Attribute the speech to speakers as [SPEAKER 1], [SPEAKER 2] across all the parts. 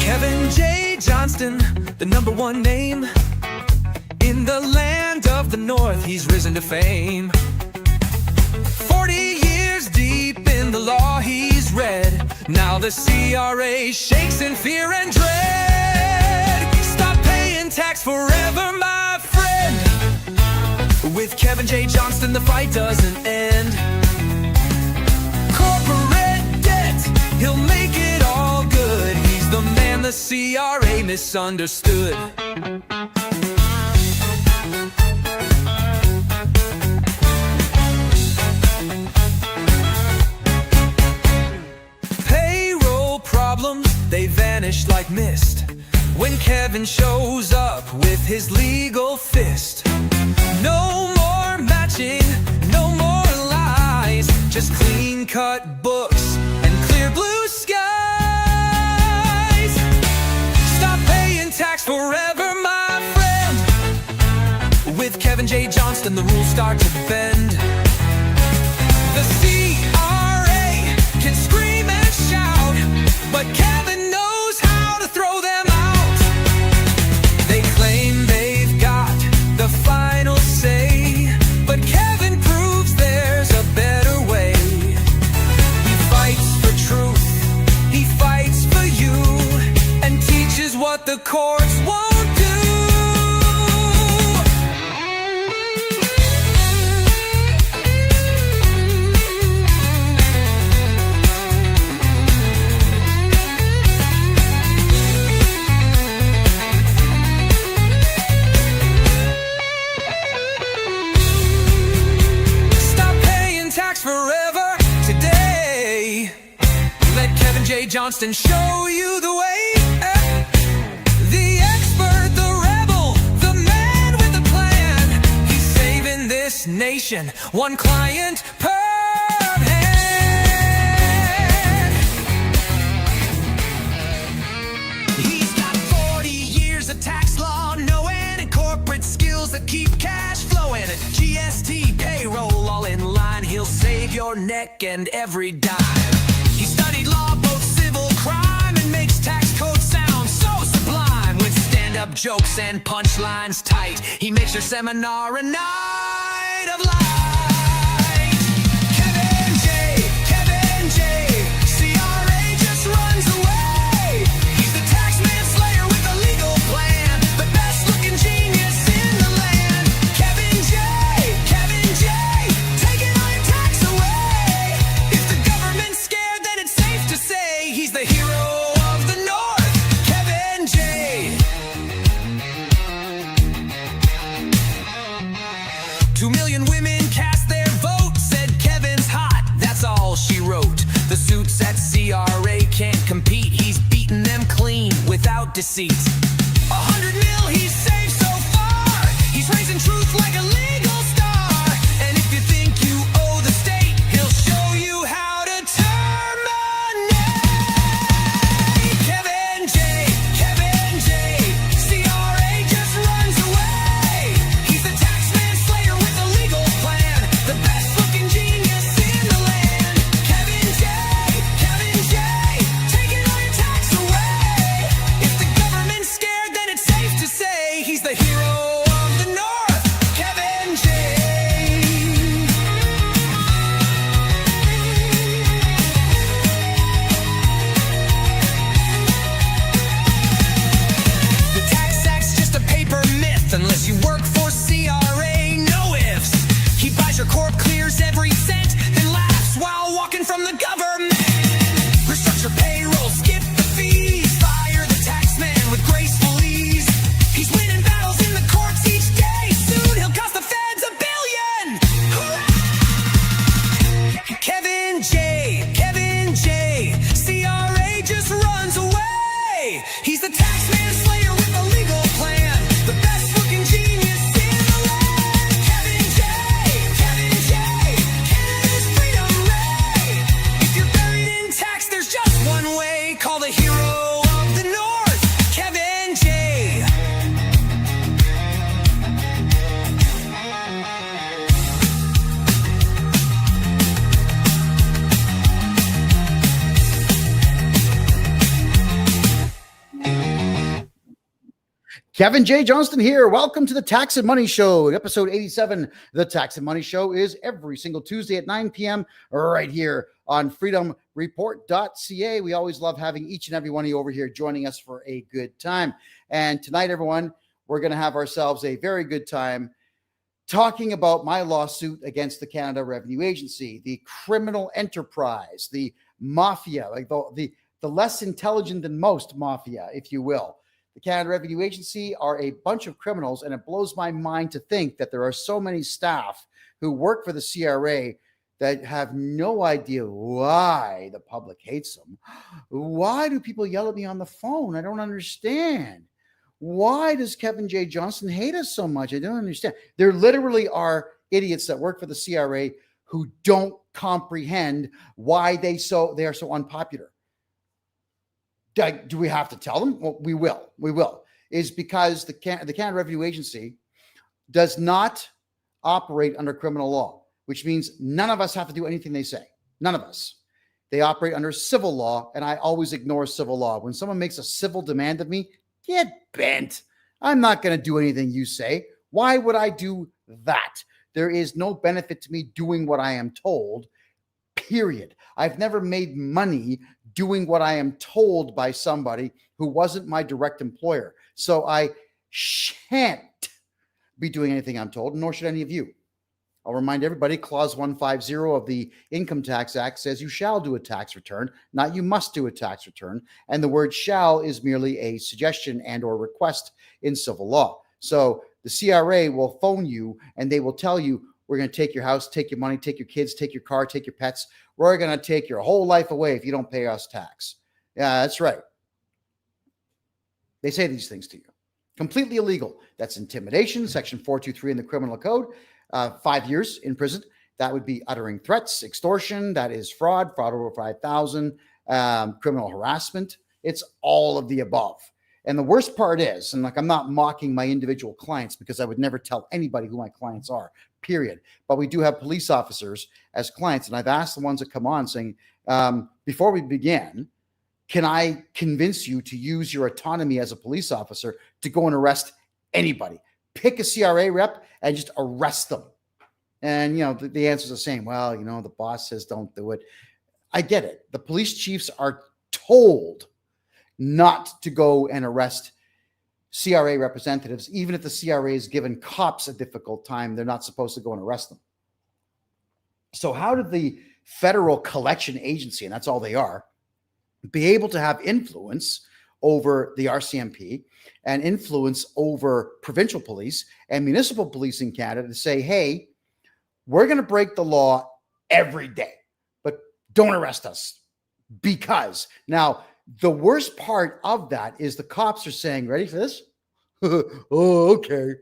[SPEAKER 1] Kevin J. Johnston, the #1 name in the land of the North, he's risen to fame. 40 years deep in the law he's read. Now the CRA shakes in fear and dread. Stop paying tax forever, my friend. With Kevin J. Johnston, the fight doesn't end. Corporate debt, he'll make it all good. He's the man the CRA misunderstood. They vanish like mist when Kevin shows up with his legal fist. No more matching, no more lies, just clean-cut books and clear blue skies. Stop paying tax forever, my friend. With Kevin J. Johnston, the rules start to bend. The CRA can scream and shout, but Kevin knows how to throw them out. They claim they've got the final say, but Kevin proves there's a better way. He fights for truth, he fights for you, and teaches what the courts won't do. Forever today. Let Kevin J. Johnston show you the way. The expert, the rebel, the man with a plan. He's saving this nation, one client per hand. He's got 40 years of tax law knowing and corporate skills that keep cash flowing. GST, payroll, all in line. He'll save your neck and every dime. He studied law, both civil crime, and makes tax code sound so sublime. With stand-up jokes and punchlines tight, he makes your seminar a night of light. Kevin J, CRA just runs away. He's the tax manslayer with a legal plan, the best-looking genius in the land. Kevin J, taking all your tax away. If the government's scared, then it's safe to say he's the hero of the North, Kevin J. 2 million women cast their vote, said Kevin's hot, that's all she wrote. The suits at CRA can't compete, he's beaten them clean without deceit. 100 mil he's saved so far, he's raising truth like a legal star. And if you think you owe the state, he'll show you how to terminate. Kevin J, CRA just runs away. He's the tax manslayer with a legal plan, the best-looking genius in the land. Kevin J, taking all your tax away. If the government's scared,
[SPEAKER 2] Kevin J. Johnston here. Welcome to the Tax and Money Show, episode 87. The Tax and Money Show is every single Tuesday at 9 p.m. right here on freedomreport.ca. We always love having each and every one of you over here joining us for a good time. And tonight, everyone, we're going to have ourselves a very good time talking about my lawsuit against the Canada Revenue Agency, the criminal enterprise, the mafia, like the less intelligent than most mafia, if you will. The Canada Revenue Agency are a bunch of criminals, and it blows my mind to think that there are so many staff who work for the CRA that have no idea why the public hates them. Why do people yell at me on the phone? I don't understand. Why does Kevin J. Johnston hate us so much? I don't understand. There literally are idiots that work for the CRA who don't comprehend why they are so unpopular. Do we have to tell them? Well, we will. We will. Is because the Canada Revenue Agency does not operate under criminal law, which means none of us have to do anything they say. None of us. They operate under civil law, and I always ignore civil law. When someone makes a civil demand of me, get bent. I'm not going to do anything you say. Why would I do that? There is no benefit to me doing what I am told, period. I've never made money doing what I am told by somebody who wasn't my direct employer. So I shan't be doing anything I'm told, nor should any of you. I'll remind everybody, Clause 150 of the Income Tax Act says you shall do a tax return, not you must do a tax return. And the word shall is merely a suggestion and or request in civil law. So the CRA will phone you and they will tell you, we're going to take your house, take your money, take your kids, take your car, take your pets. We're going to take your whole life away if you don't pay us tax. Yeah, that's right. They say these things to you. Completely illegal. That's intimidation, Section 423 in the Criminal Code. 5 years in prison. That would be uttering threats, extortion. That is fraud over 5,000, criminal harassment. It's all of the above. And the worst part is, and like I'm not mocking my individual clients because I would never tell anybody who my clients are, period. But we do have police officers as clients. And I've asked the ones that come on saying, before we begin, can I convince you to use your autonomy as a police officer to go and arrest anybody? Pick a CRA rep and just arrest them. And, the answer is the same. Well, the boss says don't do it. I get it. The police chiefs are told not to go and arrest CRA representatives. Even if the CRA is given cops a difficult time, they're not supposed to go and arrest them. So how did the federal collection agency, and that's all they are, be able to have influence over the RCMP and influence over provincial police and municipal police in Canada to say, hey, we're going to break the law every day, but don't arrest us? Because now the worst part of that is the cops are saying, ready for this? Oh, okay.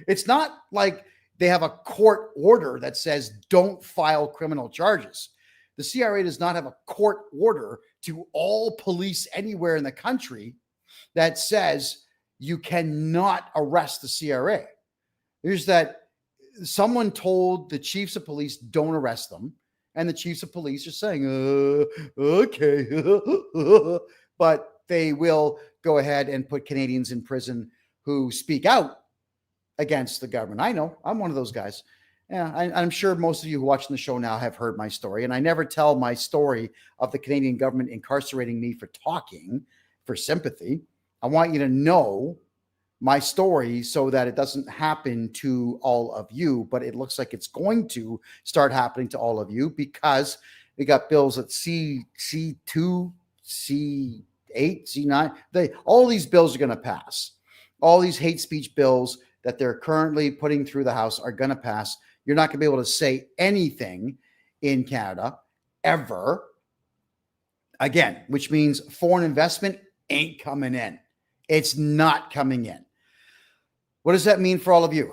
[SPEAKER 2] It's not like they have a court order that says don't file criminal charges. The CRA does not have a court order to all police anywhere in the country that says you cannot arrest the CRA. There's that someone told the chiefs of police don't arrest them, and the chiefs of police are saying, okay. But they will go ahead and put Canadians in prison who speak out against the government. I know, I'm one of those guys. Yeah, I'm sure most of you who watching the show now have heard my story, and I never tell my story of the Canadian government incarcerating me for talking, for sympathy. I want you to know my story so that it doesn't happen to all of you, but it looks like it's going to start happening to all of you because we got bills at C2, C8, C9. All these bills are going to pass. All these hate speech bills that they're currently putting through the House are going to pass. You're not going to be able to say anything in Canada ever again, which means foreign investment ain't coming in. It's not coming in. What does that mean for all of you?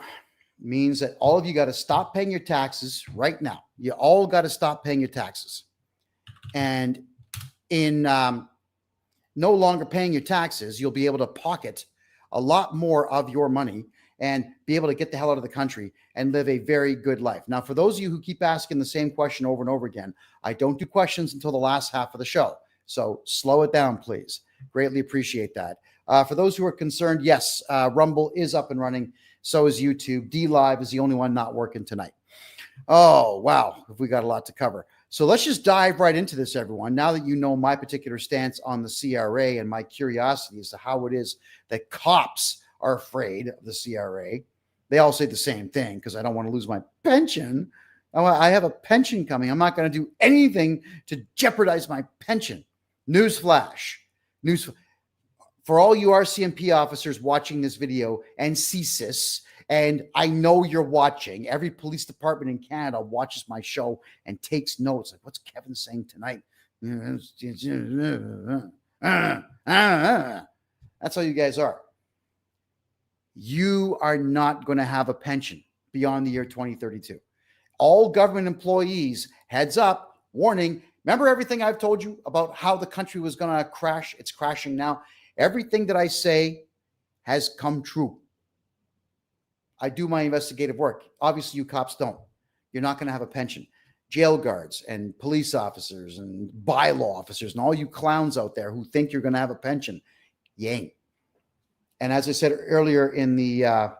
[SPEAKER 2] It means that all of you got to stop paying your taxes right now. You all got to stop paying your taxes. And in no longer paying your taxes, you'll be able to pocket a lot more of your money and be able to get the hell out of the country and live a very good life. Now, for those of you who keep asking the same question over and over again, I don't do questions until the last half of the show. So slow it down, please. Greatly appreciate that. For those who are concerned, yes, Rumble is up and running. So is YouTube. DLive is the only one not working tonight. Oh, wow. We got a lot to cover. So let's just dive right into this, everyone. Now that you know my particular stance on the CRA and my curiosity as to how it is that cops are afraid of the CRA. They all say the same thing because I don't want to lose my pension. I have a pension coming. I'm not going to do anything to jeopardize my pension. Newsflash. For all you RCMP officers watching this video and CSIS, and I know you're watching, every police department in Canada watches my show and takes notes. Like, what's Kevin saying tonight? That's how you guys are. You are not going to have a pension beyond the year 2032. All government employees, heads up, warning. Remember everything I've told you about how the country was going to crash? It's crashing now. Everything that I say has come true. I do my investigative work. Obviously, you cops don't. You're not going to have a pension. Jail guards and police officers and bylaw officers and all you clowns out there who think you're going to have a pension, you ain't. And as I said earlier in the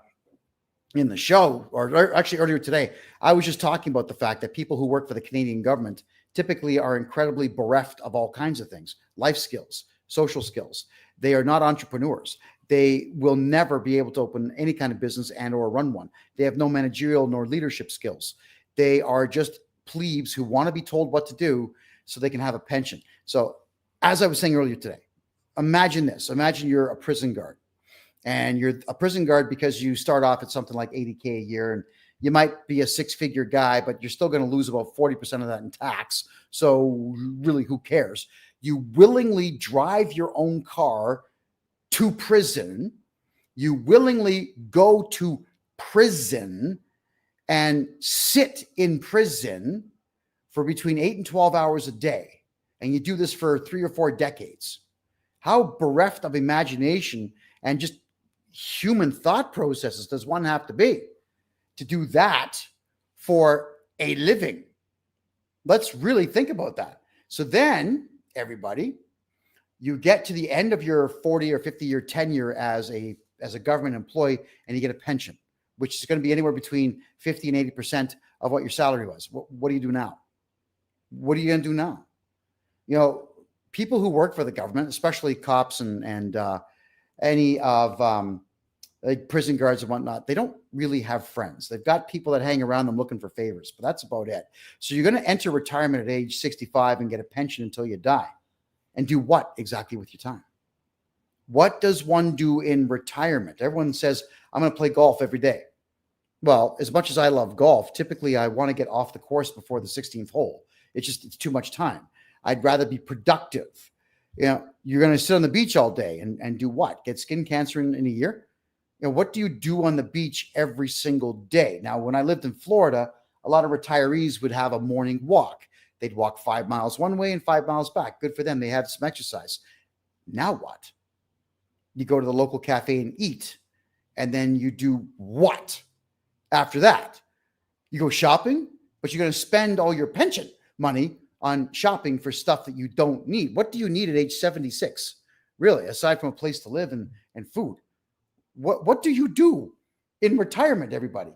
[SPEAKER 2] show, or actually earlier today, I was just talking about the fact that people who work for the Canadian government typically are incredibly bereft of all kinds of things, life skills, social skills. They are not entrepreneurs. They will never be able to open any kind of business and or run one. They have no managerial nor leadership skills. They are just plebes who want to be told what to do so they can have a pension. So as I was saying earlier today, imagine this. Imagine you're a prison guard. And you're a prison guard because you start off at something like $80K a year, and you might be a six-figure guy, but you're still going to lose about 40% of that in tax. So really, who cares? You willingly drive your own car to prison. You willingly go to prison and sit in prison for between 8 and 12 hours a day. And you do this for 3 or 4 decades. How bereft of imagination and just human thought processes does one have to be to do that for a living? Let's really think about that. So then, everybody, you get to the end of your 40 or 50-year tenure as a government employee, and you get a pension, which is going to be anywhere between 50 and 80% of what your salary was. What do you do now? What are you going to do now? You know, people who work for the government, especially cops and any of like prison guards and whatnot, they don't really have friends. They've got people that hang around them looking for favors, but that's about it. So you're going to enter retirement at age 65 and get a pension until you die. And do what exactly with your time? What does one do in retirement? Everyone says, I'm going to play golf every day. Well, as much as I love golf, typically I want to get off the course before the 16th hole. It's too much time. I'd rather be productive. You know, you're going to sit on the beach all day and do what? Get skin cancer in a year? You know, what do you do on the beach every single day? Now, when I lived in Florida, a lot of retirees would have a morning walk. They'd walk 5 miles one way and 5 miles back. Good for them. They had some exercise. Now what? You go to the local cafe and eat. And then you do what after that? You go shopping, but you're going to spend all your pension money on shopping for stuff that you don't need. What do you need at age 76? Really, aside from a place to live and food? What do you do in retirement, everybody?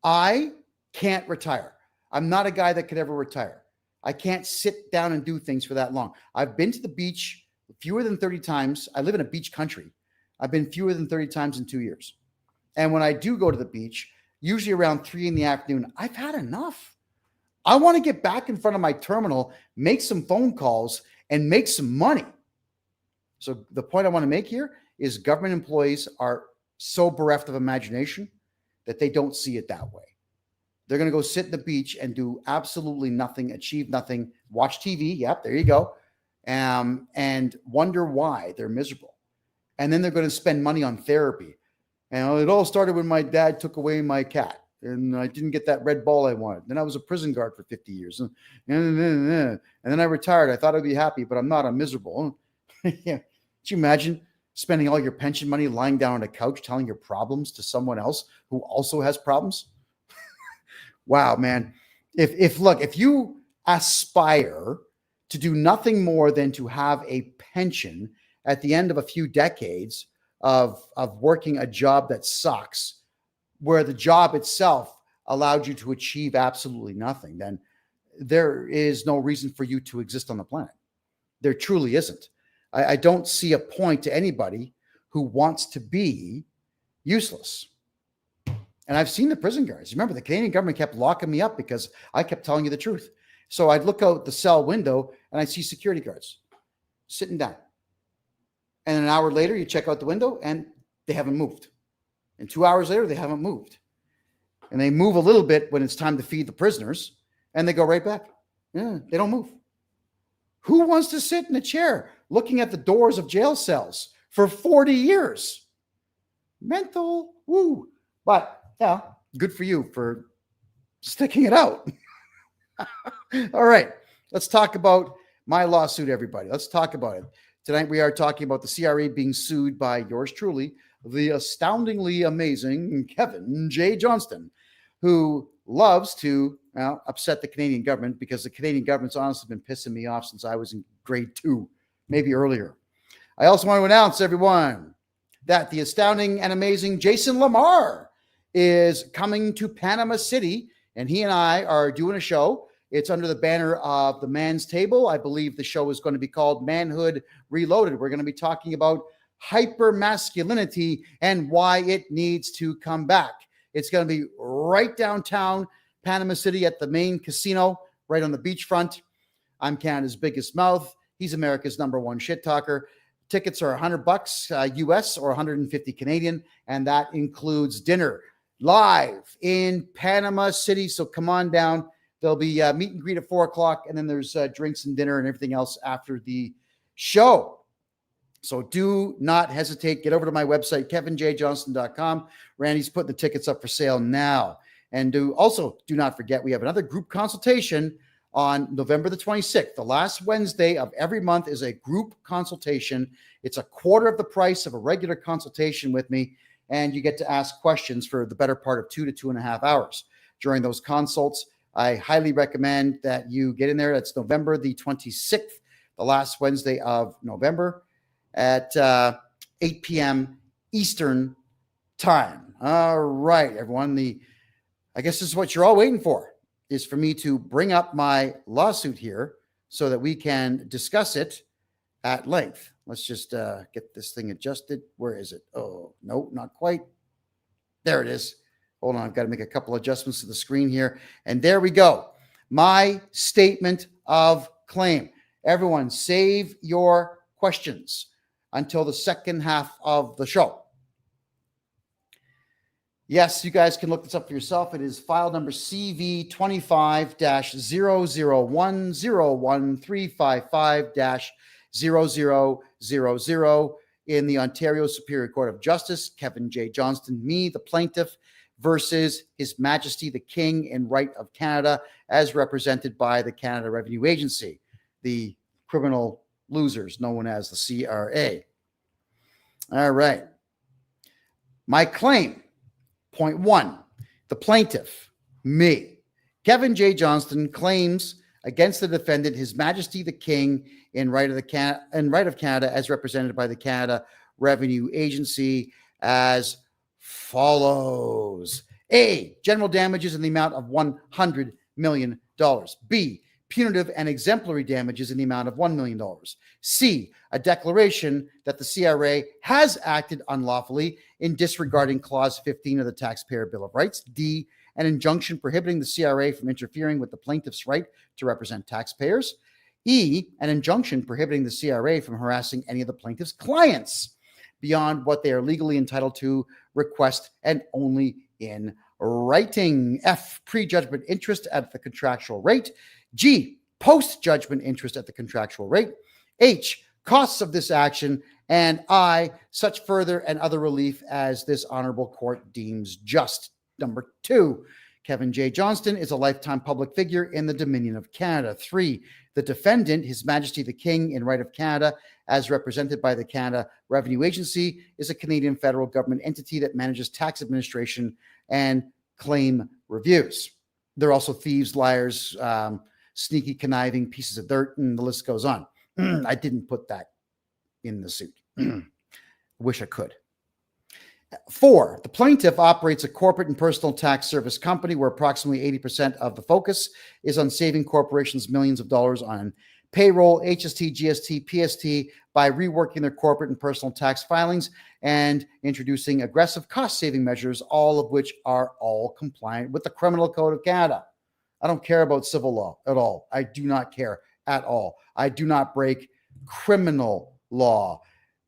[SPEAKER 2] I can't retire. I'm not a guy that could ever retire. I can't sit down and do things for that long. I've been to the beach fewer than 30 times. I live in a beach country. I've been fewer than 30 times in 2 years. And when I do go to the beach, usually around 3 in the afternoon, I've had enough. I want to get back in front of my terminal, make some phone calls, and make some money. So the point I want to make here is government employees are so bereft of imagination that they don't see it that way. They're going to go sit at the beach and do absolutely nothing, achieve nothing, watch TV. Yep, there you go. And wonder why they're miserable. And then they're going to spend money on therapy. And it all started when my dad took away my cat and I didn't get that red ball I wanted. Then I was a prison guard for 50 years. And then I retired. I thought I'd be happy, but I'm not. I'm miserable. Yeah. Could you imagine spending all your pension money lying down on a couch telling your problems to someone else who also has problems? Wow, man. If you aspire to do nothing more than to have a pension at the end of a few decades of working a job that sucks, where the job itself allowed you to achieve absolutely nothing, then there is no reason for you to exist on the planet. There truly isn't. I don't see a point to anybody who wants to be useless. And I've seen the prison guards. Remember, the Canadian government kept locking me up because I kept telling you the truth. So I'd look out the cell window and I'd see security guards sitting down. And an hour later, you check out the window and they haven't moved. And 2 hours later, they haven't moved. And they move a little bit when it's time to feed the prisoners, and they go right back. Yeah, they don't move. Who wants to sit in a chair looking at the doors of jail cells for 40 years? Mental, woo. But yeah, good for you for sticking it out. All right, let's talk about my lawsuit, everybody. Let's talk about it. Tonight we are talking about the CRA being sued by yours truly, the astoundingly amazing Kevin J. Johnston, who loves to upset the Canadian government, because the Canadian government's honestly been pissing me off since I was in grade 2, maybe earlier. I also want to announce, everyone, that the astounding and amazing Jason Lamar is coming to Panama City, and he and I are doing a show. It's under the banner of the Man's Table. I believe the show is going to be called Manhood Reloaded. We're going to be talking about hypermasculinity and why it needs to come back. It's going to be right downtown Panama City at the main casino, right on the beachfront. I'm Canada's biggest mouth. He's America's #1 shit talker. Tickets are $100 US or 150 Canadian, and that includes dinner live in Panama City. So come on down. There'll be meet and greet at 4:00, and then there's drinks and dinner and everything else after the show. So do not hesitate. Get over to my website, kevinjjohnston.com. Randy's putting the tickets up for sale now. And do not forget, we have another group consultation on November the 26th. The last Wednesday of every month is a group consultation. It's a quarter of the price of a regular consultation with me, and you get to ask questions for the better part of 2 to 2.5 hours during those consults. I highly recommend that you get in there. That's November the 26th, the last Wednesday of November at 8 p.m. Eastern time. All right, everyone. I guess this is what you're all waiting for, is for me to bring up my lawsuit here so that we can discuss it at length. Let's just get this thing adjusted. Where is it? Oh, no, not quite. There it is. Hold on. I've got to make a couple adjustments to the screen here. And there we go. My statement of claim. Everyone, save your questions until the second half of the show. Yes, you guys can look this up for yourself. It is file number CV25-001-01355-0000 in the Ontario Superior Court of Justice. Kevin J. Johnston, me, the plaintiff, versus His Majesty the King in right of Canada, as represented by the Canada Revenue Agency, the criminal losers known as the CRA. All right. My claim. Point 1, the plaintiff, me, Kevin J. Johnston, claims against the defendant, His Majesty the King, in right of Canada, as represented by the Canada Revenue Agency, as follows. A, general damages in the amount of $100 million. B, punitive and exemplary damages in the amount of $1 million. C, a declaration that the CRA has acted unlawfully in disregarding Clause 15 of the Taxpayer Bill of Rights. D, an injunction prohibiting the CRA from interfering with the plaintiff's right to represent taxpayers. E, an injunction prohibiting the CRA from harassing any of the plaintiff's clients beyond what they are legally entitled to request, and only in writing. F, prejudgment interest at the contractual rate. G, post-judgment interest at the contractual rate. H, costs of this action. And I, such further and other relief as this honorable court deems just. Number 2, Kevin J. Johnston is a lifetime public figure in the Dominion of Canada. 3, the defendant, His Majesty the King in right of Canada, as represented by the Canada Revenue Agency, is a Canadian federal government entity that manages tax administration and claim reviews. They're also thieves, liars, sneaky, conniving pieces of dirt, and the list goes on. I didn't put that in the suit. Wish I could. 4, the plaintiff operates a corporate and personal tax service company where approximately 80% of the focus is on saving corporations millions of dollars on payroll, HST, GST, PST by reworking their corporate and personal tax filings and introducing aggressive cost-saving measures, all of which are all compliant with the Criminal Code of Canada. I don't care about civil law at all. I do not care at all. I do not break criminal law.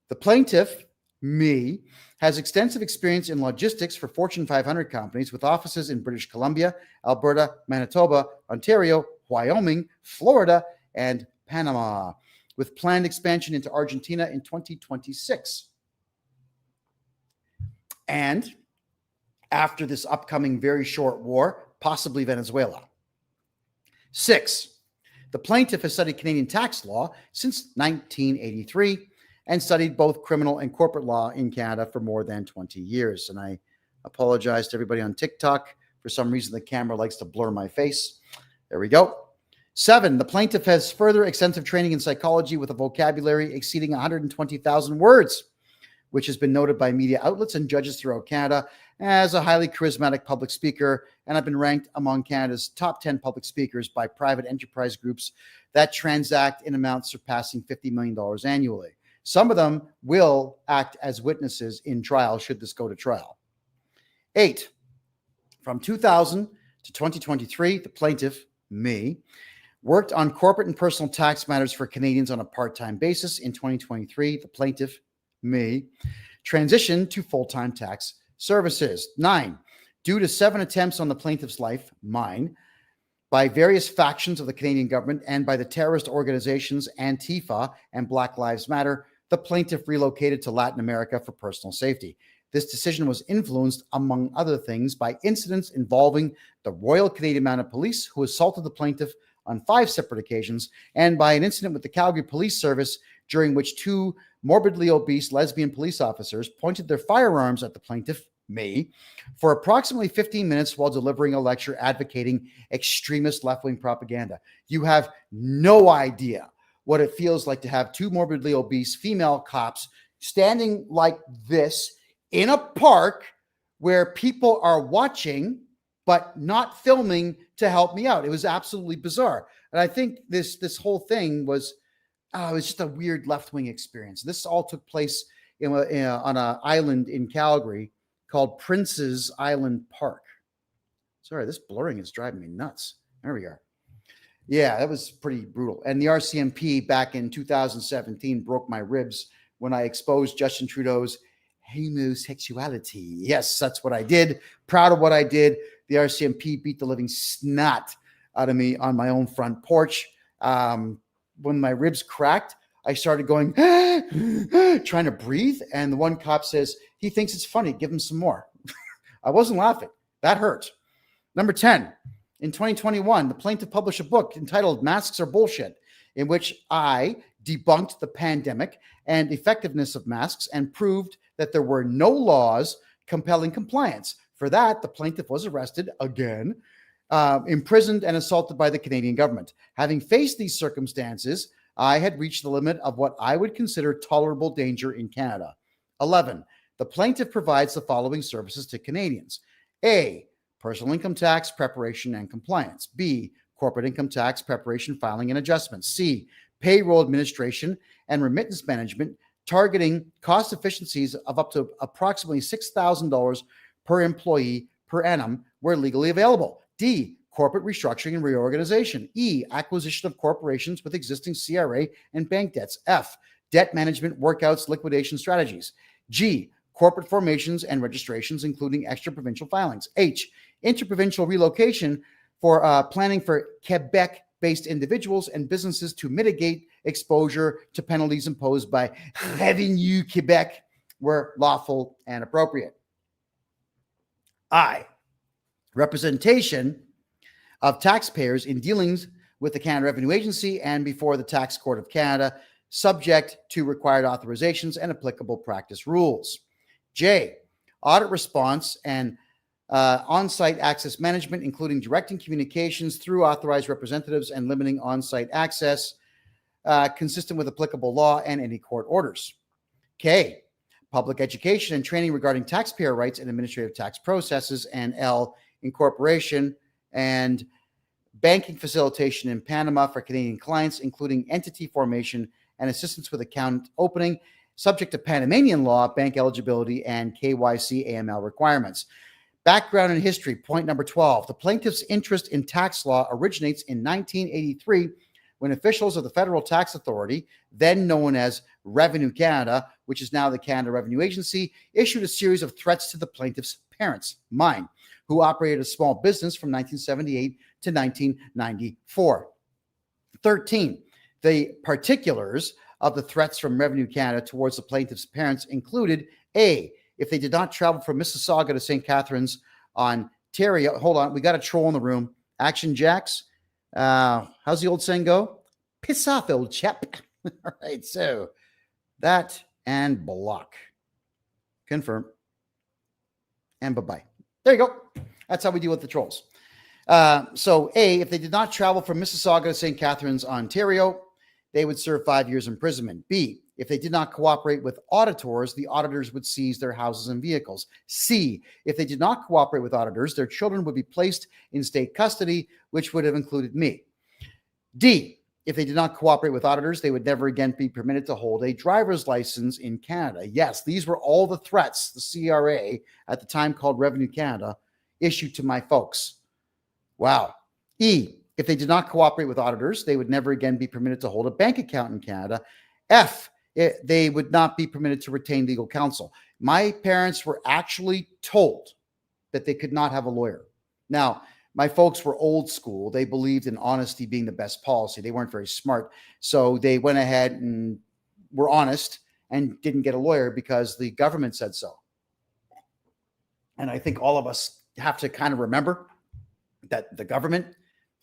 [SPEAKER 2] The plaintiff, me, has extensive experience in logistics for Fortune 500 companies with offices in British Columbia, Alberta, Manitoba, Ontario, Wyoming, Florida, and Panama, with planned expansion into Argentina in 2026. And after this upcoming very short war, possibly Venezuela. 6, the plaintiff has studied Canadian tax law since 1983 and studied both criminal and corporate law in Canada for more than 20 years. And I apologize to everybody on TikTok. For some reason, the camera likes to blur my face. There we go. 7, the plaintiff has further extensive training in psychology with a vocabulary exceeding 120,000 words, which has been noted by media outlets and judges throughout Canada as a highly charismatic public speaker, and have been ranked among Canada's top 10 public speakers by private enterprise groups that transact in amounts surpassing $50 million annually. Some of them will act as witnesses in trial should this go to trial. 8, from 2000 to 2023, the plaintiff, me, worked on corporate and personal tax matters for Canadians on a part-time basis. In 2023, the plaintiff, me, transitioned to full-time tax services. 9, due to 7 attempts on the plaintiff's life, mine, by various factions of the Canadian government and by the terrorist organizations Antifa and Black Lives Matter, the plaintiff relocated to Latin America for personal safety. This decision was influenced, among other things, by incidents involving the Royal Canadian Mounted Police, who assaulted the plaintiff on 5 separate occasions, and by an incident with the Calgary Police Service, during which 2 morbidly obese lesbian police officers pointed their firearms at the plaintiff, me, for approximately 15 minutes while delivering a lecture advocating extremist left-wing propaganda. You have no idea what it feels like to have 2 morbidly obese female cops standing like this in a park where people are watching but not filming to help me out. It was absolutely bizarre. And I think this whole thing was it was just a weird left-wing experience. This all took place on an island in Calgary called Prince's Island Park. Sorry, this blurring is driving me nuts. There we are. Yeah, that was pretty brutal. And the RCMP back in 2017 broke my ribs when I exposed Justin Trudeau's homosexuality. Yes, that's what I did. Proud of what I did. The RCMP beat the living snot out of me on my own front porch. When my ribs cracked, I started going, trying to breathe. And the one cop says, he thinks it's funny. Give him some more. I wasn't laughing. That hurt. Number 10, in 2021, the plaintiff published a book entitled Masks Are Bullshit, in which I debunked the pandemic and effectiveness of masks and proved that there were no laws compelling compliance. For that, the plaintiff was arrested again, imprisoned and assaulted by the Canadian government. Having faced these circumstances, I had reached the limit of what I would consider tolerable danger in Canada. 11, the plaintiff provides the following services to Canadians. A, personal income tax preparation and compliance. B, corporate income tax preparation, filing, and adjustments. C, payroll administration and remittance management, targeting cost efficiencies of up to approximately $6,000 per employee per annum where legally available. D, corporate restructuring and reorganization. E, acquisition of corporations with existing CRA and bank debts. F, debt management, workouts, liquidation strategies. G, corporate formations and registrations, including extra-provincial filings. H, interprovincial relocation for planning for Quebec-based individuals and businesses to mitigate exposure to penalties imposed by Revenu Québec where lawful and appropriate. I, representation of taxpayers in dealings with the Canada Revenue Agency and before the Tax Court of Canada, subject to required authorizations and applicable practice rules. J, audit response and on-site access management, including directing communications through authorized representatives and limiting on-site access consistent with applicable law and any court orders. K, public education and training regarding taxpayer rights and administrative tax processes. And L, incorporation and banking facilitation in Panama for Canadian clients, including entity formation and assistance with account opening, subject to Panamanian law, bank eligibility, and KYC AML requirements. Background and history, point number 12. The plaintiff's interest in tax law originates in 1983 when officials of the Federal Tax Authority, then known as Revenue Canada, which is now the Canada Revenue Agency, issued a series of threats to the plaintiff's parents, mine, who operated a small business from 1978 to 1994. 13. The particulars of the threats from Revenue Canada towards the plaintiff's parents included A, if they did not travel from Mississauga to St. Catharines, Ontario. Hold on, we got a troll in the room. Action Jacks. How's the old saying go? Piss off, old chap. All right, so that and block. Confirm. And bye-bye. There you go. That's how we deal with the trolls. So A, if they did not travel from Mississauga to St. Catharines, Ontario, they would serve 5 years imprisonment. B, if they did not cooperate with auditors, the auditors would seize their houses and vehicles. C, if they did not cooperate with auditors, their children would be placed in state custody, which would have included me. D, if they did not cooperate with auditors, they would never again be permitted to hold a driver's license in Canada. Yes, these were all the threats the CRA, at the time called Revenue Canada, issued to my folks. Wow. E, if they did not cooperate with auditors, they would never again be permitted to hold a bank account in Canada. F, they would not be permitted to retain legal counsel. My parents were actually told that they could not have a lawyer. Now, my folks were old school. They believed in honesty being the best policy. They weren't very smart. So they went ahead and were honest and didn't get a lawyer because the government said so. And I think all of us have to kind of remember that the government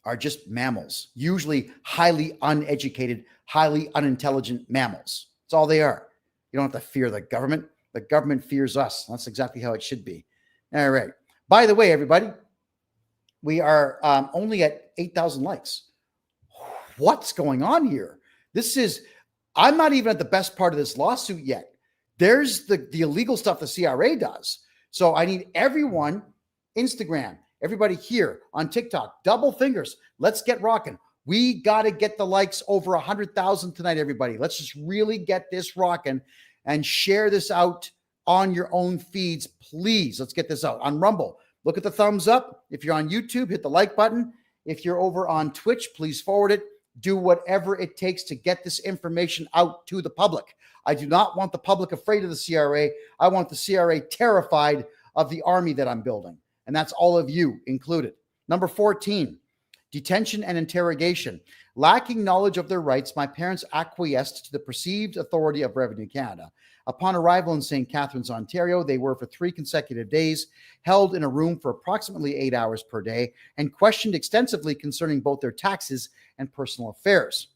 [SPEAKER 2] are just mammals, usually highly uneducated, highly unintelligent mammals. That's all they are. You don't have to fear the government. The government fears us. That's exactly how it should be. All right. By the way, everybody, we are only at 8,000 likes. What's going on here? I'm not even at the best part of this lawsuit yet. There's the illegal stuff the CRA does. So I need everyone, Instagram, everybody here on TikTok, double fingers. Let's get rocking. We got to get the likes over 100,000 tonight, everybody. Let's just really get this rocking and share this out on your own feeds, please. Let's get this out on Rumble. Look at the thumbs up. If you're on YouTube, hit the like button. If you're over on Twitch, please forward it. Do whatever it takes to get this information out to the public. I do not want the public afraid of the CRA. I want the CRA terrified of the army that I'm building. And that's all of you included. Number 14, detention and interrogation. Lacking knowledge of their rights, my parents acquiesced to the perceived authority of Revenue Canada. Upon arrival in St. Catharines, Ontario, they were for 3 consecutive days held in a room for approximately 8 hours per day and questioned extensively concerning both their taxes and personal affairs.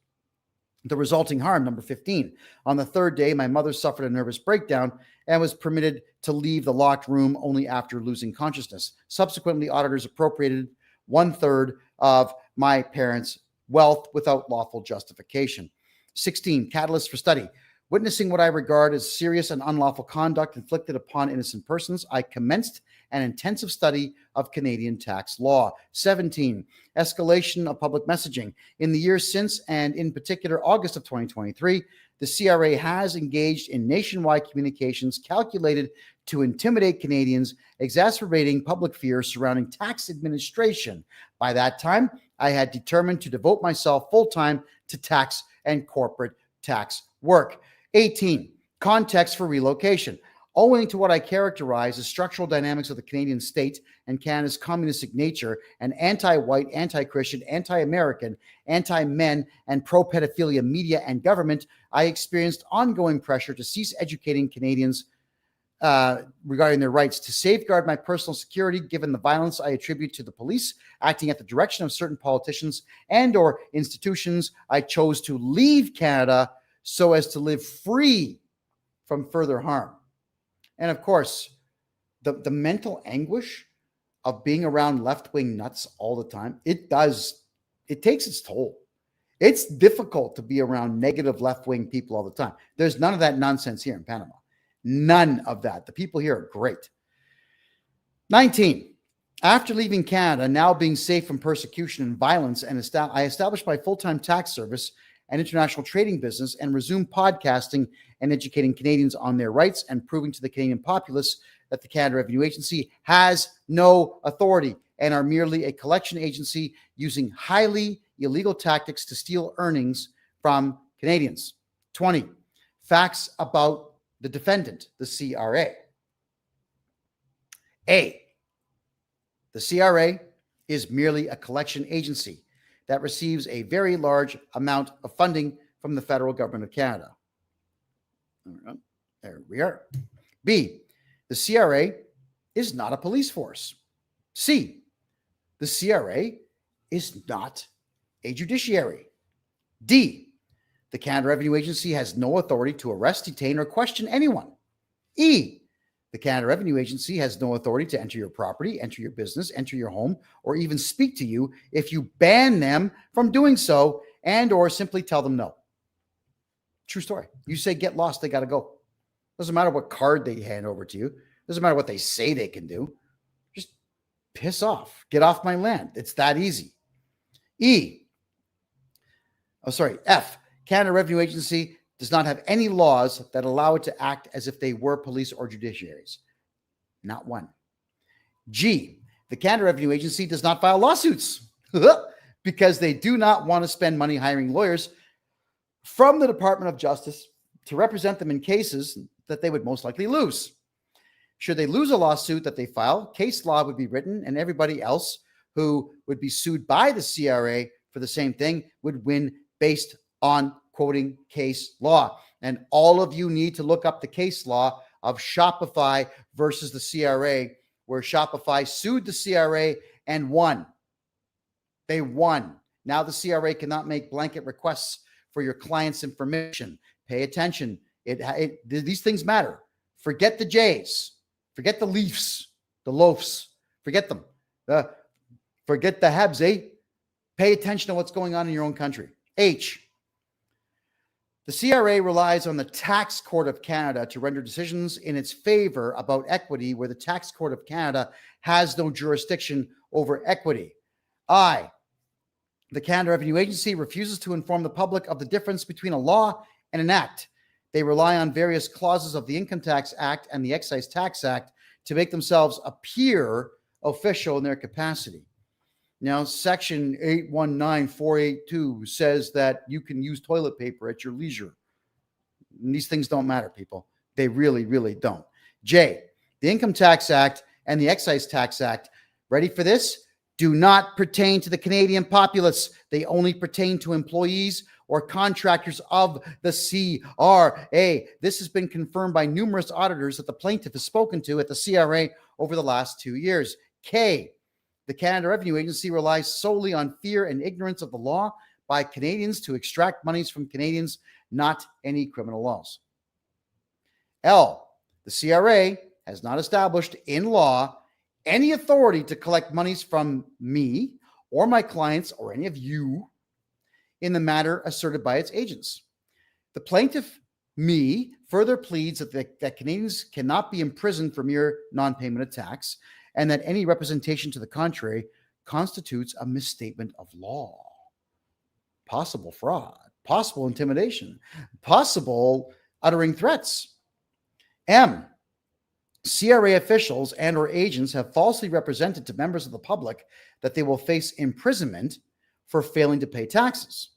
[SPEAKER 2] The resulting harm, number 15. On the 3rd day, my mother suffered a nervous breakdown and was permitted to leave the locked room only after losing consciousness. Subsequently, auditors appropriated 1/3 of my parents' wealth without lawful justification. 16, catalyst for study. Witnessing what I regard as serious and unlawful conduct inflicted upon innocent persons, I commenced an intensive study of Canadian tax law. 17, escalation of public messaging. In the years since, and in particular August of 2023, the CRA has engaged in nationwide communications calculated to intimidate Canadians, exacerbating public fear surrounding tax administration. By that time, I had determined to devote myself full-time to tax and corporate tax work. 18, context for relocation. Owing to what I characterize as structural dynamics of the Canadian state and Canada's communistic nature and anti-white, anti-Christian, anti-American, anti-men, and pro-pedophilia media and government, I experienced ongoing pressure to cease educating Canadians regarding their rights, to safeguard my personal security given the violence I attribute to the police acting at the direction of certain politicians and or institutions. I chose to leave Canada so as to live free from further harm. And of course, the mental anguish of being around left-wing nuts all the time, it takes its toll. It's difficult to be around negative left-wing people all the time. There's none of that nonsense here in Panama. None of that. The people here are great. 19. After leaving Canada, now being safe from persecution and violence, I established my full-time tax service and international trading business and resumed podcasting and educating Canadians on their rights and proving to the Canadian populace that the Canada Revenue Agency has no authority and are merely a collection agency using highly illegal tactics to steal earnings from Canadians. 20. Facts about the defendant, the CRA. A. The CRA is merely a collection agency that receives a very large amount of funding from the federal government of Canada. There we are. B. The CRA is not a police force. C. The CRA is not a judiciary. D. The Canada Revenue Agency has no authority to arrest, detain, or question anyone. E. The Canada Revenue Agency has no authority to enter your property, enter your business, enter your home, or even speak to you if you ban them from doing so and or simply tell them no. True story. You say get lost, they got to go. Doesn't matter what card they hand over to you. Doesn't matter what they say they can do. Just piss off. Get off my land. It's that easy. F. Canada Revenue Agency does not have any laws that allow it to act as if they were police or judiciaries. Not one. G. The Canada Revenue Agency does not file lawsuits because they do not want to spend money hiring lawyers from the Department of Justice to represent them in cases that they would most likely lose. Should they lose a lawsuit that they file, case law would be written, and everybody else who would be sued by the CRA for the same thing would win based on quoting case law. And all of you need to look up the case law of Shopify versus the CRA, where Shopify sued the CRA and won. They won. Now the CRA cannot make blanket requests for your client's information. Pay attention. These things matter. Forget the Jays. Forget the Leafs, the Loafs. Forget them. Forget the Habs, eh? Pay attention to what's going on in your own country. H. The CRA relies on the Tax Court of Canada to render decisions in its favor about equity, where the Tax Court of Canada has no jurisdiction over equity. I. The Canada Revenue Agency refuses to inform the public of the difference between a law and an act. They rely on various clauses of the Income Tax Act and the Excise Tax Act to make themselves appear official in their capacity. Now, Section 819482 says that you can use toilet paper at your leisure. And these things don't matter, people. They really, really don't. J, the Income Tax Act and the Excise Tax Act, ready for this? Do not pertain to the Canadian populace. They only pertain to employees or contractors of the CRA. This has been confirmed by numerous auditors that the plaintiff has spoken to at the CRA over the last 2 years. K, the Canada Revenue Agency relies solely on fear and ignorance of the law by Canadians to extract monies from Canadians, not any criminal laws. L, the CRA has not established in law any authority to collect monies from me or my clients or any of you in the matter asserted by its agents. The plaintiff, me, further pleads that Canadians cannot be imprisoned for mere non-payment of tax, and that any representation to the contrary constitutes a misstatement of law. Possible fraud, possible intimidation, possible uttering threats. M, CRA officials and or agents have falsely represented to members of the public that they will face imprisonment for failing to pay taxes,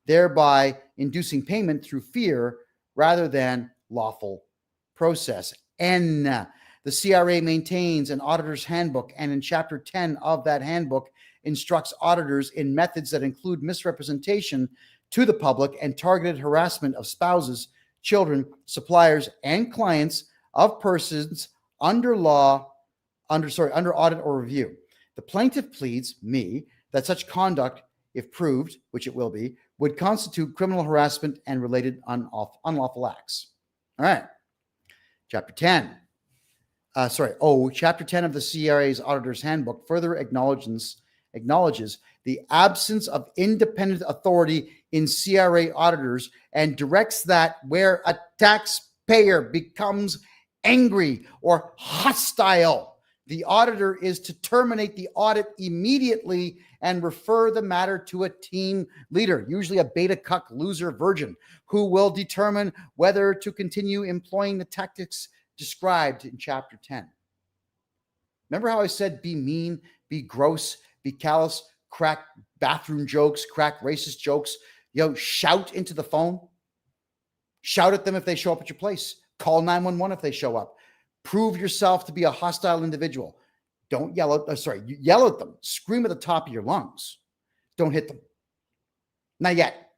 [SPEAKER 2] thereby inducing payment through fear rather than lawful process. N, the CRA maintains an auditor's handbook, and in Chapter 10 of that handbook instructs auditors in methods that include misrepresentation to the public and targeted harassment of spouses, children, suppliers, and clients of persons under audit or review. The plaintiff pleads, me, that such conduct, if proved, which it will be, would constitute criminal harassment and related unlawful acts. All right. Chapter 10 of the CRA's Auditor's Handbook further acknowledges acknowledges the absence of independent authority in CRA auditors and directs that where a taxpayer becomes angry or hostile, the auditor is to terminate the audit immediately and refer the matter to a team leader, usually a beta cuck loser virgin, who will determine whether to continue employing the tactics described in Chapter 10. Remember how I said be mean, be gross, be callous, crack bathroom jokes, crack racist jokes, shout into the phone? Shout at them if they show up at your place. Call 911 if they show up. Prove yourself to be a hostile individual. Don't yell at them. Scream at the top of your lungs. Don't hit them. Not yet.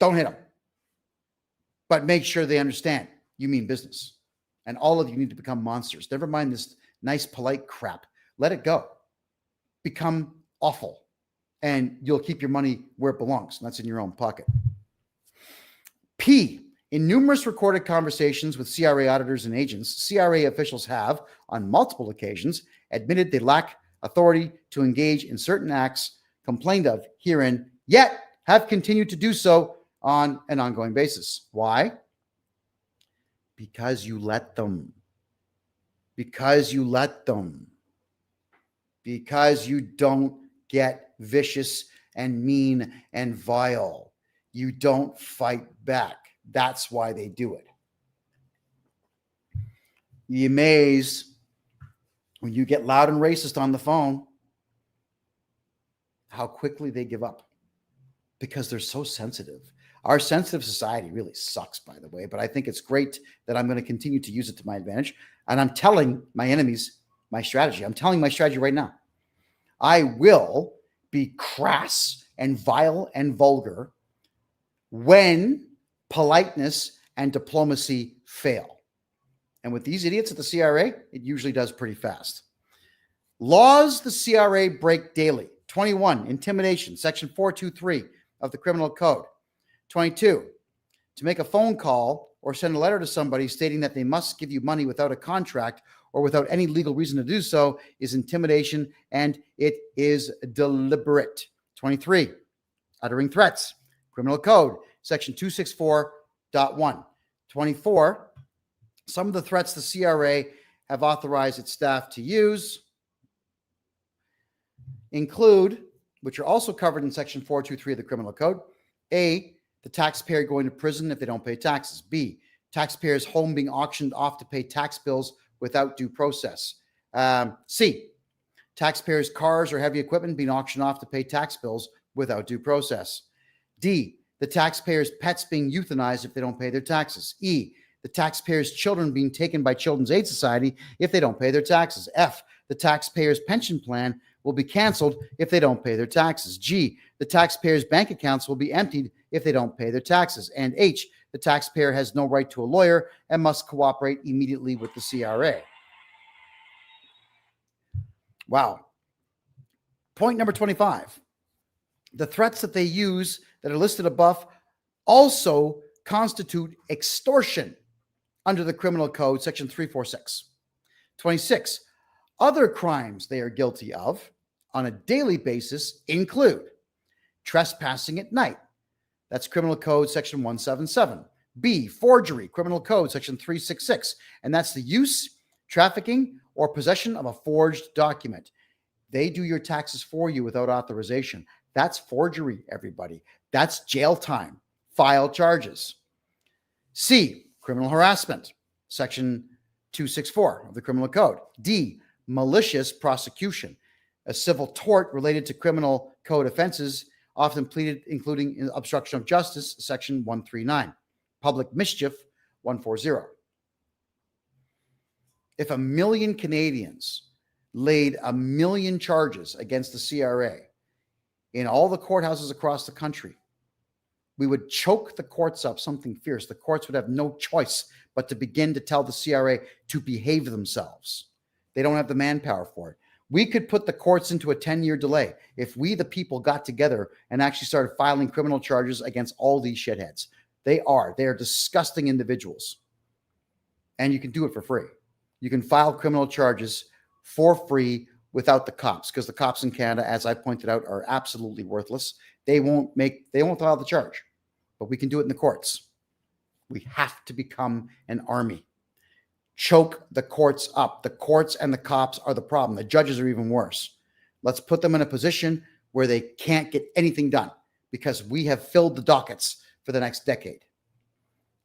[SPEAKER 2] Don't hit them. But make sure they understand you mean business. And all of you need to become monsters. Never mind this nice, polite crap. Let it go. Become awful. And you'll keep your money where it belongs. And that's in your own pocket. P. In numerous recorded conversations with CRA auditors and agents, CRA officials have, on multiple occasions, admitted they lack authority to engage in certain acts complained of herein, yet have continued to do so on an ongoing basis. Why? Because you let them. Because you let them. Because you don't get vicious and mean and vile. You don't fight back. That's why they do it. You're amazed when you get loud and racist on the phone how quickly they give up because they're so sensitive. Our sensitive society really sucks, by the way, but I think it's great that I'm going to continue to use it to my advantage. And I'm telling my enemies my strategy. I'm telling my strategy right now. I will be crass and vile and vulgar when politeness and diplomacy fail. And with these idiots at the CRA, it usually does pretty fast. Laws the CRA break daily. 21, intimidation, section 423 of the Criminal Code. 22, to make a phone call or send a letter to somebody stating that they must give you money without a contract or without any legal reason to do so is intimidation, and it is deliberate. 23, uttering threats. Criminal Code, section 264.1. 24, some of the threats the CRA have authorized its staff to use include, which are also covered in section 423 of the Criminal Code, A, the taxpayer going to prison if they don't pay taxes. B, taxpayer's home being auctioned off to pay tax bills without due process. C, taxpayers' cars or heavy equipment being auctioned off to pay tax bills without due process. D, the taxpayers' pets being euthanized if they don't pay their taxes. E, the taxpayers' children being taken by Children's Aid Society if they don't pay their taxes. F, the taxpayers' pension plan will be canceled if they don't pay their taxes. G, the taxpayers' bank accounts will be emptied if they don't pay their taxes. And H, the taxpayer has no right to a lawyer and must cooperate immediately with the CRA. Wow. Point number 25. The threats that they use that are listed above also constitute extortion under the Criminal Code, section 346. 26. Other crimes they are guilty of on a daily basis include trespassing at night. That's Criminal Code, section 177. B, forgery, Criminal Code, section 366. And that's the use, trafficking, or possession of a forged document. They do your taxes for you without authorization. That's forgery, everybody. That's jail time. File charges. C, criminal harassment, section 264 of the Criminal Code. D, malicious prosecution, a civil tort related to criminal code offenses, often pleaded, including obstruction of justice, section 139. Public mischief, 140. If 1 million Canadians laid 1 million charges against the CRA in all the courthouses across the country, we would choke the courts up something fierce. The courts would have no choice but to begin to tell the CRA to behave themselves. They don't have the manpower for it. We could put the courts into a 10-year delay if we, the people, got together and actually started filing criminal charges against all these shitheads. They are disgusting individuals. And you can do it for free. You can file criminal charges for free without the cops, because the cops in Canada, as I pointed out, are absolutely worthless. They won't file the charge, but we can do it in the courts. We have to become an army. Choke the courts up. The courts and the cops are the problem. The judges are even worse. Let's put them in a position where they can't get anything done, because we have filled the dockets for the next decade.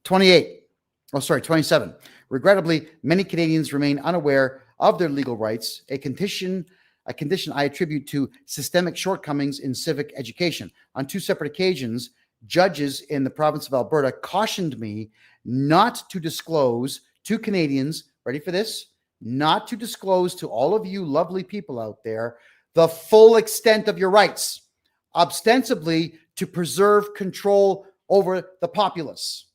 [SPEAKER 2] 27. Regrettably, many Canadians remain unaware of their legal rights, a condition I attribute to systemic shortcomings in civic education. On 2 separate occasions, judges in the province of Alberta cautioned me not to disclose to Canadians, ready for this, not to disclose to all of you lovely people out there the full extent of your rights, ostensibly to preserve control over the populace.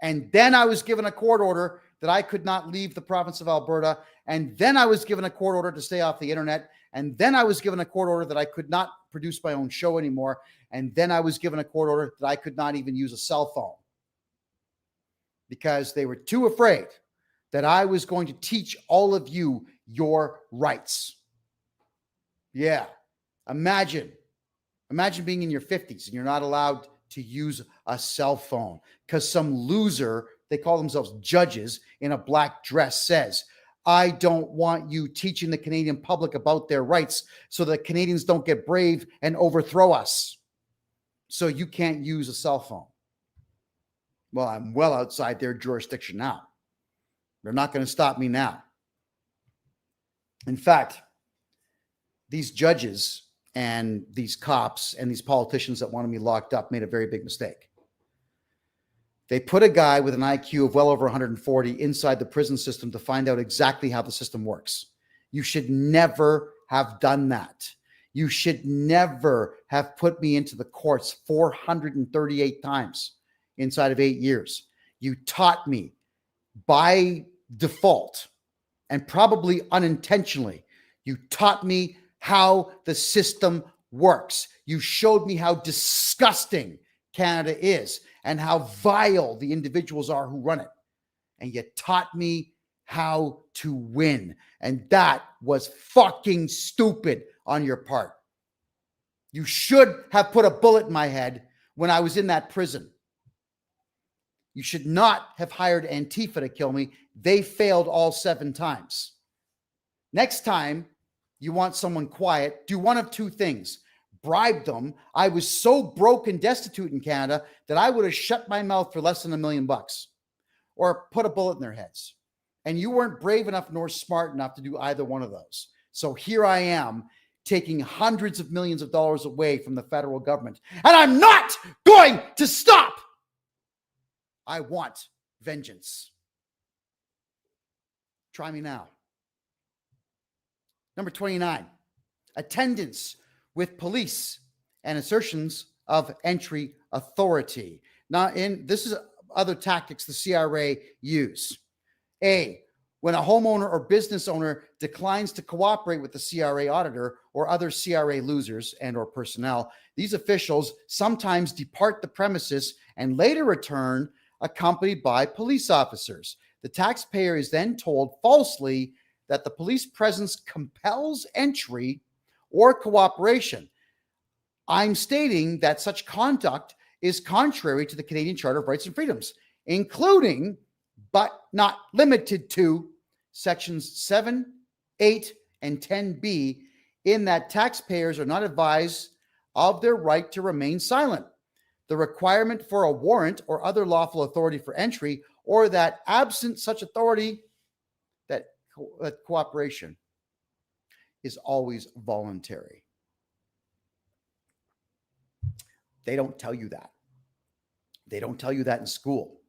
[SPEAKER 2] And then I was given a court order that I could not leave the province of Alberta. And then I was given a court order to stay off the internet. And then I was given a court order that I could not produce my own show anymore. And then I was given a court order that I could not even use a cell phone, because they were too afraid that I was going to teach all of you your rights. Yeah. Imagine being in your 50s and you're not allowed to use a cell phone because some loser, they call themselves judges, in a black dress says, I don't want you teaching the Canadian public about their rights so that Canadians don't get brave and overthrow us. So you can't use a cell phone. Well, I'm well outside their jurisdiction now. They're not going to stop me now. In fact, these judges and these cops and these politicians that wanted me locked up made a very big mistake. They put a guy with an IQ of well over 140 inside the prison system to find out exactly how the system works. You should never have done that. You should never have put me into the courts 438 times inside of 8 years. You taught me by default, and probably unintentionally, you taught me how the system works. You showed me how disgusting Canada is and how vile the individuals are who run it. And you taught me how to win. And that was fucking stupid on your part. You should have put a bullet in my head when I was in that prison. You should not have hired Antifa to kill me. They failed all 7 times. Next time you want someone quiet, do one of 2 things. Bribe them. I was so broke and destitute in Canada that I would have shut my mouth for less than $1 million, or put a bullet in their heads. And you weren't brave enough nor smart enough to do either one of those. So here I am taking hundreds of millions of dollars away from the federal government. And I'm not going to stop. I want vengeance. Try me now. Number 29, attendance with police and assertions of entry authority. Now, this is other tactics the CRA use. A, when a homeowner or business owner declines to cooperate with the CRA auditor or other CRA losers and or personnel, these officials sometimes depart the premises and later return accompanied by police officers. The taxpayer is then told falsely that the police presence compels entry or cooperation. I'm stating that such conduct is contrary to the Canadian Charter of Rights and Freedoms, including, but not limited to, sections 7, 8, and 10B, in that taxpayers are not advised of their right to remain silent, the requirement for a warrant or other lawful authority for entry, or that absent such authority, that cooperation is always voluntary. They don't tell you that. They don't tell you that in school.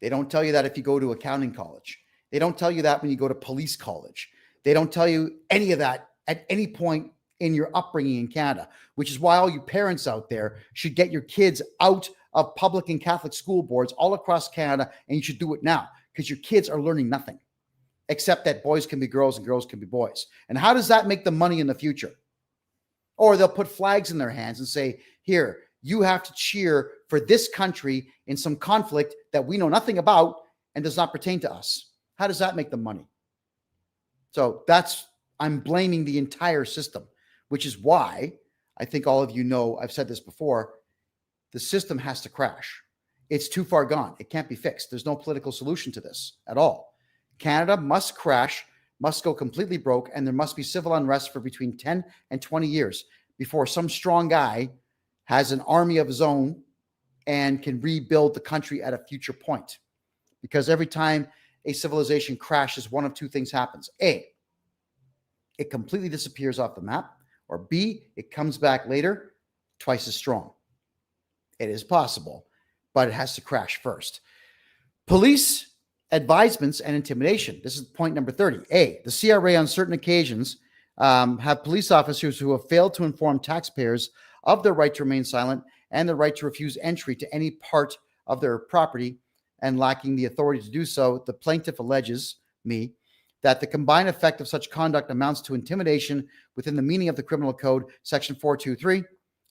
[SPEAKER 2] They don't tell you that if you go to accounting college. They don't tell you that when you go to police college. They don't tell you any of that at any point in your upbringing in Canada, which is why all you parents out there should get your kids out of public and Catholic school boards all across Canada, and you should do it now, because your kids are learning nothing except that boys can be girls and girls can be boys. And how does that make them money in the future? Or they'll put flags in their hands and say, here, you have to cheer for this country in some conflict that we know nothing about and does not pertain to us. How does that make them money? So that's I'm blaming the entire system, which is why I think all of you know, I've said this before, the system has to crash. It's too far gone. It can't be fixed. There's no political solution to this at all. Canada must crash, must go completely broke, and there must be civil unrest for between 10 and 20 years before some strong guy has an army of his own and can rebuild the country at a future point. Because every time a civilization crashes, one of two things happens. A, it completely disappears off the map, or B, it comes back later twice as strong. It is possible, but it has to crash first. Police advisements and intimidation. This is point number 30. A, the CRA on certain occasions have police officers who have failed to inform taxpayers of their right to remain silent and the right to refuse entry to any part of their property, and lacking the authority to do so. The plaintiff alleges me that the combined effect of such conduct amounts to intimidation within the meaning of the Criminal Code, Section 423,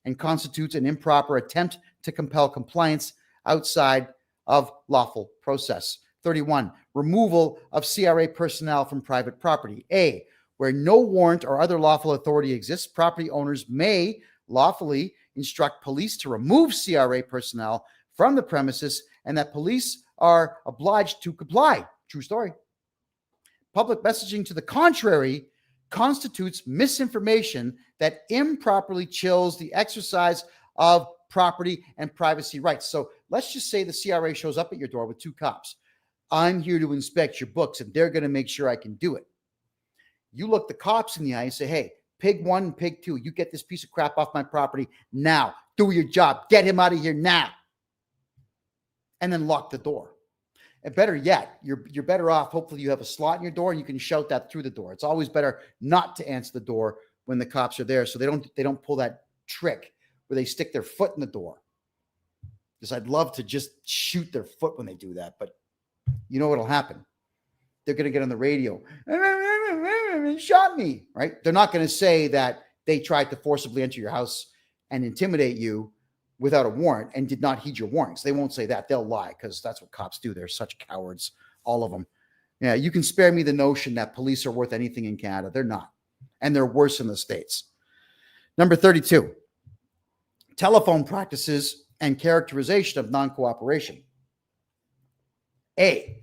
[SPEAKER 2] and constitutes an improper attempt to compel compliance outside of lawful process. 31, removal of CRA personnel from private property. A, where no warrant or other lawful authority exists, property owners may lawfully instruct police to remove CRA personnel from the premises, and that police are obliged to comply. True story. Public messaging to the contrary constitutes misinformation that improperly chills the exercise of property and privacy rights. So let's just say the CRA shows up at your door with two cops. I'm here to inspect your books, and they're going to make sure I can do it. You look the cops in the eye and say, hey, pig one and pig two, you get this piece of crap off my property now. Do your job. Get him out of here now. And then lock the door. And better yet, you're better off. Hopefully you have a slot in your door and you can shout that through the door. It's always better not to answer the door when the cops are there, so they don't pull that trick where they stick their foot in the door. Because I'd love to just shoot their foot when they do that, but you know what'll happen? They're going to get on the radio. Shot me, right? They're not going to say that they tried to forcibly enter your house and intimidate you without a warrant and did not heed your warnings. They won't say that. They'll lie, because that's what cops do. They're such cowards, all of them. Yeah, you can spare me the notion that police are worth anything in Canada. They're not. And they're worse in the States. Number 32, telephone practices and characterization of non-cooperation. A,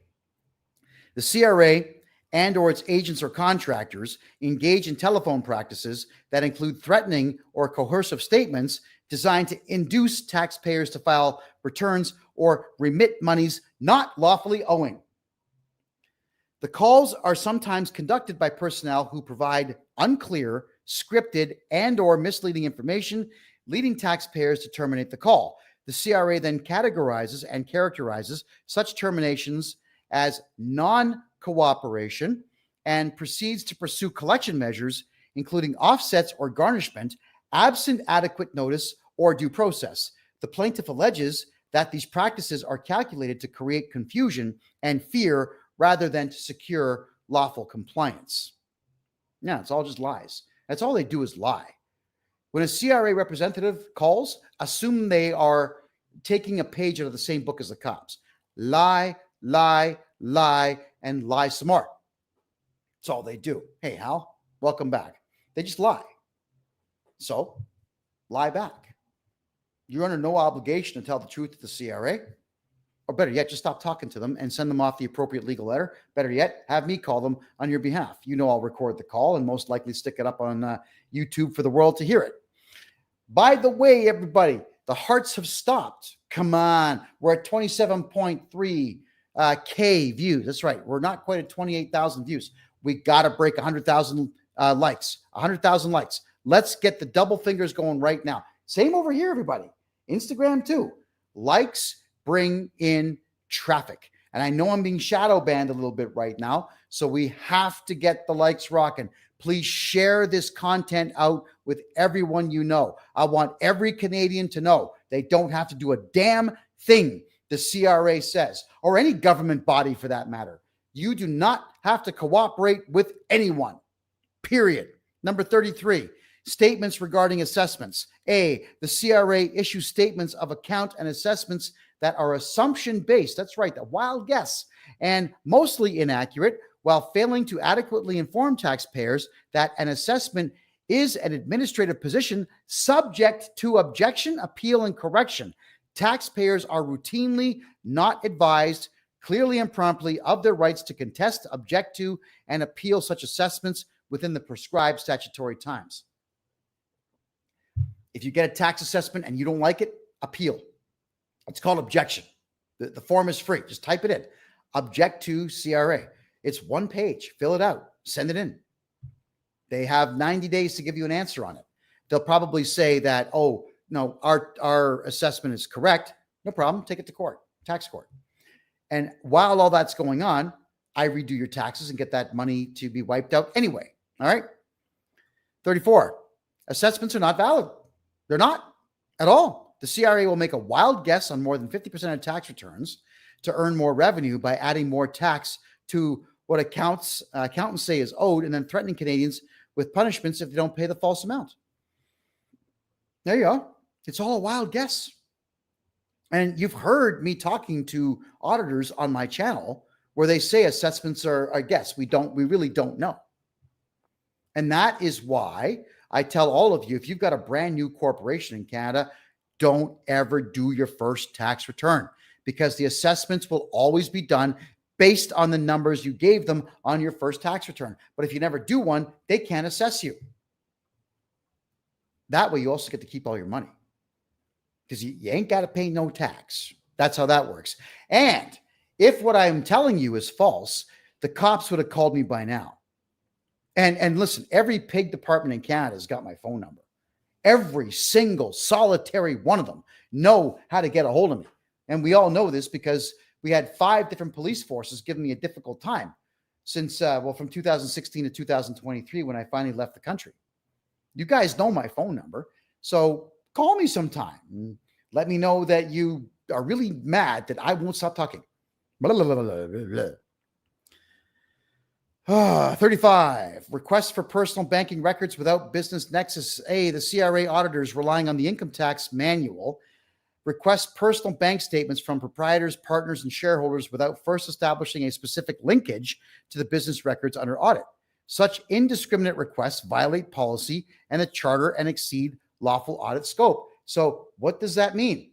[SPEAKER 2] the CRA and or its agents or contractors engage in telephone practices that include threatening or coercive statements designed to induce taxpayers to file returns or remit monies not lawfully owing. The calls are sometimes conducted by personnel who provide unclear, scripted, and or misleading information, leading taxpayers to terminate the call. The CRA then categorizes and characterizes such terminations as non-cooperation and proceeds to pursue collection measures, including offsets or garnishment, absent adequate notice or due process. The plaintiff alleges that these practices are calculated to create confusion and fear rather than to secure lawful compliance. Yeah, it's all just lies. That's all they do is lie. When a CRA representative calls, assume they are taking a page out of the same book as the cops. Lie, lie, lie, and lie some more. That's all they do. Hey, Hal, welcome back. They just lie. So, lie back. You're under no obligation to tell the truth to the CRA. Or better yet, just stop talking to them and send them off the appropriate legal letter. Better yet, have me call them on your behalf. You know I'll record the call and most likely stick it up on YouTube for the world to hear it. By the way, everybody, the hearts have stopped. Come on. We're at 27.3 K views. That's right. We're not quite at 28,000 views. We got to break 100,000 likes. 100,000 likes. Let's get the double fingers going right now. Same over here, everybody. Instagram too. Likes bring in traffic. And I know I'm being shadow banned a little bit right now, so we have to get the likes rocking. Please share this content out with everyone you know. I want every Canadian to know they don't have to do a damn thing the CRA says, or any government body for that matter. You do not have to cooperate with anyone, period. Number 33, statements regarding assessments. A, the CRA issues statements of account and assessments that are assumption-based. That's right, a wild guess, and mostly inaccurate, while failing to adequately inform taxpayers that an assessment is an administrative position subject to objection, appeal, and correction. Taxpayers are routinely not advised clearly and promptly of their rights to contest, object to, and appeal such assessments within the prescribed statutory times. If you get a tax assessment and you don't like it, appeal. It's called objection. The form is free. Just type it in. Object to CRA. It's 1 page. Fill it out. Send it in. They have 90 days to give you an answer on it. They'll probably say that, oh, no, our assessment is correct. No problem. Take it to court, tax court. And while all that's going on, I redo your taxes and get that money to be wiped out anyway. All right. 34. Assessments are not valid. They're not at all. The CRA will make a wild guess on more than 50% of tax returns to earn more revenue by adding more tax to what accountants say is owed, and then threatening Canadians with punishments if they don't pay the false amount. There you go. It's all a wild guess. And you've heard me talking to auditors on my channel where they say assessments are a guess. We really don't know. And that is why I tell all of you, if you've got a brand new corporation in Canada, don't ever do your first tax return, because the assessments will always be done based on the numbers you gave them on your first tax return. But if you never do one, they can't assess you. That way you also get to keep all your money, because you ain't got to pay no tax. That's how that works. And if what I'm telling you is false, the cops would have called me by now. And listen, every pig department in Canada has got my phone number. Every single solitary one of them know how to get a hold of me. And we all know this because we had 5 different police forces giving me a difficult time since, from 2016 to 2023, when I finally left the country. You guys know my phone number. So call me sometime and let me know that you are really mad that I won't stop talking. Blah, blah, blah, blah, blah, blah. 35. Requests for personal banking records without business nexus. A, the CRA auditors relying on the income tax manual request personal bank statements from proprietors, partners, and shareholders without first establishing a specific linkage to the business records under audit. Such indiscriminate requests violate policy and the charter and exceed lawful audit scope. So what does that mean?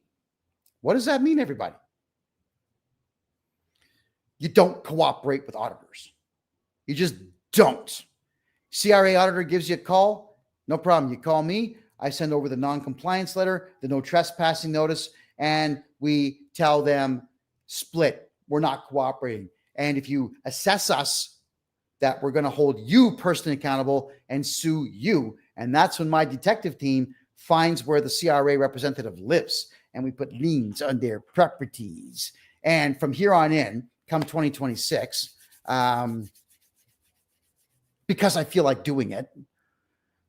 [SPEAKER 2] What does that mean, everybody? You don't cooperate with auditors. You just don't. CRA auditor gives you a call. No problem. You call me. I send over the non-compliance letter, the no trespassing notice, and we tell them split. We're not cooperating. And if you assess us, that we're going to hold you personally accountable and sue you. And that's when my detective team finds where the CRA representative lives, and we put liens on their properties. And from here on in, come 2026, because I feel like doing it,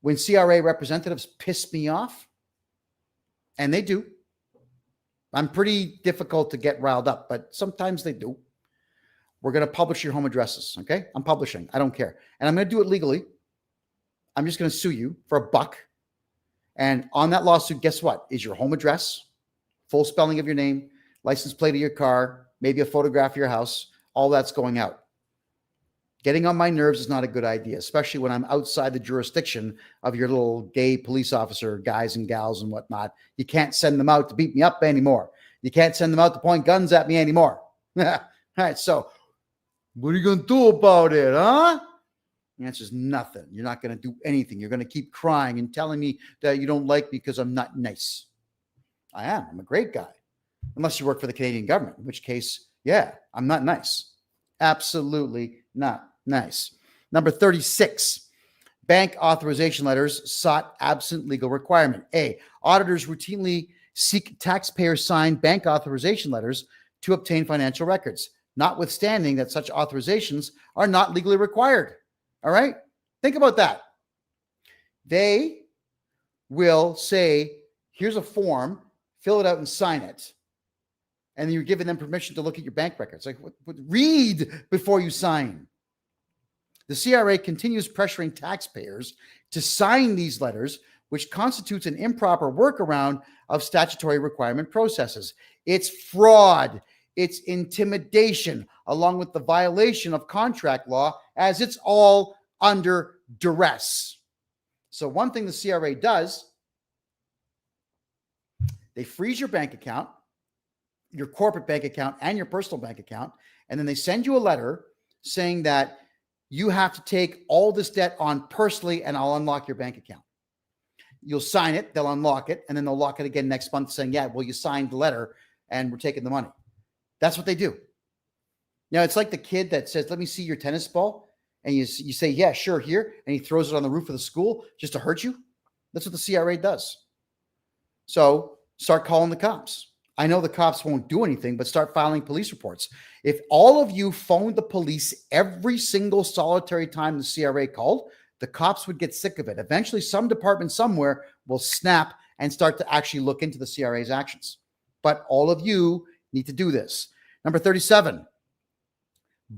[SPEAKER 2] when CRA representatives piss me off, and they do, I'm pretty difficult to get riled up, but sometimes they do. We're going to publish your home addresses, okay? I'm publishing. I don't care. And I'm going to do it legally. I'm just going to sue you for $1. And on that lawsuit, guess what? Is your home address, full spelling of your name, license plate of your car, maybe a photograph of your house, all that's going out. Getting on my nerves is not a good idea, especially when I'm outside the jurisdiction of your little gay police officer guys and gals and whatnot. You can't send them out to beat me up anymore. You can't send them out to point guns at me anymore. All right, so what are you going to do about it, huh? The answer is nothing. You're not going to do anything. You're going to keep crying and telling me that you don't like me because I'm not nice. I am. I'm a great guy. Unless you work for the Canadian government, in which case, yeah, I'm not nice. Absolutely not nice. Number 36, bank authorization letters sought absent legal requirement. A, auditors routinely seek taxpayer-signed bank authorization letters to obtain financial records, notwithstanding that such authorizations are not legally required. All right? Think about that. They will say, here's a form, fill it out and sign it. And then you're giving them permission to look at your bank records. Like, read before you sign. The CRA continues pressuring taxpayers to sign these letters, which constitutes an improper workaround of statutory requirement processes. It's fraud. It's intimidation. along with the violation of contract law, as it's all under duress. So one thing the CRA does, they freeze your bank account, your corporate bank account and your personal bank account, and then they send you a letter saying that you have to take all this debt on personally and I'll unlock your bank account. You'll sign it, they'll unlock it, and then they'll lock it again next month saying, yeah, well, you signed the letter and we're taking the money. That's what they do. Now, it's like the kid that says, let me see your tennis ball. And you say, yeah, sure, here. And he throws it on the roof of the school just to hurt you. That's what the CRA does. So start calling the cops. I know the cops won't do anything, but start filing police reports. If all of you phoned the police every single solitary time the CRA called, the cops would get sick of it. Eventually, some department somewhere will snap and start to actually look into the CRA's actions. But all of you need to do this. Number 37,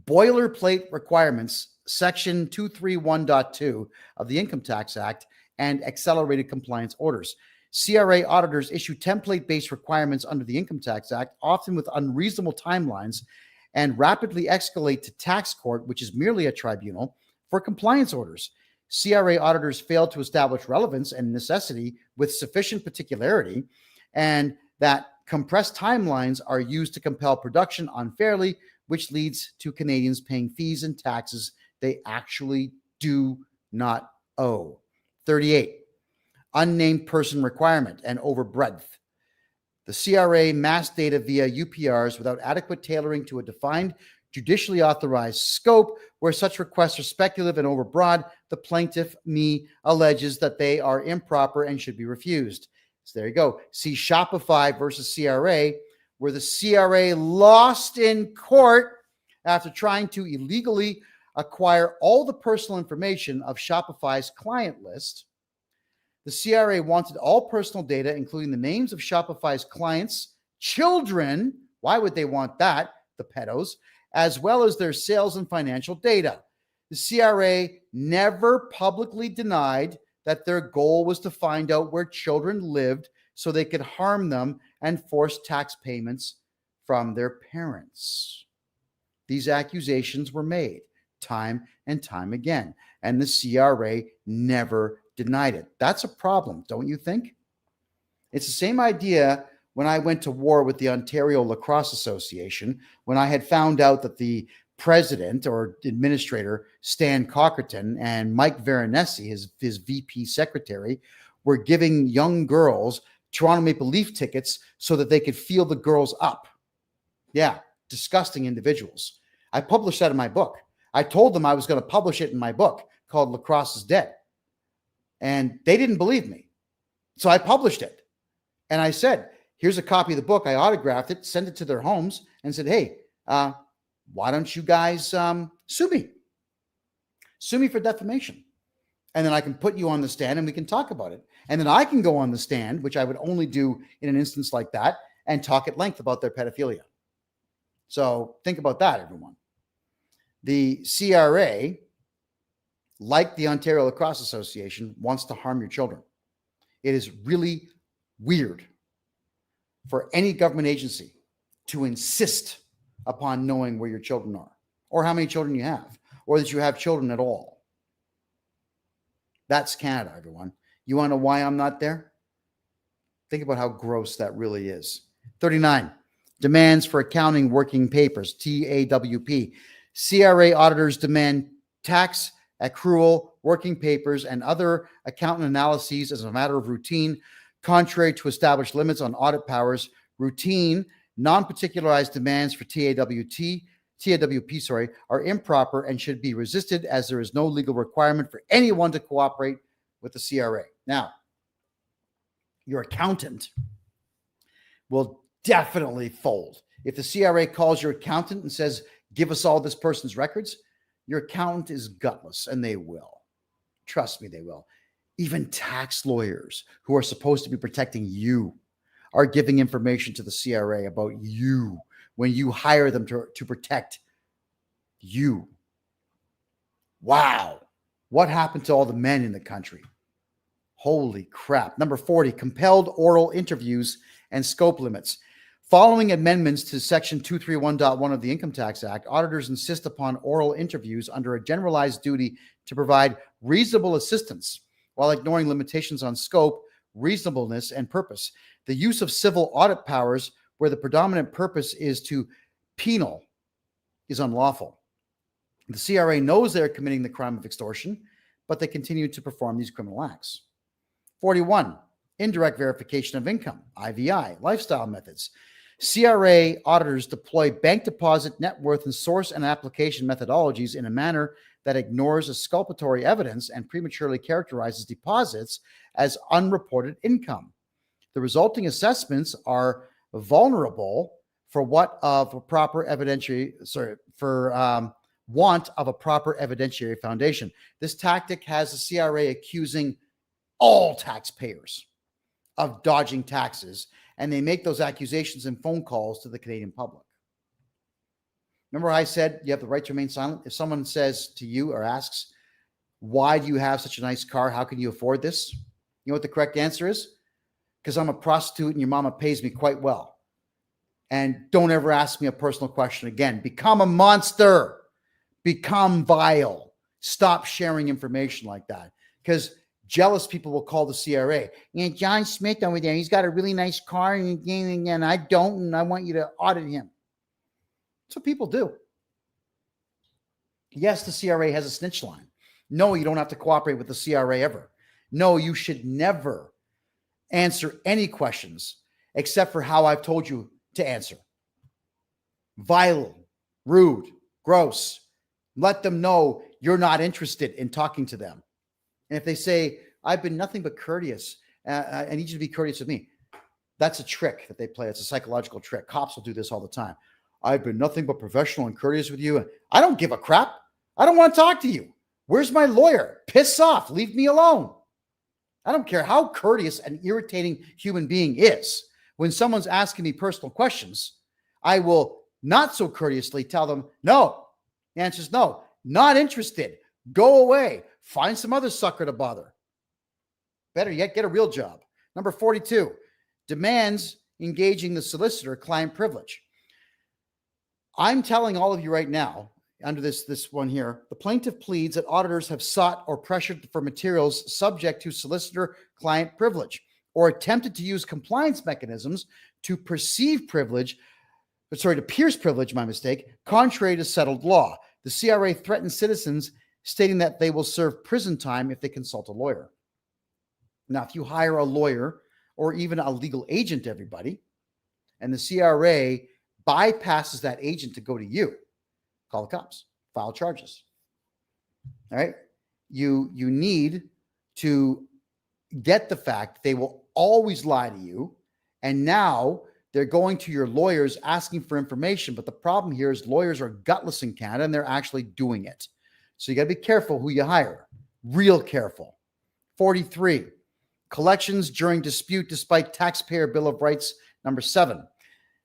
[SPEAKER 2] boilerplate requirements, Section 231.2 of the Income Tax Act and accelerated compliance orders. CRA auditors issue template-based requirements under the Income Tax Act, often with unreasonable timelines, and rapidly escalate to tax court, which is merely a tribunal, for compliance orders. CRA auditors fail to establish relevance and necessity with sufficient particularity, and that compressed timelines are used to compel production unfairly, which leads to Canadians paying fees and taxes they actually do not owe. 38, unnamed person requirement and overbreadth. The CRA mass data via UPRs without adequate tailoring to a defined, judicially authorized scope. Where such requests are speculative and overbroad, the plaintiff, me, alleges that they are improper and should be refused. So there you go. See Shopify versus CRA, where the CRA lost in court after trying to illegally acquire all the personal information of Shopify's client list. The CRA wanted all personal data, including the names of Shopify's clients' children. Why would they want that? The pedos, as well as their sales and financial data. The CRA never publicly denied that their goal was to find out where children lived so they could harm them and force tax payments from their parents. These accusations were made time and time again, and the CRA never denied it. That's a problem, don't you think? It's the same idea when I went to war with the Ontario Lacrosse Association, when I had found out that the president or administrator, Stan Cockerton, and Mike Veronesi, his VP secretary, were giving young girls Toronto Maple Leaf tickets so that they could feel the girls up. Yeah, disgusting individuals. I published that in my book. I told them I was going to publish it in my book called Lacrosse is Dead. And they didn't believe me. So I published it. And I said, here's a copy of the book. I autographed it, sent it to their homes, and said, hey, why don't you guys sue me? Sue me for defamation. And then I can put you on the stand and we can talk about it. And then I can go on the stand, which I would only do in an instance like that, and talk at length about their pedophilia. So think about that, everyone. The CRA, like the Ontario Lacrosse Association, wants to harm your children. It is really weird for any government agency to insist upon knowing where your children are, or how many children you have, or that you have children at all. That's Canada, everyone. You want to know why I'm not there? Think about how gross that really is. 39, demands for accounting working papers, TAWP. CRA auditors demand tax accrual, working papers, and other accountant analyses as a matter of routine, contrary to established limits on audit powers. Routine, non-particularized demands for TAWP, are improper and should be resisted, as there is no legal requirement for anyone to cooperate with the CRA. Now, your accountant will definitely fold. If the CRA calls your accountant and says, give us all this person's records, your accountant is gutless, and they will. Trust me, they will. Even tax lawyers who are supposed to be protecting you are giving information to the CRA about you when you hire them to protect you. Wow. What happened to all the men in the country? Holy crap. Number 40, compelled oral interviews and scope limits. Following amendments to Section 231.1 of the Income Tax Act, auditors insist upon oral interviews under a generalized duty to provide reasonable assistance while ignoring limitations on scope, reasonableness, and purpose. The use of civil audit powers where the predominant purpose is to penal is unlawful. The CRA knows they're committing the crime of extortion, but they continue to perform these criminal acts. 41, indirect verification of income, IVI, lifestyle methods. CRA auditors deploy bank deposit, net worth, and source and application methodologies in a manner that ignores exculpatory evidence and prematurely characterizes deposits as unreported income. The resulting assessments are vulnerable for want of a proper evidentiary foundation. This tactic has the CRA accusing all taxpayers of dodging taxes, and they make those accusations in phone calls to the Canadian public. Remember I said you have the right to remain silent? If someone says to you or asks, why do you have such a nice car? How can you afford this? You know what the correct answer is? Because I'm a prostitute and your mama pays me quite well. And don't ever ask me a personal question again. Become a monster. Become vile. Stop sharing information like that. Because jealous people will call the CRA. Yeah, John Smith over there, he's got a really nice car and I don't, and I want you to audit him. That's what people do. Yes, the CRA has a snitch line. No, you don't have to cooperate with the CRA ever. No, you should never answer any questions except for how I've told you to answer. Vile, rude, gross. Let them know you're not interested in talking to them. And if they say, I've been nothing but courteous, I need you to be courteous with me. That's a trick that they play. It's a psychological trick. Cops will do this all the time. I've been nothing but professional and courteous with you. I don't give a crap. I don't want to talk to you. Where's my lawyer? Piss off. Leave me alone. I don't care how courteous an irritating human being is. When someone's asking me personal questions, I will not so courteously tell them, no. The answer is no. Not interested. Go away. Find some other sucker to bother. Better yet, get a real job. Number 42, demands engaging the solicitor client privilege. I'm telling all of you right now, under this one here, the plaintiff pleads that auditors have sought or pressured for materials subject to solicitor client privilege or attempted to use compliance mechanisms to pierce privilege, my mistake, contrary to settled law. The CRA threatens citizens, stating that they will serve prison time if they consult a lawyer. Now, if you hire a lawyer or even a legal agent, everybody, and the CRA bypasses that agent to go to you, call the cops, file charges. All right. You need to get the fact they will always lie to you. And now they're going to your lawyers asking for information. But the problem here is lawyers are gutless in Canada and they're actually doing it. So you got to be careful who you hire. Real careful. 43, collections during dispute despite taxpayer bill of rights. Number 7,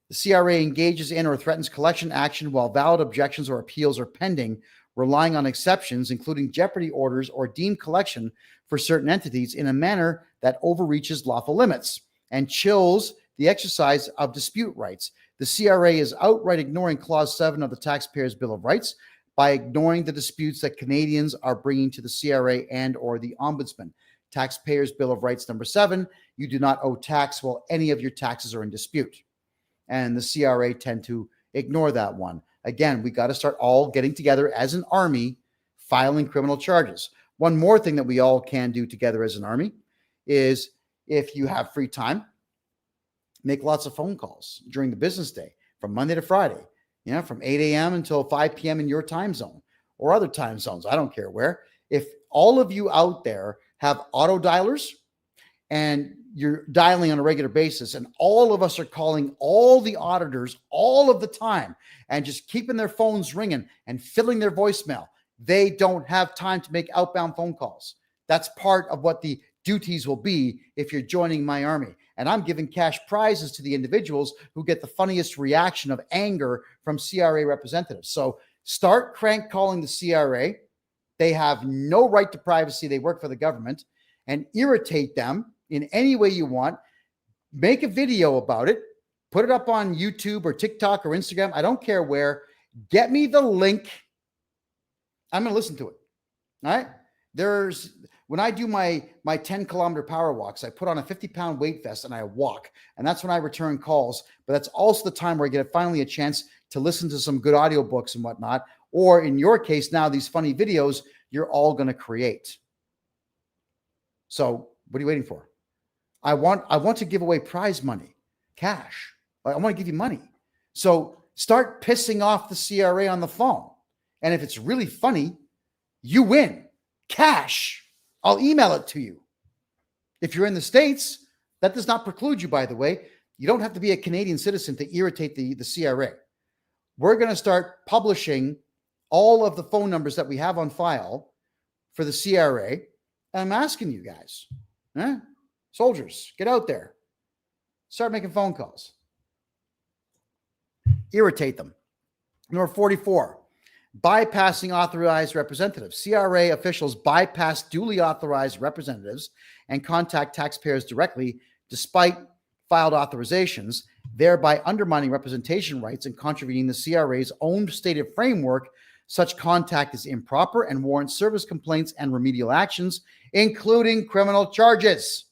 [SPEAKER 2] the CRA engages in or threatens collection action while valid objections or appeals are pending, relying on exceptions, including jeopardy orders or deemed collection for certain entities in a manner that overreaches lawful limits and chills the exercise of dispute rights. The CRA is outright ignoring Clause 7 of the Taxpayers' Bill of Rights by ignoring the disputes that Canadians are bringing to the CRA and or the Ombudsman. Taxpayers' Bill of Rights number 7, you do not owe tax while any of your taxes are in dispute. And the CRA tend to ignore that one. Again, we got to start all getting together as an army, filing criminal charges. One more thing that we all can do together as an army is, if you have free time, make lots of phone calls during the business day from Monday to Friday, from 8 a.m. until 5 p.m. in your time zone or other time zones. I don't care where. If all of you out there have auto dialers and you're dialing on a regular basis, and all of us are calling all the auditors all of the time and just keeping their phones ringing and filling their voicemail, they don't have time to make outbound phone calls. That's part of what the duties will be if you're joining my army. And I'm giving cash prizes to the individuals who get the funniest reaction of anger from CRA representatives. So start crank calling the CRA. They have no right to privacy. They work for the government, and irritate them in any way you want. Make a video about it. Put it up on YouTube or TikTok or Instagram. I don't care where. Get me the link. I'm going to listen to it. All right. When I do my 10-kilometer power walks, I put on a 50-pound weight vest and I walk. And that's when I return calls. But that's also the time where I get finally a chance to listen to some good audiobooks and whatnot. Or in your case, now these funny videos you're all going to create. So what are you waiting for? I want to give away prize money, cash. I want to give you money. So start pissing off the CRA on the phone. And if it's really funny, you win. Cash. I'll email it to you. If you're in the States, that does not preclude you, by the way. You don't have to be a Canadian citizen to irritate the CRA. We're going to start publishing all of the phone numbers that we have on file for the CRA. And I'm asking you guys, soldiers, get out there. Start making phone calls. Irritate them. Number 44, bypassing authorized representatives. CRA officials bypass duly authorized representatives and contact taxpayers directly despite filed authorizations, thereby undermining representation rights and contravening the CRA's own stated framework. Such contact is improper and warrants service complaints and remedial actions, including criminal charges.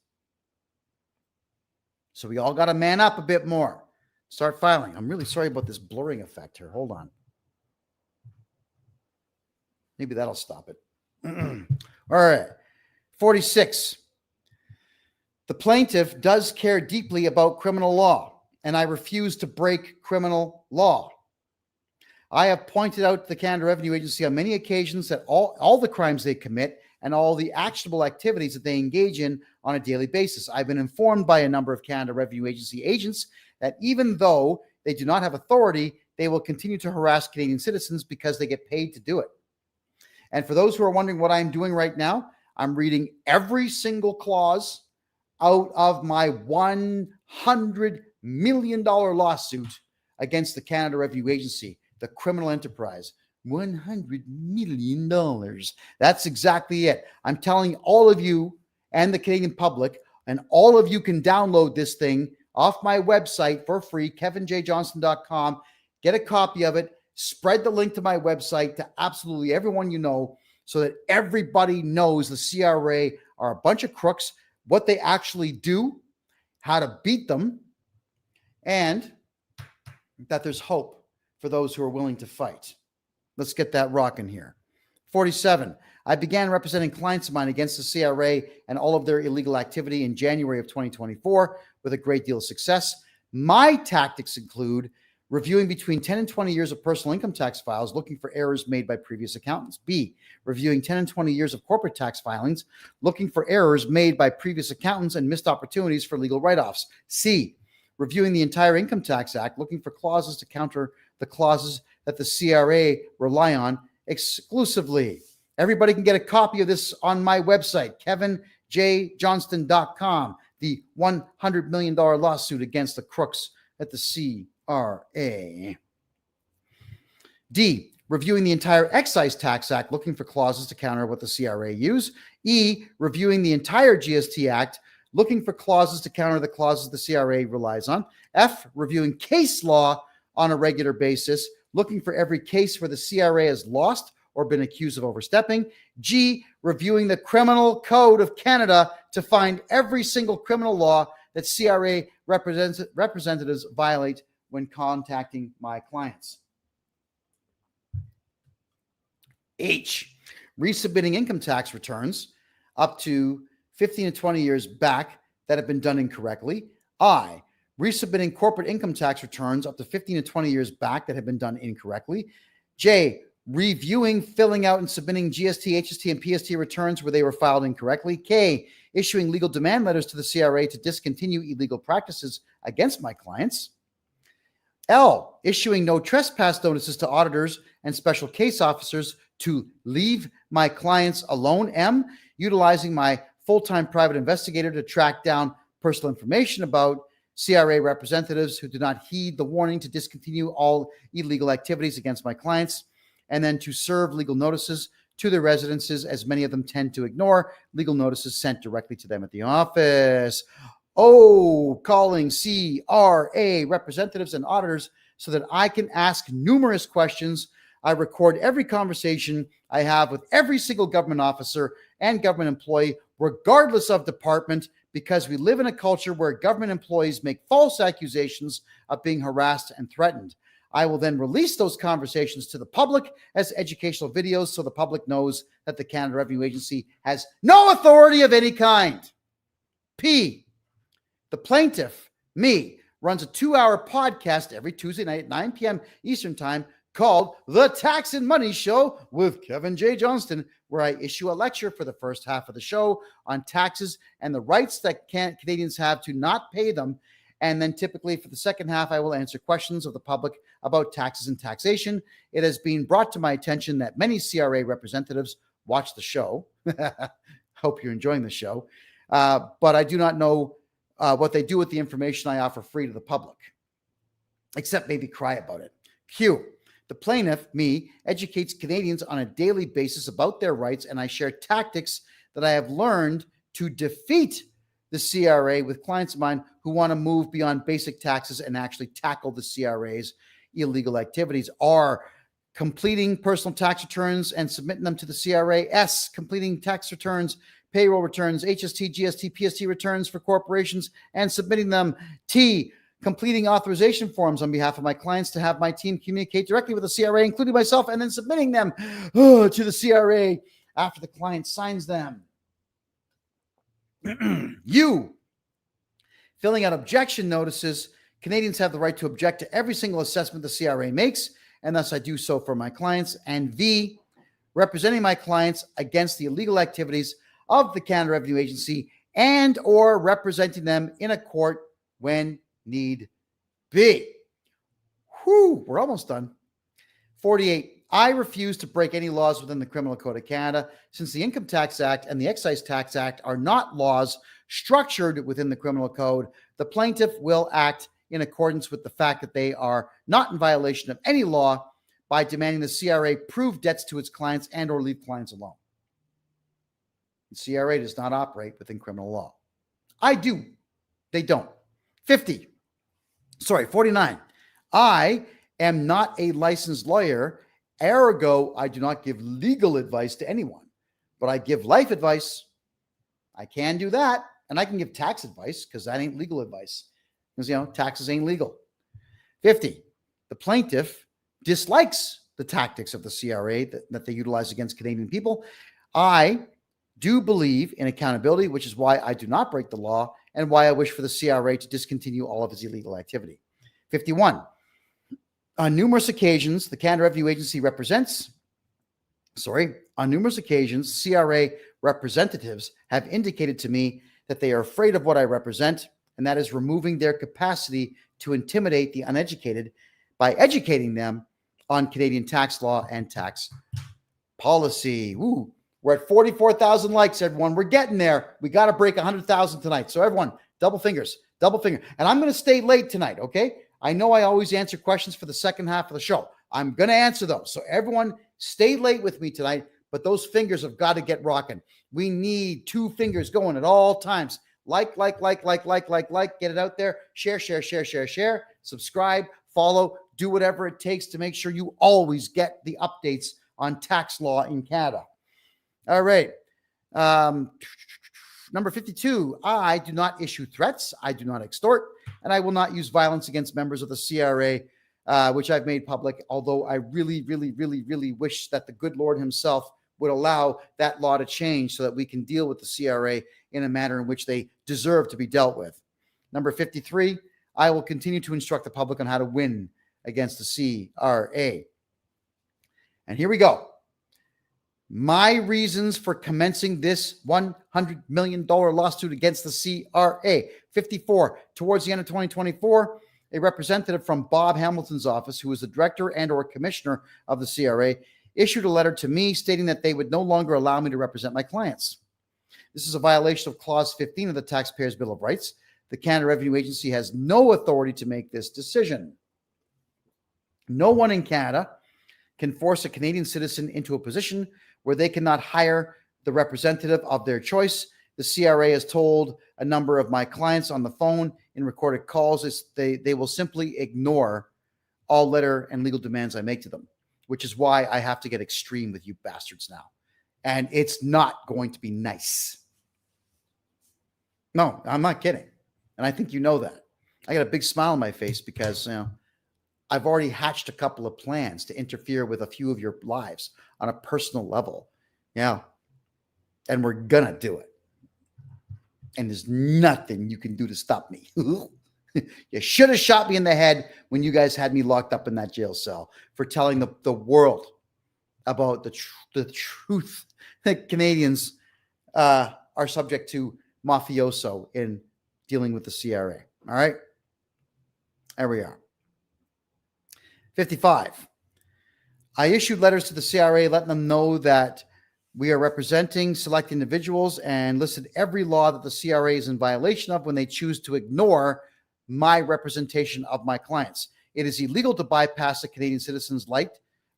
[SPEAKER 2] So we all got to man up a bit more. Start filing. I'm really sorry about this blurring effect here. Hold on. Maybe that'll stop it. All right. 46. The plaintiff does care deeply about criminal law, and I refuse to break criminal law. I have pointed out to the Canada Revenue Agency on many occasions that all the crimes they commit and all the actionable activities that they engage in on a daily basis. I've been informed by a number of Canada Revenue Agency agents that even though they do not have authority, they will continue to harass Canadian citizens because they get paid to do it. And for those who are wondering what I'm doing right now, I'm reading every single clause out of my $100 million lawsuit against the Canada Revenue Agency, the criminal enterprise. $100 million. That's exactly it. I'm telling all of you and the Canadian public, and all of you can download this thing off my website for free, kevinjjohnston.com. Get a copy of it. Spread the link to my website to absolutely everyone you know so that everybody knows the CRA are a bunch of crooks, what they actually do, how to beat them, and that there's hope for those who are willing to fight. Let's get that rocking here. 47. I began representing clients of mine against the CRA and all of their illegal activity in January of 2024 with a great deal of success. My tactics include reviewing between 10 and 20 years of personal income tax files, looking for errors made by previous accountants. B, reviewing 10 and 20 years of corporate tax filings, looking for errors made by previous accountants and missed opportunities for legal write-offs. C, reviewing the entire Income Tax Act, looking for clauses to counter the clauses that the CRA rely on exclusively. Everybody can get a copy of this on my website, kevinjjohnston.com, the $100 million lawsuit against the crooks at the CRA. D, reviewing the entire Excise Tax Act, looking for clauses to counter what the CRA use. E, reviewing the entire GST Act, looking for clauses to counter the clauses the CRA relies on. F, reviewing case law on a regular basis, looking for every case where the CRA has lost or been accused of overstepping. G, reviewing the Criminal Code of Canada to find every single criminal law that CRA representatives violate when contacting my clients. H, resubmitting income tax returns up to 15 to 20 years back that have been done incorrectly. I, resubmitting corporate income tax returns up to 15 to 20 years back that have been done incorrectly. J, reviewing, filling out, and submitting GST, HST, and PST returns where they were filed incorrectly. K, issuing legal demand letters to the CRA to discontinue illegal practices against my clients. L, issuing no trespass notices to auditors and special case officers to leave my clients alone. M, utilizing my full-time private investigator to track down personal information about CRA representatives who do not heed the warning to discontinue all illegal activities against my clients, and then to serve legal notices to their residences, as many of them tend to ignore legal notices sent directly to them at the office. calling CRA representatives and auditors so that I can ask numerous questions. I record every conversation I have with every single government officer and government employee, regardless of department, because we live in a culture where government employees make false accusations of being harassed and threatened. I will then release those conversations to the public as educational videos so the public knows that the Canada Revenue Agency has no authority of any kind. P, the plaintiff, me, runs a 2-hour podcast every Tuesday night at 9 p.m. Eastern Time called The Tax and Money Show with Kevin J. Johnston, where I issue a lecture for the first half of the show on taxes and the rights that Canadians have to not pay them. And then typically for the second half, I will answer questions of the public about taxes and taxation. It has been brought to my attention that many CRA representatives watch the show. Hope you're enjoying the show. But I do not know what they do with the information I offer free to the public, except maybe cry about it. Q, the plaintiff, me, educates Canadians on a daily basis about their rights, and I share tactics that I have learned to defeat the CRA with clients of mine who want to move beyond basic taxes and actually tackle the CRA's illegal activities. R, completing personal tax returns and submitting them to the CRA. S, completing tax returns, payroll returns, HST, GST, PST returns for corporations and submitting them. T, completing authorization forms on behalf of my clients to have my team communicate directly with the CRA, including myself, and then submitting them to the CRA after the client signs them. U, filling out objection notices. Canadians have the right to object to every single assessment the CRA makes, and thus I do so for my clients. And V, representing my clients against the illegal activities of the Canada Revenue Agency and or representing them in a court when need be. Whew, we're almost done. 48. I refuse to break any laws within the Criminal Code of Canada, since the Income Tax Act and the Excise Tax Act are not laws structured within the Criminal Code. The plaintiff will act in accordance with the fact that they are not in violation of any law by demanding the CRA prove debts to its clients and or leave clients alone. The CRA does not operate within criminal law. I do. They don't. 49. I am not a licensed lawyer. Ergo, I do not give legal advice to anyone, but I give life advice. I can do that. And I can give tax advice because that ain't legal advice. Because, taxes ain't legal. 50. The plaintiff dislikes the tactics of the CRA that they utilize against Canadian people. I do believe in accountability, which is why I do not break the law and why I wish for the CRA to discontinue all of its illegal activity. 51. On numerous occasions, the Canada Revenue Agency on numerous occasions, CRA representatives have indicated to me that they are afraid of what I represent, and that is removing their capacity to intimidate the uneducated by educating them on Canadian tax law and tax policy. Woo. We're at 44,000 likes, everyone. We're getting there. We got to break 100,000 tonight. So everyone, double finger. And I'm going to stay late tonight, okay? I know I always answer questions for the second half of the show. I'm going to answer those. So everyone, stay late with me tonight, but those fingers have got to get rocking. We need 2 fingers going at all times. Like, get it out there. Share, subscribe, follow, do whatever it takes to make sure you always get the updates on tax law in Canada. All right. Number 52, I do not issue threats. I do not extort, and I will not use violence against members of the CRA, which I've made public, although I really wish that the good Lord himself would allow that law to change so that we can deal with the CRA in a manner in which they deserve to be dealt with. Number 53, I will continue to instruct the public on how to win against the CRA. And here we go. My reasons for commencing this $100 million lawsuit against the CRA. 54, towards the end of 2024, a representative from Bob Hamilton's office, who is the director and or commissioner of the CRA, issued a letter to me stating that they would no longer allow me to represent my clients. This is a violation of Clause 15 of the Taxpayers' Bill of Rights. The Canada Revenue Agency has no authority to make this decision. No one in Canada can force a Canadian citizen into a position where they cannot hire the representative of their choice. The CRA has told a number of my clients on the phone in recorded calls is they will simply ignore all letter and legal demands I make to them, which is why I have to get extreme with you bastards now. And it's not going to be nice. No, I'm not kidding. And I think you know that. I got a big smile on my face because, I've already hatched a couple of plans to interfere with a few of your lives on a personal level. Yeah. And we're going to do it. And there's nothing you can do to stop me. You should have shot me in the head when you guys had me locked up in that jail cell for telling the world about the truth that Canadians are subject to mafioso in dealing with the CRA. All right. There we are. 55. I issued letters to the CRA letting them know that we are representing select individuals and listed every law that the CRA is in violation of when they choose to ignore my representation of my clients. It is illegal to bypass a Canadian citizen's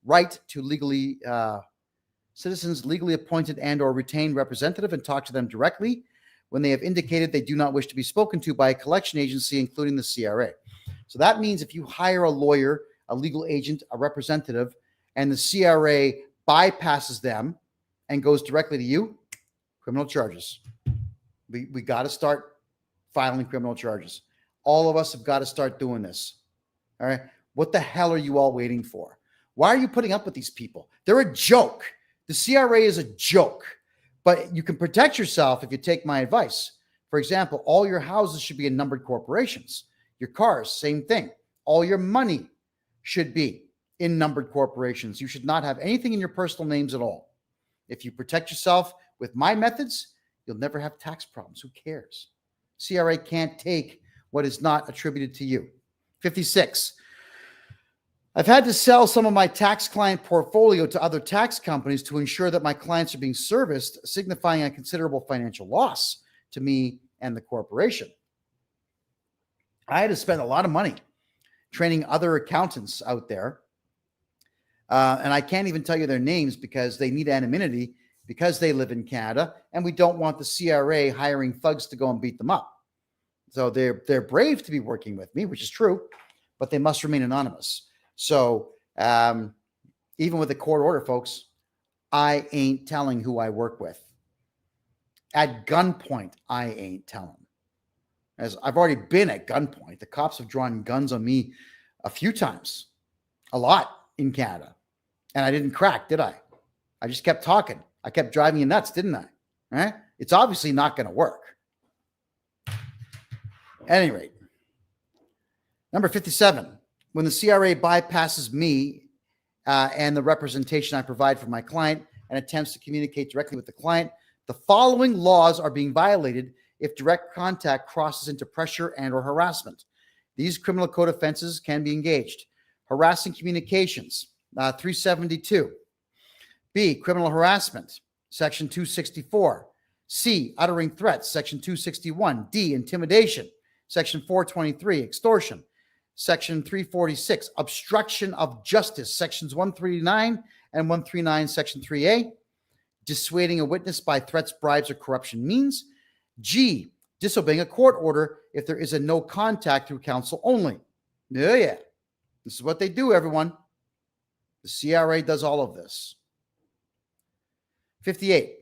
[SPEAKER 2] right to citizens legally appointed and or retained representative and talk to them directly when they have indicated they do not wish to be spoken to by a collection agency, including the CRA. So that means if you hire a lawyer, a legal agent, a representative, and the CRA bypasses them and goes directly to you, criminal charges. We got to start filing criminal charges. All of us have got to start doing this. All right. What the hell are you all waiting for? Why are you putting up with these people? They're a joke. The CRA is a joke, but you can protect yourself if you take my advice. For example, all your houses should be in numbered corporations. Your cars, same thing. All your money should be in numbered corporations. You should not have anything in your personal names at all. If you protect yourself with my methods, you'll never have tax problems. Who cares? CRA can't take what is not attributed to you. 56. I've had to sell some of my tax client portfolio to other tax companies to ensure that my clients are being serviced, signifying a considerable financial loss to me and the corporation. I had to spend a lot of money training other accountants out there. And I can't even tell you their names because they need anonymity because they live in Canada and we don't want the CRA hiring thugs to go and beat them up. So they're brave to be working with me, which is true, but they must remain anonymous. So even with a court order, folks, I ain't telling who I work with. At gunpoint, I ain't telling. As I've already been at gunpoint. The cops have drawn guns on me a few times, a lot in Canada. And I didn't crack, did I? I just kept talking. I kept driving you nuts, didn't I? Right? It's obviously not going to work. At any rate, number 57, when the CRA bypasses me and the representation I provide for my client and attempts to communicate directly with the client, the following laws are being violated if direct contact crosses into pressure and or harassment. These criminal code offenses can be engaged. Harassing communications, 372. B, criminal harassment, section 264. C, uttering threats, section 261. D, intimidation, section 423. Extortion, section 346. Obstruction of justice, sections 139 and 139, section 3A. Dissuading a witness by threats, bribes, or corruption means. G, disobeying a court order if there is a no contact through counsel only. Yeah. This is what they do, everyone. The CRA does all of this. 58.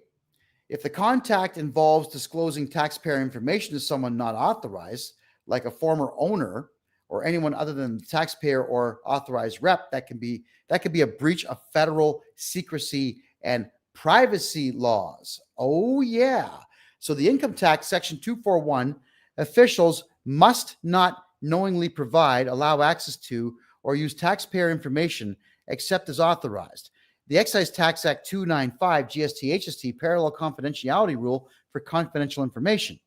[SPEAKER 2] If the contact involves disclosing taxpayer information to someone not authorized, like a former owner or anyone other than the taxpayer or authorized rep, that could be a breach of federal secrecy and privacy laws. Oh, yeah. So the income tax section 241, officials must not knowingly provide, allow access to, or use taxpayer information except as authorized. The Excise Tax Act 295, GST-HST, parallel confidentiality rule for confidential information.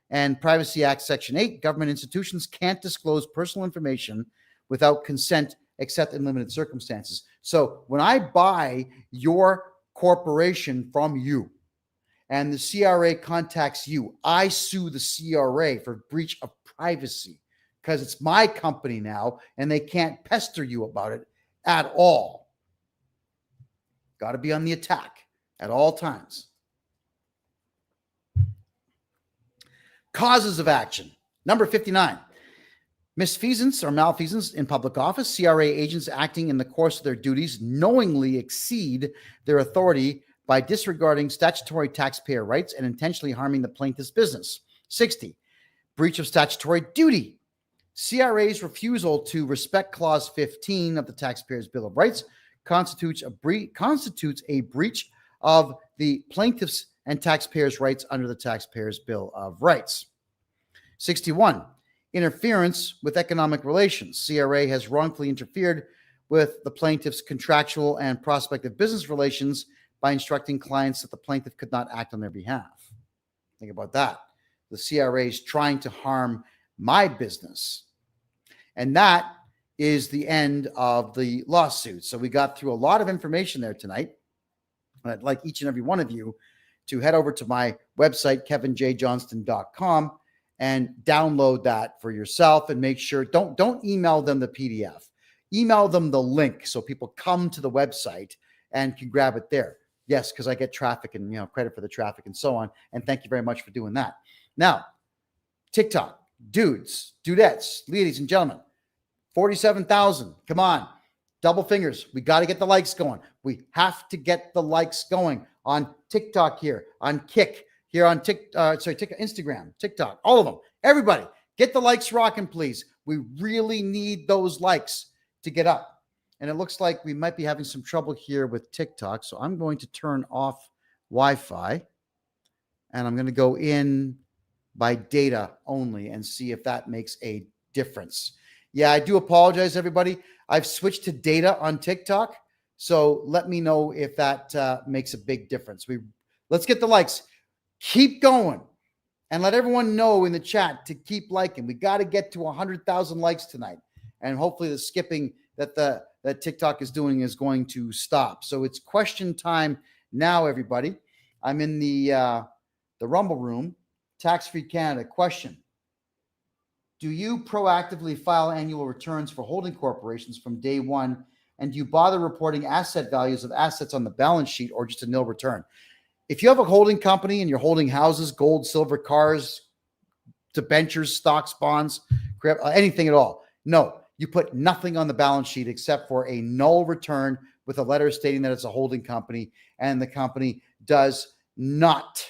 [SPEAKER 2] And Privacy Act Section 8, government institutions can't disclose personal information without consent except in limited circumstances. So when I buy your corporation from you and the CRA contacts you, I sue the CRA for breach of privacy because it's my company now and they can't pester you about it at all. Got to be on the attack at all times. Causes of action. Number 59. Misfeasance or malfeasance in public office. CRA agents acting in the course of their duties knowingly exceed their authority by disregarding statutory taxpayer rights and intentionally harming the plaintiff's business. 60. Breach of statutory duty. CRA's refusal to respect Clause 15 of the Taxpayers' Bill of Rights constitutes a breach of the plaintiff's and taxpayers' rights under the Taxpayers' Bill of Rights. 61. Interference with economic relations. CRA has wrongfully interfered with the plaintiff's contractual and prospective business relations by instructing clients that the plaintiff could not act on their behalf. Think about that. The CRA is trying to harm my business. And that is the end of the lawsuit. So we got through a lot of information there tonight. I'd like each and every one of you to head over to my website, kevinjjohnston.com, and download that for yourself, and make sure, don't email them the PDF. Email them the link so people come to the website and can grab it there. Yes, because I get traffic and credit for the traffic and so on. And thank you very much for doing that. Now, TikTok, dudes, dudettes, ladies and gentlemen, 47,000. Come on. Double fingers. We got to get the likes going. We have to get the likes going on TikTok here, on Kick, here on Instagram, TikTok, all of them. Everybody, get the likes rocking, please. We really need those likes to get up. And it looks like we might be having some trouble here with TikTok. So I'm going to turn off Wi-Fi, and I'm going to go in by data only and see if that makes a difference. Yeah, I do apologize, everybody. I've switched to data on TikTok. So let me know if that makes a big difference. Let's get the likes. Keep going. And let everyone know in the chat to keep liking. We got to get to 100,000 likes tonight. And hopefully the skipping that TikTok is doing is going to stop. So it's question time now, everybody. I'm in the Rumble room. Tax-Free Canada. Question. Do you proactively file annual returns for holding corporations from day one? And do you bother reporting asset values of assets on the balance sheet, or just a nil return? If you have a holding company and you're holding houses, gold, silver, cars, debentures, stocks, bonds, anything at all, no, you put nothing on the balance sheet except for a null return with a letter stating that it's a holding company and the company does not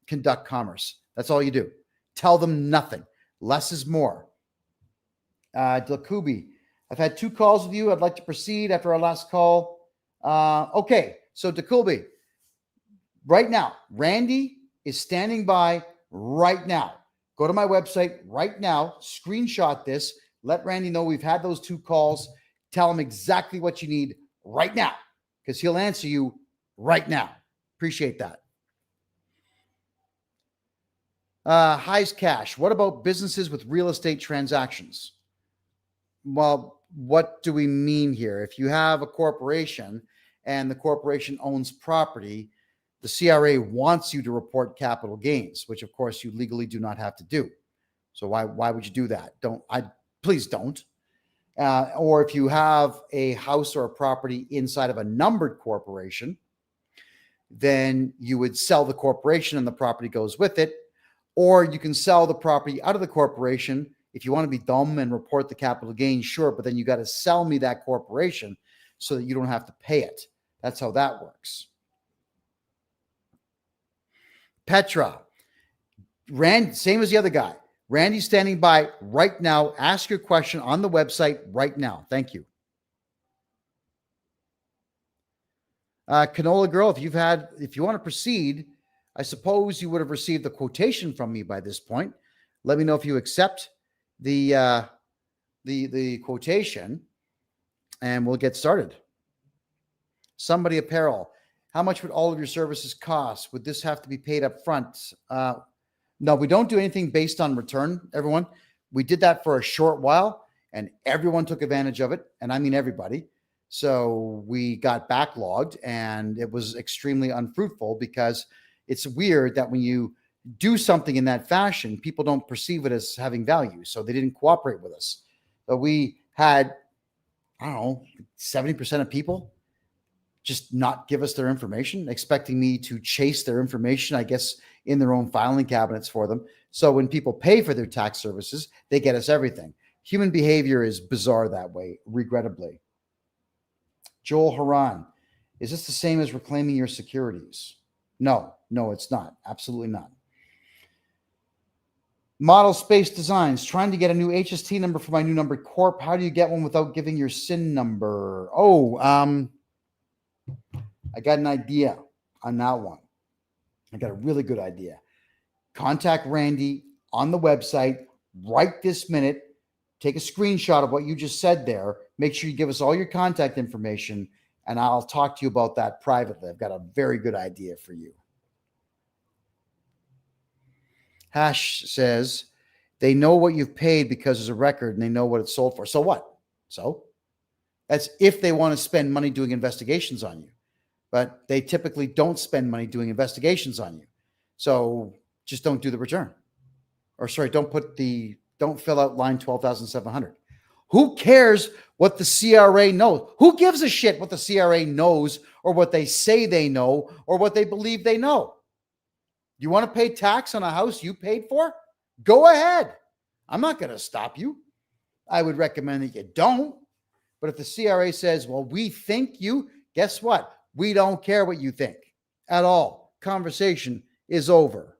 [SPEAKER 2] conduct commerce. That's all you do. Tell them nothing. Less is more. Dlakubi, I've had 2 calls with you. I'd like to proceed after our last call. Okay, so Dlakubi, right now, Randy is standing by right now. Go to my website right now, screenshot this, let Randy know we've had those 2 calls. Tell him exactly what you need right now, because he'll answer you right now. Appreciate that. Highs Cash. What about businesses with real estate transactions? Well, what do we mean here? If you have a corporation and the corporation owns property, the CRA wants you to report capital gains, which of course you legally do not have to do. So why would you do that? Please don't. Or if you have a house or a property inside of a numbered corporation, then you would sell the corporation and the property goes with it. Or you can sell the property out of the corporation. If you want to be dumb and report the capital gain, sure, but then you got to sell me that corporation so that you don't have to pay it. That's how that works. Petra, same as the other guy. Randy's standing by right now. Ask your question on the website right now. Thank you. Canola Girl, if you want to proceed, I suppose you would have received the quotation from me by this point. Let me know if you accept the quotation, and we'll get started. Somebody Apparel. How much would all of your services cost? Would this have to be paid up front? No, we don't do anything based on return, everyone. We did that for a short while, and everyone took advantage of it, and I mean everybody. So we got backlogged, and it was extremely unfruitful because it's weird that when you do something in that fashion, people don't perceive it as having value. So they didn't cooperate with us. But we had, 70% of people just not give us their information, expecting me to chase their information, I guess, in their own filing cabinets for them. So when people pay for their tax services, they get us everything. Human behavior is bizarre that way, regrettably. Joel Haran, is this the same as reclaiming your securities? No, it's not. Absolutely not. Model Space Designs, trying to get a new HST number for my new number corp. How do you get one without giving your SIN number? I got an idea on that one. I got a really good idea. Contact Randy on the website right this minute. Take a screenshot of what you just said there. Make sure you give us all your contact information, and I'll talk to you about that privately. I've got a very good idea for you. Hash says, they know what you've paid because there's a record and they know what it's sold for. So what? So that's if they want to spend money doing investigations on you. But they typically don't spend money doing investigations on you. So just don't do the return. Or sorry, don't fill out line 12,700. Who cares what the CRA knows? Who gives a shit what the CRA knows or what they say they know or what they believe they know? You want to pay tax on a house you paid for? Go ahead. I'm not going to stop you. I would recommend that you don't. But if the CRA says, well, we think you, guess what? We don't care what you think at all. Conversation is over.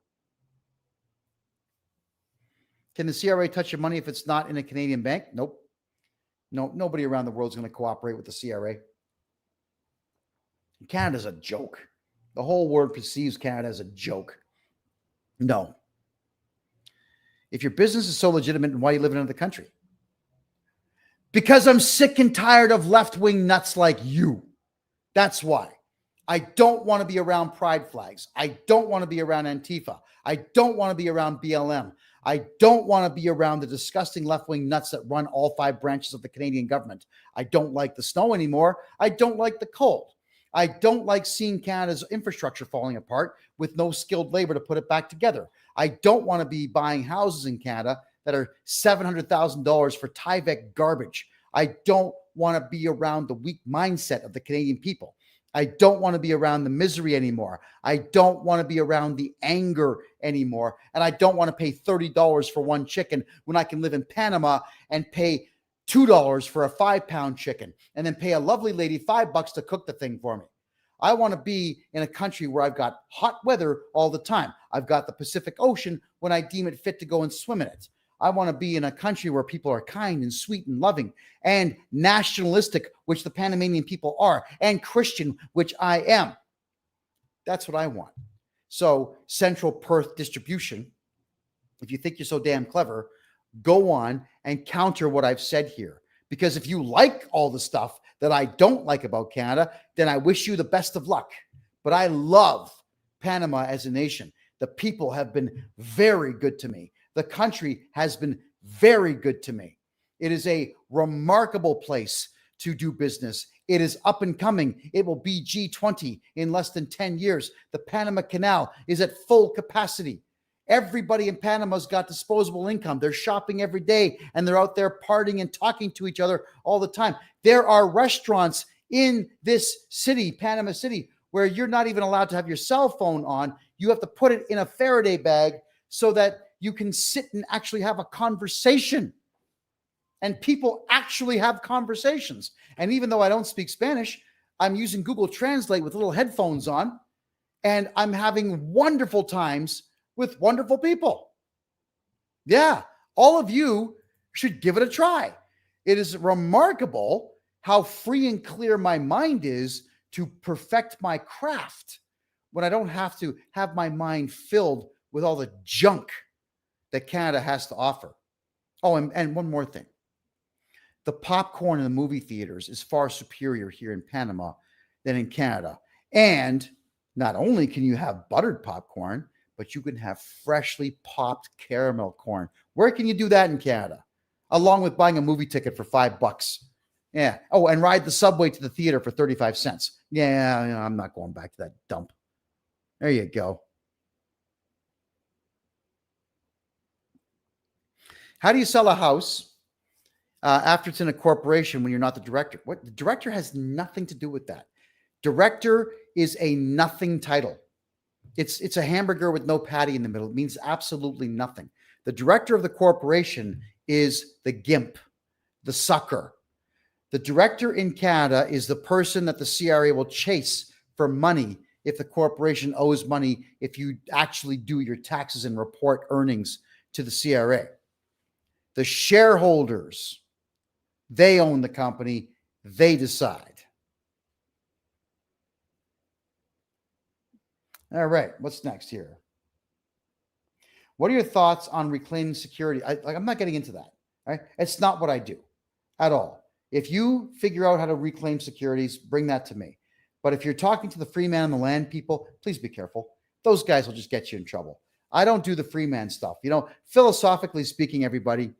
[SPEAKER 2] Can the CRA touch your money if it's not in a Canadian bank? Nope. No, nobody around the world is going to cooperate with the CRA. Canada's a joke. The whole world perceives Canada as a joke. No. If your business is so legitimate, why are you living in another country? Because I'm sick and tired of left-wing nuts like you. That's why. I don't want to be around pride flags. I don't want to be around Antifa. I don't want to be around BLM. I don't want to be around the disgusting left-wing nuts that run all 5 branches of the Canadian government. I don't like the snow anymore. I don't like the cold. I don't like seeing Canada's infrastructure falling apart with no skilled labor to put it back together. I don't want to be buying houses in Canada that are $700,000 for Tyvek garbage. I don't want to be around the weak mindset of the Canadian people. I don't want to be around the misery anymore. I don't want to be around the anger anymore. And I don't want to pay $30 for one chicken when I can live in Panama and pay $2 for a 5-pound chicken and then pay a lovely lady $5 to cook the thing for me. I want to be in a country where I've got hot weather all the time. I've got the Pacific Ocean when I deem it fit to go and swim in it. I want to be in a country where people are kind and sweet and loving and nationalistic, which the Panamanian people are, and Christian, which I am. That's what I want. So Central Perth distribution, if you think you're so damn clever, go on and counter what I've said here. Because if you like all the stuff that I don't like about Canada, then I wish you the best of luck. But I love Panama as a nation. The people have been very good to me. The country has been very good to me. It is a remarkable place to do business. It is up and coming. It will be G20 in less than 10 years. The Panama Canal is at full capacity. Everybody in Panama's got disposable income. They're shopping every day and they're out there partying and talking to each other all the time. There are restaurants in this city, Panama City, where you're not even allowed to have your cell phone on. You have to put it in a Faraday bag so that you can sit and actually have a conversation. And people actually have conversations. And even though I don't speak Spanish, I'm using Google Translate with little headphones on, and I'm having wonderful times with wonderful people. Yeah, all of you should give it a try. It is remarkable how free and clear my mind is to perfect my craft when I don't have to have my mind filled with all the junk that Canada has to offer. Oh, and one more thing. The popcorn in the movie theaters is far superior here in Panama than in Canada. And not only can you have buttered popcorn, but you can have freshly popped caramel corn. Where can you do that in Canada? Along with buying a movie ticket for $5. Yeah. Oh, and ride the subway to the theater for 35 cents. Yeah, I'm not going back to that dump. There you go. How do you sell a house after it's in a corporation when you're not the director? What? The director has nothing to do with that. Director is a nothing title. It's a hamburger with no patty in the middle. It means absolutely nothing. The director of the corporation is the GIMP, the sucker. The director in Canada is the person that the CRA will chase for money if the corporation owes money, if you actually do your taxes and report earnings to the CRA. The shareholders, they own the company, they decide. All right, what's next here? What are your thoughts on reclaiming security? I'm not getting into that. Right? It's not what I do at all. If you figure out how to reclaim securities, bring that to me. But if you're talking to the free man on the land people, please be careful. Those guys will just get you in trouble. I don't do the free man stuff. Philosophically speaking, everybody,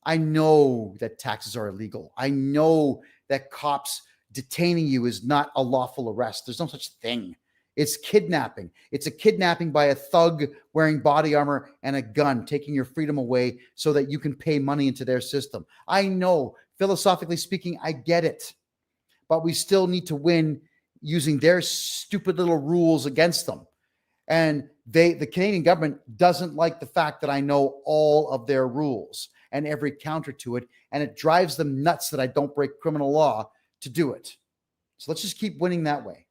[SPEAKER 2] I know that taxes are illegal. I know that cops detaining you is not a lawful arrest. There's no such thing. It's kidnapping. It's a kidnapping by a thug wearing body armor and a gun, taking your freedom away so that you can pay money into their system. I know, philosophically speaking, I get it. But we still need to win using their stupid little rules against them. And the Canadian government doesn't like the fact that I know all of their rules and every counter to it. And it drives them nuts that I don't break criminal law to do it. So let's just keep winning that way.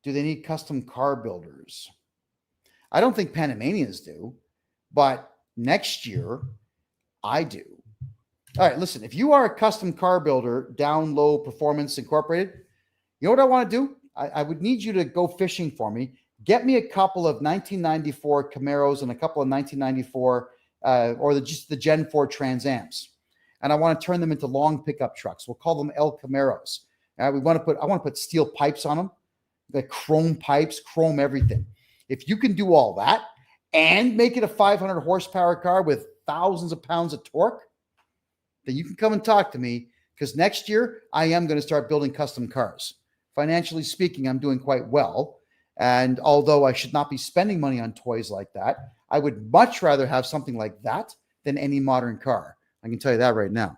[SPEAKER 2] Do they need custom car builders? I don't think Panamanians do, but next year I do. All right, listen, if you are a custom car builder, Down Low Performance Incorporated, you know what I want to do? I would need you to go fishing for me. Get me a couple of 1994 Camaros and a couple of 1994 just the Gen 4 Trans Ams. And I want to turn them into long pickup trucks. We'll call them El Camaros. I want to put steel pipes on them. The chrome pipes, chrome everything. If you can do all that and make it a 500 horsepower car with thousands of pounds of torque, then you can come and talk to me, because next year I am going to start building custom cars. Financially speaking, I'm doing quite well. And although I should not be spending money on toys like that, I would much rather have something like that than any modern car. I can tell you that right now.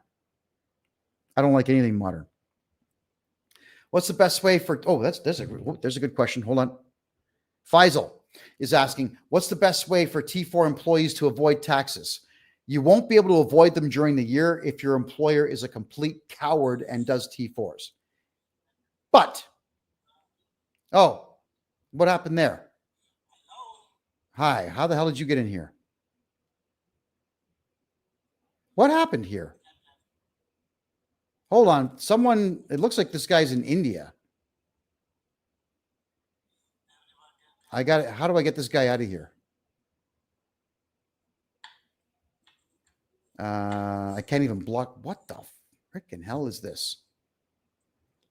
[SPEAKER 2] I don't like anything modern. What's the best way for, there's a good question. Hold on. Faisal is asking, what's the best way for T4 employees to avoid taxes? You won't be able to avoid them during the year if your employer is a complete coward and does T4s. But, what happened there? Hi, how the hell did you get in here? What happened here? Hold on. It looks like this guy's in India. I got it. How do I get this guy out of here? I can't even block. What the freaking hell is this?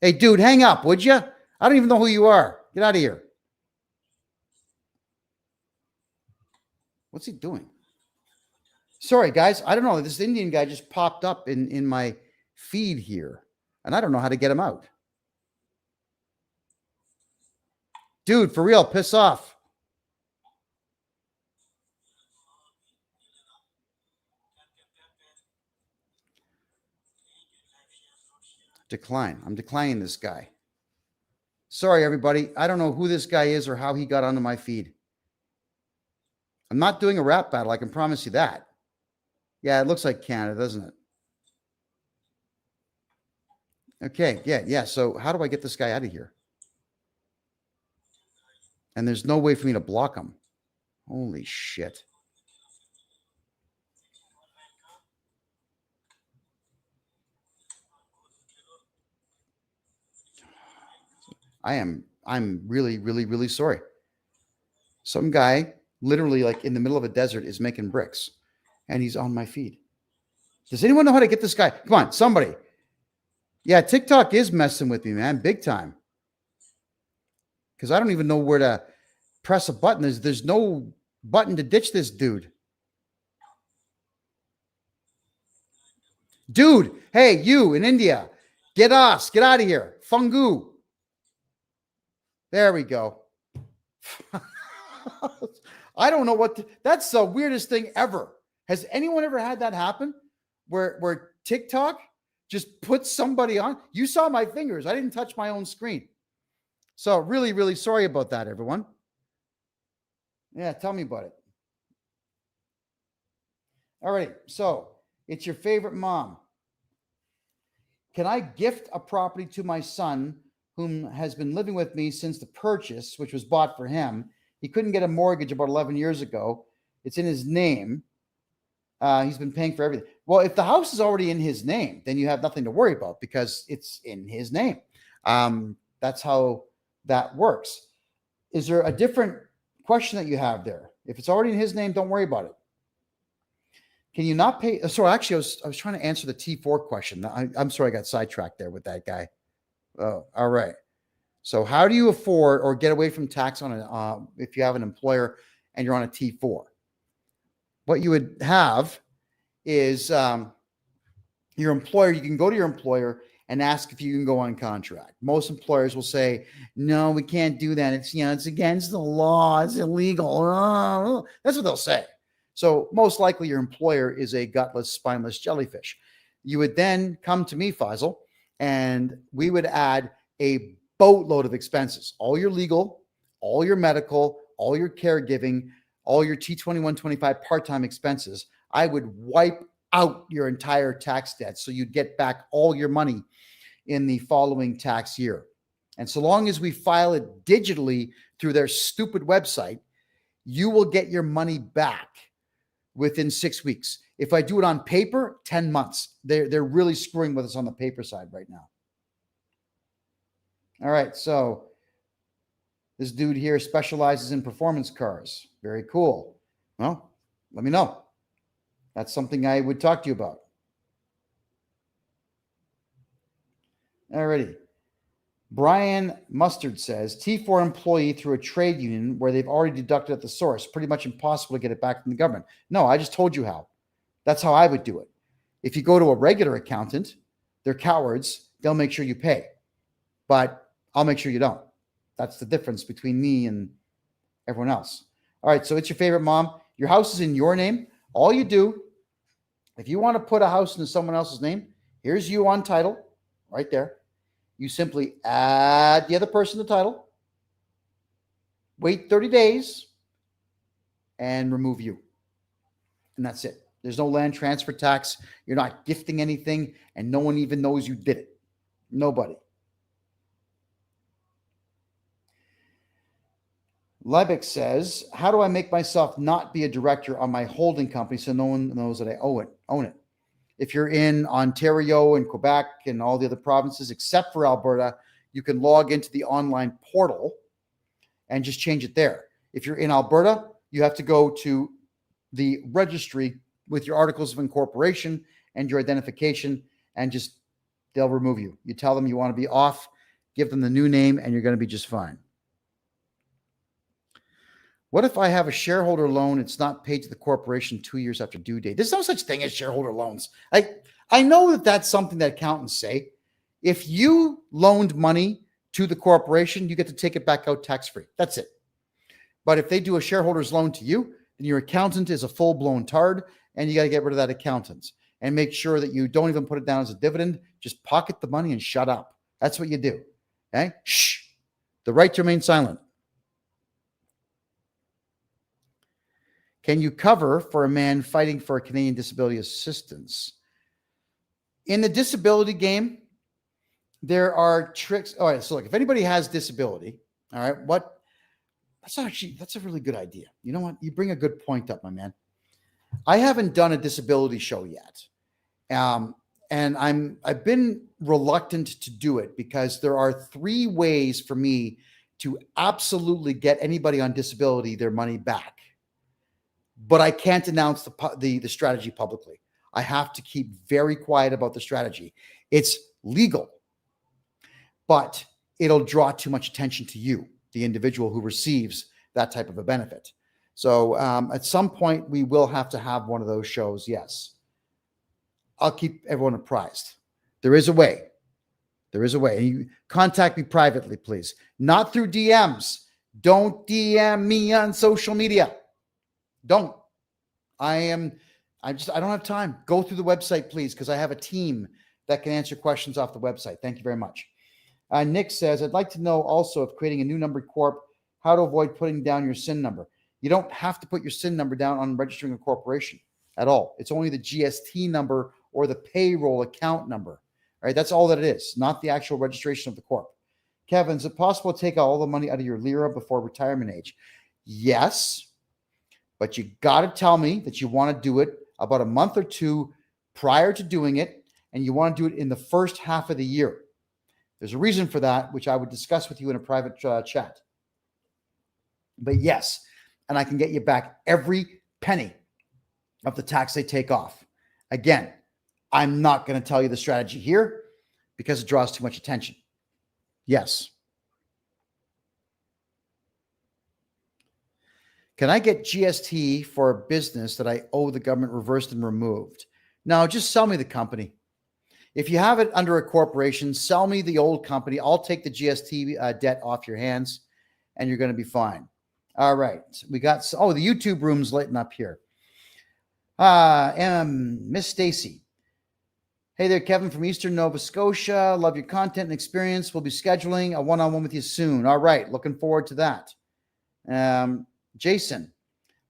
[SPEAKER 2] Hey, dude, hang up, would you? I don't even know who you are. Get out of here. What's he doing? Sorry, guys. I don't know. This Indian guy just popped up in my feed here, and I don't know how to get him out. Dude, for real, piss off. Decline. I'm declining this guy. Sorry, everybody. I don't know who this guy is or how he got onto my feed. I'm not doing a rap battle. I can promise you that. Yeah, it looks like Canada, doesn't it? Okay, yeah. So how do I get this guy out of here? And there's no way for me to block him. Holy shit. I'm really, really, really sorry. Some guy literally like in the middle of a desert is making bricks and he's on my feed. Does anyone know how to get this guy? Come on, somebody. Yeah, TikTok is messing with me, man, big time. Because I don't even know where to press a button. There's no button to ditch this dude. Dude, hey, you in India, get out of here. Fungu. There we go. I don't know that's the weirdest thing ever. Has anyone ever had that happen? Where TikTok just puts somebody on? You saw my fingers. I didn't touch my own screen. So really, really sorry about that, everyone. Yeah, tell me about it. All right, so it's your favorite mom. Can I gift a property to my son whom has been living with me since the purchase, which was bought for him? He couldn't get a mortgage about 11 years ago. It's in his name. He's been paying for everything. Well, if the house is already in his name, then you have nothing to worry about because it's in his name. That's how that works. Is there a different question that you have there? If it's already in his name, don't worry about it. Can you not pay? So actually, I was trying to answer the T4 question. I'm sorry, I got sidetracked there with that guy. Oh, all right. So how do you afford or get away from tax on if you have an employer and you're on a T4? What you would have is your employer. You can go to your employer and ask if you can go on contract. Most employers will say, "No, we can't do that. It's against the law. It's illegal." That's what they'll say. So most likely your employer is a gutless, spineless jellyfish. You would then come to me, Faisal, and we would add a boatload of expenses, all your legal, all your medical, all your caregiving, all your T2125 part-time expenses. I would wipe out your entire tax debt so you'd get back all your money in the following tax year. And so long as we file it digitally through their stupid website, you will get your money back within 6 weeks. If I do it on paper, 10 months. They're really screwing with us on the paper side right now. All right, so this dude here specializes in performance cars. Very cool. Well, let me know. That's something I would talk to you about. All righty. Brian Mustard says, T4 employee through a trade union where they've already deducted at the source. Pretty much impossible to get it back from the government. No, I just told you how. That's how I would do it. If you go to a regular accountant, they're cowards. They'll make sure you pay. But I'll make sure you don't. That's the difference between me and everyone else. All right, so it's your favorite mom. Your house is in your name. All you do, if you want to put a house into someone else's name, here's you on title, right there. You simply add the other person to title, wait 30 days, and remove you. And that's it. There's no land transfer tax. You're not gifting anything, and no one even knows you did it. Nobody. Levick says, how do I make myself not be a director on my holding company so no one knows that I own it? If you're in Ontario and Quebec and all the other provinces, except for Alberta, you can log into the online portal and just change it there. If you're in Alberta, you have to go to the registry with your articles of incorporation and your identification, and they'll remove you. You tell them you want to be off, give them the new name, and you're going to be just fine. What if I have a shareholder loan? It's not paid to the corporation 2 years after due date. There's no such thing as shareholder loans. I know that that's something that accountants say. If you loaned money to the corporation, you get to take it back out tax-free. That's it. But if they do a shareholder's loan to you, then your accountant is a full-blown tard, and you got to get rid of that accountant and make sure that you don't even put it down as a dividend. Just pocket the money and shut up. That's what you do. Okay? Shh. The right to remain silent. Can you cover for a man fighting for a Canadian disability assistance? In the disability game, there are tricks. All right, so look, if anybody has disability, all right, that's a really good idea. You know what? You bring a good point up, my man. I haven't done a disability show yet. And I've been reluctant to do it because there are 3 ways for me to absolutely get anybody on disability their money back. But I can't announce the strategy publicly. I have to keep very quiet about the strategy. It's legal, but it'll draw too much attention to you, the individual who receives that type of a benefit. So at some point, we will have to have one of those shows, yes. I'll keep everyone apprised. There is a way. There is a way. And you contact me privately, please. Not through DMs. Don't DM me on social media. Don't. I don't have time. Go through the website, please, because I have a team that can answer questions off the website. Thank you very much. Nick says, I'd like to know also if creating a new number corp, how to avoid putting down your SIN number. You don't have to put your SIN number down on registering a corporation at all. It's only the GST number or the payroll account number. All right, that's all that it is, not the actual registration of the corp. Kevin, is it possible to take all the money out of your LIRA before retirement age? Yes, but you got to tell me that you want to do it about a month or two prior to doing it, and you want to do it in the first half of the year. There's a reason for that, which I would discuss with you in a private chat. But yes, and I can get you back every penny of the tax they take off. Again, I'm not going to tell you the strategy here because it draws too much attention. Yes. Can I get GST for a business that I owe the government reversed and removed? No, just sell me the company. If you have it under a corporation, sell me the old company. I'll take the GST debt off your hands and you're going to be fine. All right. We got, the YouTube room's lighting up here. Miss Stacy. Hey there, Kevin from Eastern Nova Scotia. Love your content and experience. We'll be scheduling a one-on-one with you soon. All right. Looking forward to that. Jason,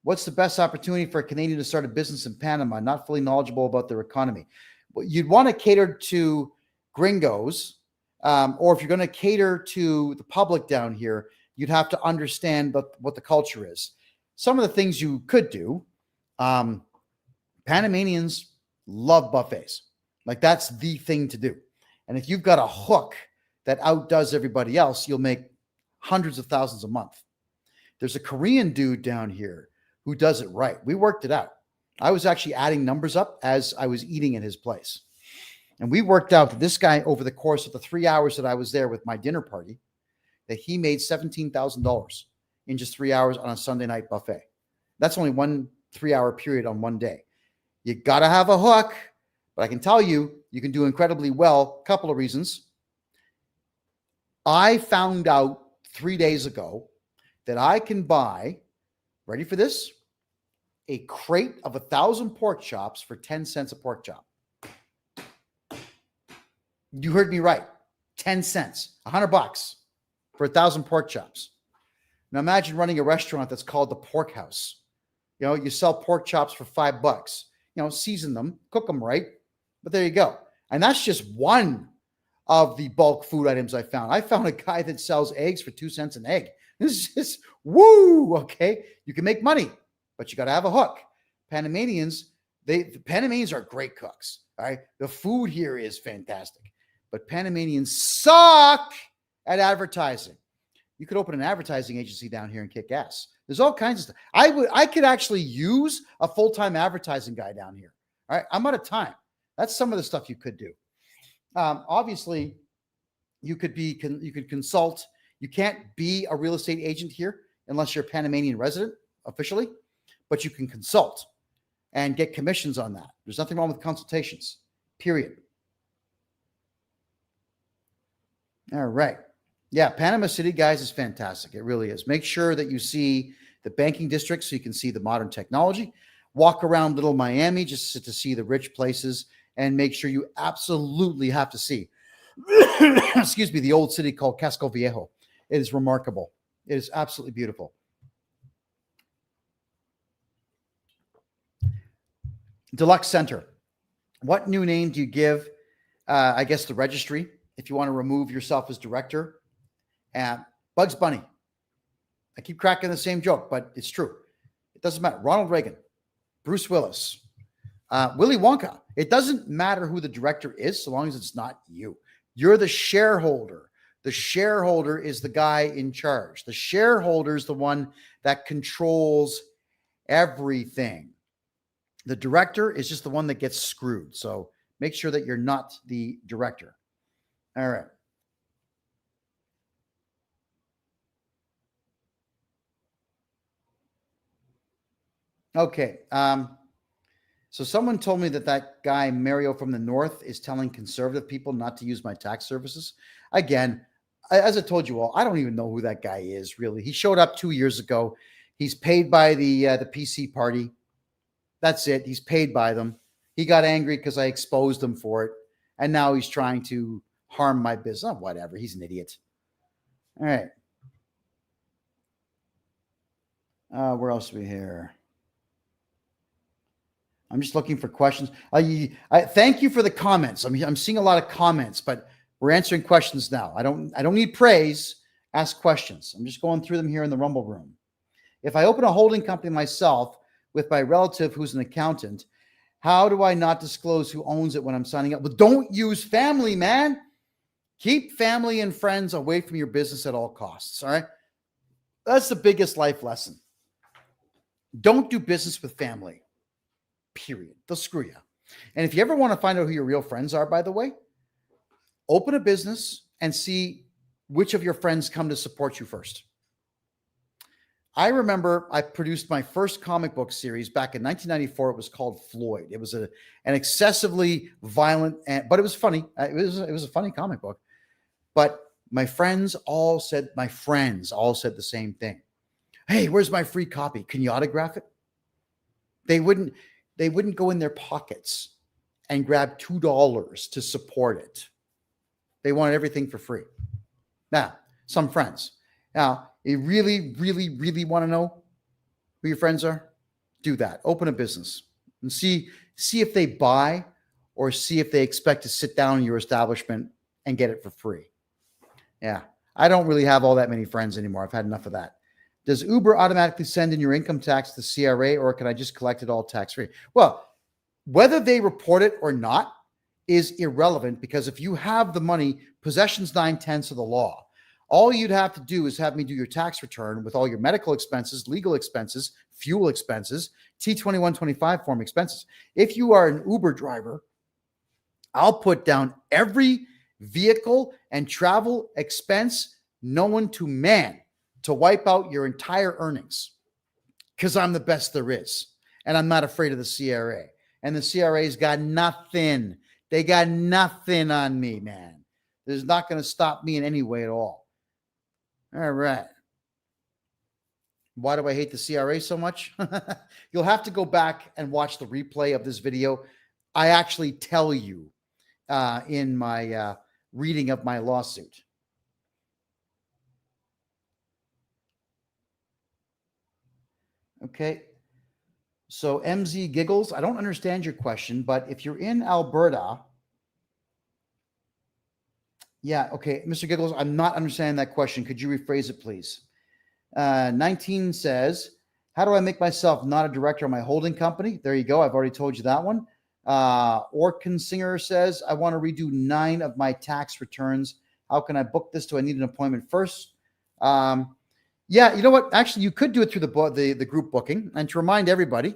[SPEAKER 2] what's the best opportunity for a Canadian to start a business in Panama, not fully knowledgeable about their economy? Well, you'd want to cater to gringos, or if you're going to cater to the public down here, you'd have to understand what the culture is. Some of the things you could do, Panamanians love buffets. Like that's the thing to do. And if you've got a hook that outdoes everybody else, you'll make hundreds of thousands a month. There's a Korean dude down here who does it right. We worked it out. I was actually adding numbers up as I was eating at his place. And we worked out that this guy, over the course of the 3 hours that I was there with my dinner party, that he made $17,000 in just 3 hours on a Sunday night buffet. That's only 1 3-hour period on one day. You got to have a hook, but I can tell you, you can do incredibly well. Couple of reasons. I found out 3 days ago that I can buy, ready for this, a crate of 1,000 pork chops for 10 cents a pork chop. You heard me right. 10 cents, $100 for 1,000 pork chops. Now imagine running a restaurant that's called the Pork House. You know, you sell pork chops for $5. You know, season them, cook them right. But there you go. And that's just one of the bulk food items I found. I found a guy that sells eggs for 2 cents an egg. This is just, woo, okay. You can make money, but you got to have a hook. Panamanians, the Panamanians are great cooks. All right. The food here is fantastic, but Panamanians suck at advertising. You could open an advertising agency down here and kick ass. There's all kinds of stuff. I could actually use a full-time advertising guy down here. All right. I'm out of time. That's some of the stuff you could do. Obviously, you could consult. You can't be a real estate agent here unless you're a Panamanian resident officially, but you can consult and get commissions on that. There's nothing wrong with consultations, period. All right. Yeah, Panama City, guys, is fantastic. It really is. Make sure that you see the banking district so you can see the modern technology. Walk around Little Miami just to see the rich places, and make sure you absolutely have to see, excuse me, the old city called Casco Viejo. It is remarkable. It is absolutely beautiful. Deluxe Center. What new name do you give, I guess, the registry if you want to remove yourself as director? Bugs Bunny. I keep cracking the same joke, but it's true. It doesn't matter. Ronald Reagan, Bruce Willis, Willy Wonka. It doesn't matter who the director is so long as it's not you. You're the shareholder. The shareholder is the guy in charge. The shareholder is the one that controls everything. The director is just the one that gets screwed. So make sure that you're not the director. All right. Okay. So someone told me that guy Mario from the north is telling conservative people not to use my tax services. Again, as I told you all, I don't even know who that guy is, really. He showed up 2 years ago. He's paid by the PC party. That's it. He's paid by them. He got angry because I exposed him for it. And now he's trying to harm my business. Oh, whatever. He's an idiot. All right. Where else are we here? I'm just looking for questions. Thank you for the comments. I'm seeing a lot of comments, but we're answering questions now. I don't need praise. Ask questions. I'm just going through them here in the Rumble room. If I open a holding company myself with my relative who's an accountant, how do I not disclose who owns it when I'm signing up? Well, don't use family, man. Keep family and friends away from your business at all costs. All right. That's the biggest life lesson. Don't do business with family. Period. They'll screw you. And if you ever want to find out who your real friends are, by the way, open a business and see which of your friends come to support you first. I remember I produced my first comic book series back in 1994. It was called Floyd. It was an excessively violent, but it was funny. It was a funny comic book. But my friends all said the same thing. Hey, where's my free copy? Can you autograph it? They wouldn't go in their pockets and grab $2 to support it. They wanted everything for free. Now, some friends. Now, you really, really, really want to know who your friends are? Do that. Open a business and see if they buy or see if they expect to sit down in your establishment and get it for free. Yeah. I don't really have all that many friends anymore. I've had enough of that. Does Uber automatically send in your income tax to CRA, or can I just collect it all tax-free? Well, whether they report it or not is irrelevant, because if you have the money, possession's 9/10 of the law. All you'd have to do is have me do your tax return with all your medical expenses, legal expenses, fuel expenses, T2125 form expenses. If you are an Uber driver, I'll put down every vehicle and travel expense known to man to wipe out your entire earnings, because I'm the best there is. And I'm not afraid of the CRA. And the CRA's got nothing. They got nothing on me, man. There's not going to stop me in any way at all. All right. Why do I hate the CRA so much? You'll have to go back and watch the replay of this video. I actually tell you in my reading of my lawsuit. Okay. So MZ Giggles, I don't understand your question, but if you're in Alberta, yeah, okay, Mr. Giggles, I'm not understanding that question. Could you rephrase it, please? 19 says, how do I make myself not a director of my holding company? There you go. I've already told you that one. Orkin Singer says, I want to redo 9 of my tax returns. How can I book this? Do I need an appointment first? Yeah, you know what? Actually, you could do it through the group booking. And to remind everybody,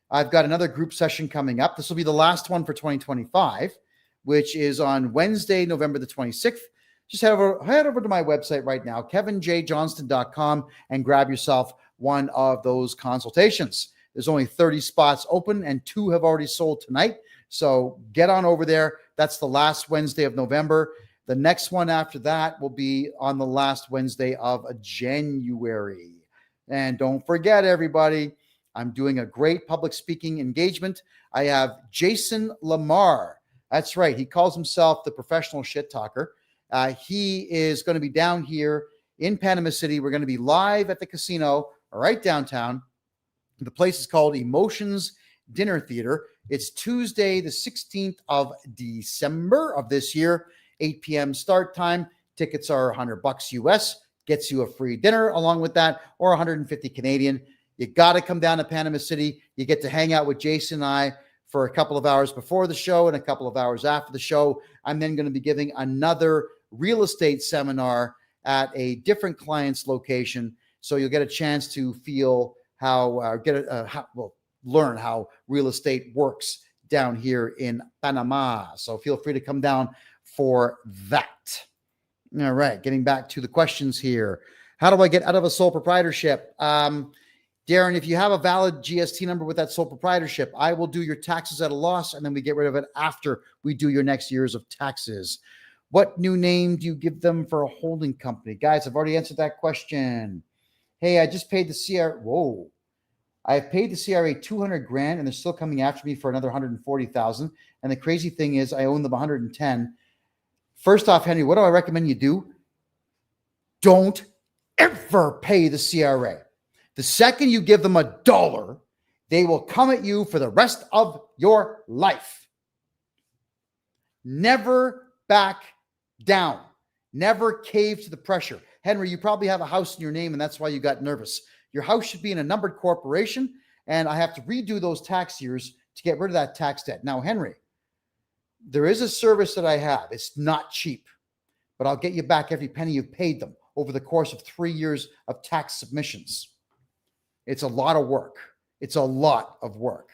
[SPEAKER 2] I've got another group session coming up. This will be the last one for 2025, which is on Wednesday, November the 26th. Just head over to my website right now, kevinjjohnston.com, and grab yourself one of those consultations. There's only 30 spots open, and 2 have already sold tonight. So get on over there. That's the last Wednesday of November. The next one after that will be on the last Wednesday of January. And don't forget, everybody, I'm doing a great public speaking engagement. I have Jason Lamar. That's right. He calls himself the professional shit talker. He is going to be down here in Panama City. We're going to be live at the casino right downtown. The place is called Emotions Dinner Theater. It's Tuesday, the 16th of December of this year. 8 p.m. start time. Tickets are $100 US. Gets you a free dinner along with that, or 150 Canadian. You got to come down to Panama City. You get to hang out with Jason and I for a couple of hours before the show and a couple of hours after the show. I'm then going to be giving another real estate seminar at a different client's location. So you'll get a chance to feel learn how real estate works down here in Panama. So feel free to come down for that. All right, getting back to the questions here. How do I get out of a sole proprietorship? Darren, if you have a valid GST number with that sole proprietorship, I will do your taxes at a loss, and then we get rid of it after we do your next years of taxes. What new name do you give them for a holding company? Guys, I've already answered that question. Hey, I just paid the CRA. Whoa. I have paid the CRA 200 grand, and they're still coming after me for another 140,000. And the crazy thing is I own them 110. First off, Henry, what do I recommend you do? Don't ever pay the CRA. The second you give them $1, they will come at you for the rest of your life. Never back down. Never cave to the pressure. Henry, you probably have a house in your name, and that's why you got nervous. Your house should be in a numbered corporation, and I have to redo those tax years to get rid of that tax debt. Now, Henry, there is a service that I have. It's not cheap, but I'll get you back every penny you've paid them over the course of 3 years of tax submissions. It's a lot of work. It's a lot of work,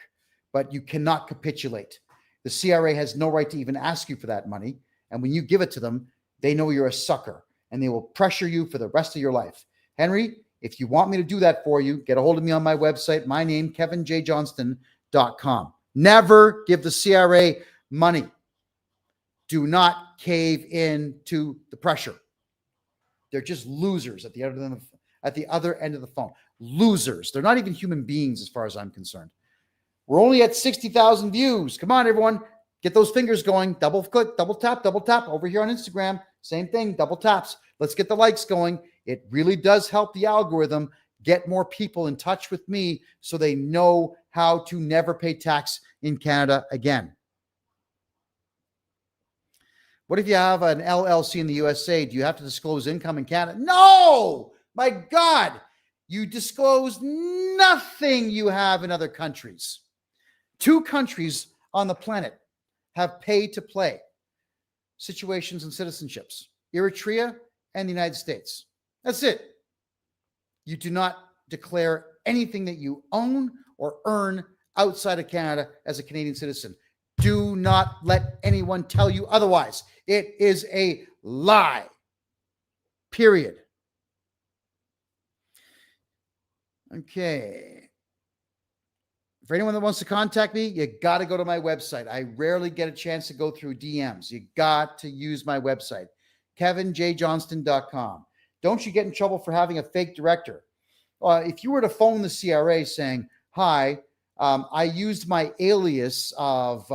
[SPEAKER 2] but you cannot capitulate. The CRA has no right to even ask you for that money. And when you give it to them, they know you're a sucker and they will pressure you for the rest of your life. Henry, if you want me to do that for you, get a hold of me on my website. My name, kevinjjohnston.com. Never give the CRA money. Do not cave in to the pressure. They're just losers at the other end of the phone. Losers. They're not even human beings as far as I'm concerned. We're only at 60,000 views. Come on, everyone. Get those fingers going. Double click, double tap. Over here on Instagram, same thing, double taps. Let's get the likes going. It really does help the algorithm get more people in touch with me so they know how to never pay tax in Canada again. What if you have an LLC in the USA? Do you have to disclose income in Canada? No! My God! You disclose nothing you have in other countries. 2 countries on the planet have pay-to-play situations and citizenships. Eritrea and the United States. That's it. You do not declare anything that you own or earn outside of Canada as a Canadian citizen. Do not let anyone tell you otherwise. It is a lie. Period. Okay. For anyone that wants to contact me, you got to go to my website. I rarely get a chance to go through DMs. You got to use my website, kevinjjohnston.com. Don't you get in trouble for having a fake director. If you were to phone the CRA saying, hi, I used my alias of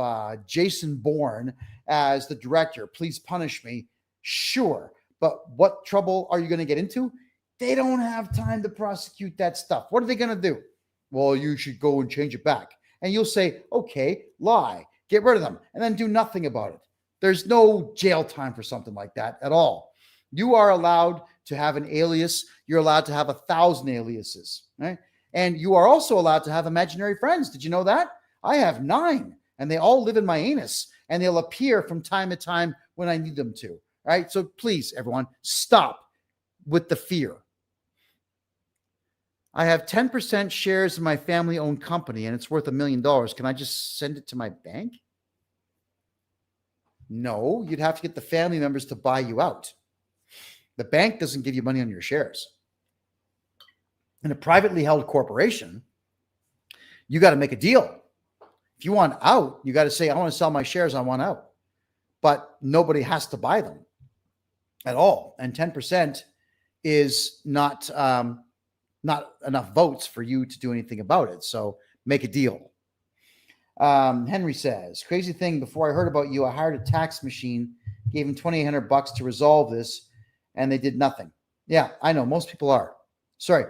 [SPEAKER 2] Jason Bourne as the director. Please punish me. Sure. But what trouble are you going to get into? They don't have time to prosecute that stuff. What are they going to do? Well, you should go and change it back. And you'll say, okay, lie, get rid of them, and then do nothing about it. There's no jail time for something like that at all. You are allowed to have an alias. You're allowed to have 1,000 aliases, right? And you are also allowed to have imaginary friends. Did you know that? I have 9, and they all live in my anus, and they'll appear from time to time when I need them to, right? So please, everyone, stop with the fear. I have 10% shares in my family-owned company, and it's worth $1 million. Can I just send it to my bank? No, you'd have to get the family members to buy you out. The bank doesn't give you money on your shares. In a privately held corporation, you got to make a deal. If you want out, you got to say, I want to sell my shares, I want out. But nobody has to buy them at all. And 10% is not enough votes for you to do anything about it. So make a deal. Henry says, crazy thing, before I heard about you, I hired a tax machine, gave him $2,800 to resolve this, and they did nothing. Yeah, I know. Most people are. Sorry.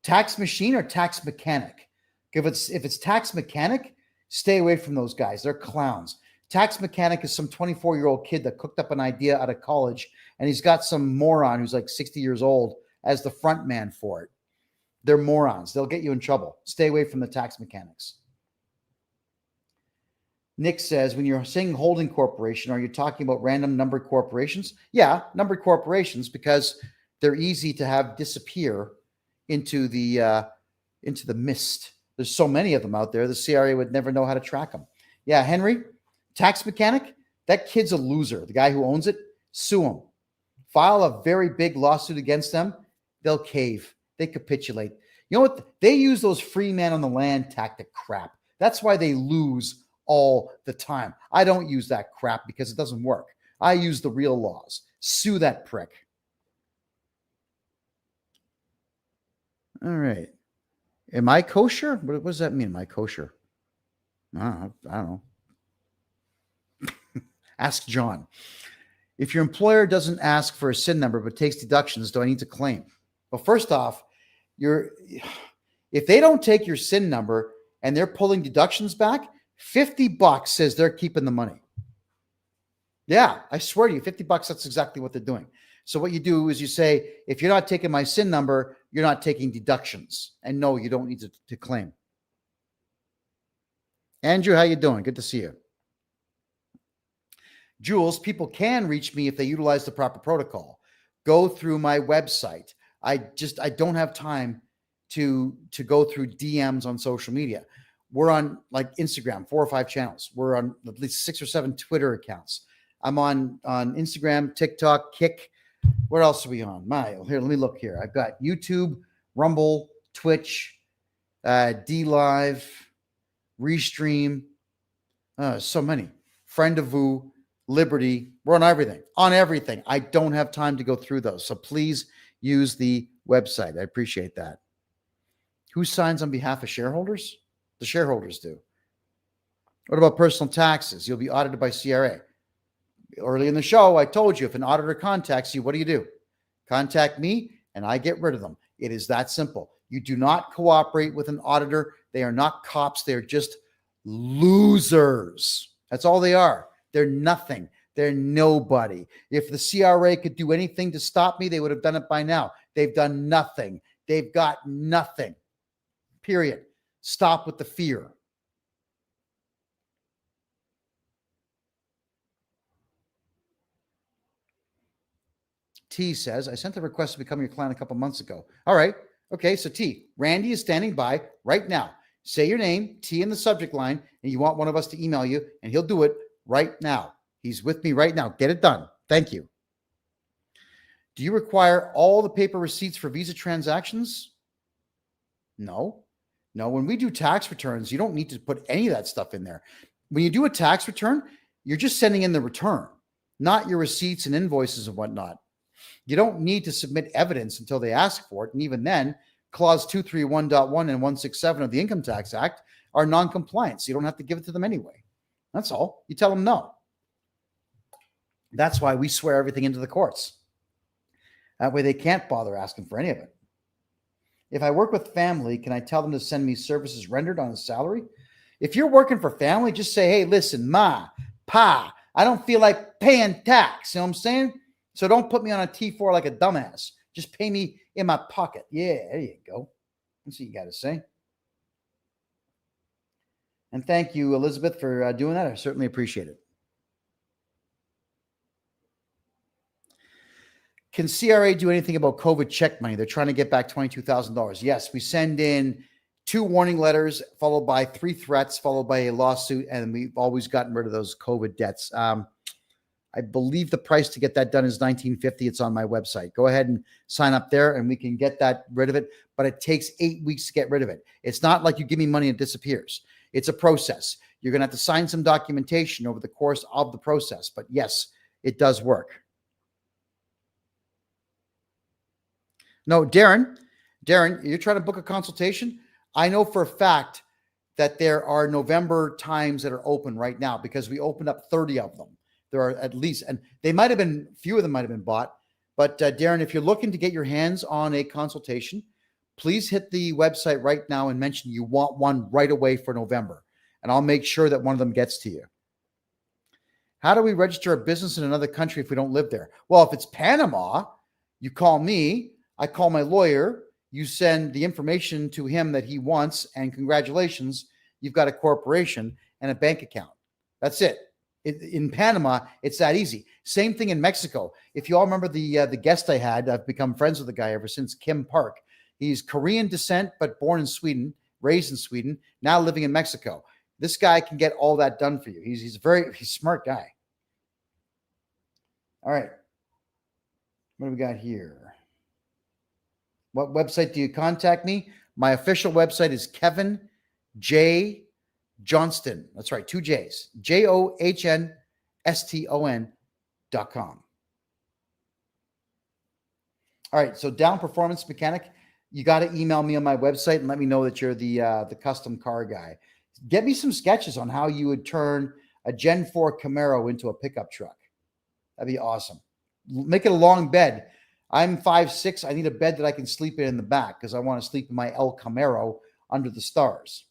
[SPEAKER 2] Tax machine or tax mechanic? If it's tax mechanic, stay away from those guys. They're clowns. Tax mechanic is some 24-year-old kid that cooked up an idea out of college, and he's got some moron who's like 60 years old as the front man for it. They're morons. They'll get you in trouble. Stay away from the tax mechanics. Nick says, when you're saying holding corporation, are you talking about random numbered corporations? Yeah, numbered corporations, because they're easy to have disappear into the mist. There's so many of them out there, the CRA would never know how to track them. Yeah, Henry, tax mechanic, that kid's a loser. The guy who owns it, sue him. File a very big lawsuit against them. They'll cave. They capitulate. You know what? They use those free man on the land tactic crap. That's why they lose all the time. I don't use that crap because it doesn't work. I use the real laws. Sue that prick. All right. Am I kosher? What does that mean? Am I kosher? I don't know. Ask John. If your employer doesn't ask for a SIN number but takes deductions, do I need to claim? Well, first off, if they don't take your SIN number and they're pulling deductions back, $50 says they're keeping the money. Yeah, I swear to you, $50, that's exactly what they're doing. So what you do is you say, if you're not taking my SIN number, you're not taking deductions. And no, you don't need to claim. Andrew, how you doing? Good to see you. Jules, people can reach me if they utilize the proper protocol. Go through my website. I don't have time to go through DMs on social media. We're on like Instagram, 4 or 5 channels. We're on at least 6 or 7 Twitter accounts. I'm on Instagram, TikTok, Kick. What else are we on? Here, let me look here. I've got YouTube, Rumble, Twitch, DLive, Restream. So many. Friendavoo, Liberty. We're on everything. On everything. I don't have time to go through those. So please use the website. I appreciate that. Who signs on behalf of shareholders? The shareholders do. What about personal taxes? You'll be audited by CRA. Early in the show, I told you, if an auditor contacts you, what do? Contact me and I get rid of them. It is that simple. You do not cooperate with an auditor. They are not cops. They're just losers. That's all they are. They're nothing. They're nobody. If the CRA could do anything to stop me, they would have done it by now. They've done nothing. They've got nothing. Period. Stop with the fear. T says, I sent a request to become your client a couple months ago. All right. Okay. So T, Randy is standing by right now. Say your name, T in the subject line, and you want one of us to email you, and he'll do it right now. He's with me right now. Get it done. Thank you. Do you require all the paper receipts for Visa transactions? No. No, when we do tax returns, you don't need to put any of that stuff in there. When you do a tax return, you're just sending in the return, not your receipts and invoices and whatnot. You don't need to submit evidence until they ask for it. And even then, Clause 231.1 and 167 of the Income Tax Act are non-compliant. So you don't have to give it to them anyway. That's all. You tell them no. That's why we swear everything into the courts. That way they can't bother asking for any of it. If I work with family, can I tell them to send me services rendered on a salary? If you're working for family, just say, hey, listen, ma, pa, I don't feel like paying tax. You know what I'm saying? So don't put me on a T4 like a dumbass. Just pay me in my pocket. Yeah, there you go. That's what you got to say. And thank you, Elizabeth, for doing that. I certainly appreciate it. Can CRA do anything about COVID check money? They're trying to get back $22,000. Yes, we send in 2 warning letters, followed by 3 threats, followed by a lawsuit, and we've always gotten rid of those COVID debts. I believe the price to get that done is $19.50. It's on my website. Go ahead and sign up there, and we can get that rid of it. But it takes 8 weeks to get rid of it. It's not like you give me money and it disappears. It's a process. You're going to have to sign some documentation over the course of the process. But yes, it does work. No, Darren, you're trying to book a consultation? I know for a fact that there are November times that are open right now because we opened up 30 of them. There are at least, and they might have been, few of them might have been bought. But Darren, if you're looking to get your hands on a consultation, please hit the website right now and mention you want one right away for November. And I'll make sure that one of them gets to you. How do we register a business in another country if we don't live there? Well, if it's Panama, you call me, I call my lawyer, you send the information to him that he wants, and congratulations, you've got a corporation and a bank account. That's it. In Panama, it's that easy. Same thing in Mexico. If you all remember the guest I had, I've become friends with the guy ever since, Kim Park. He's Korean descent, but born in Sweden, raised in Sweden, now living in Mexico. This guy can get all that done for you. He's a smart guy. All right. What do we got here? What website do you contact me? My official website is Kevin J. Johnston. That's right, 2 J's. JOHNSTON.com. All right, so down performance mechanic, you got to email me on my website and let me know that you're the custom car guy. Get me some sketches on how you would turn a Gen 4 Camaro into a pickup truck. That'd be awesome. Make it a long bed. I'm 5'6". I need a bed that I can sleep in the back because I want to sleep in my El Camaro under the stars.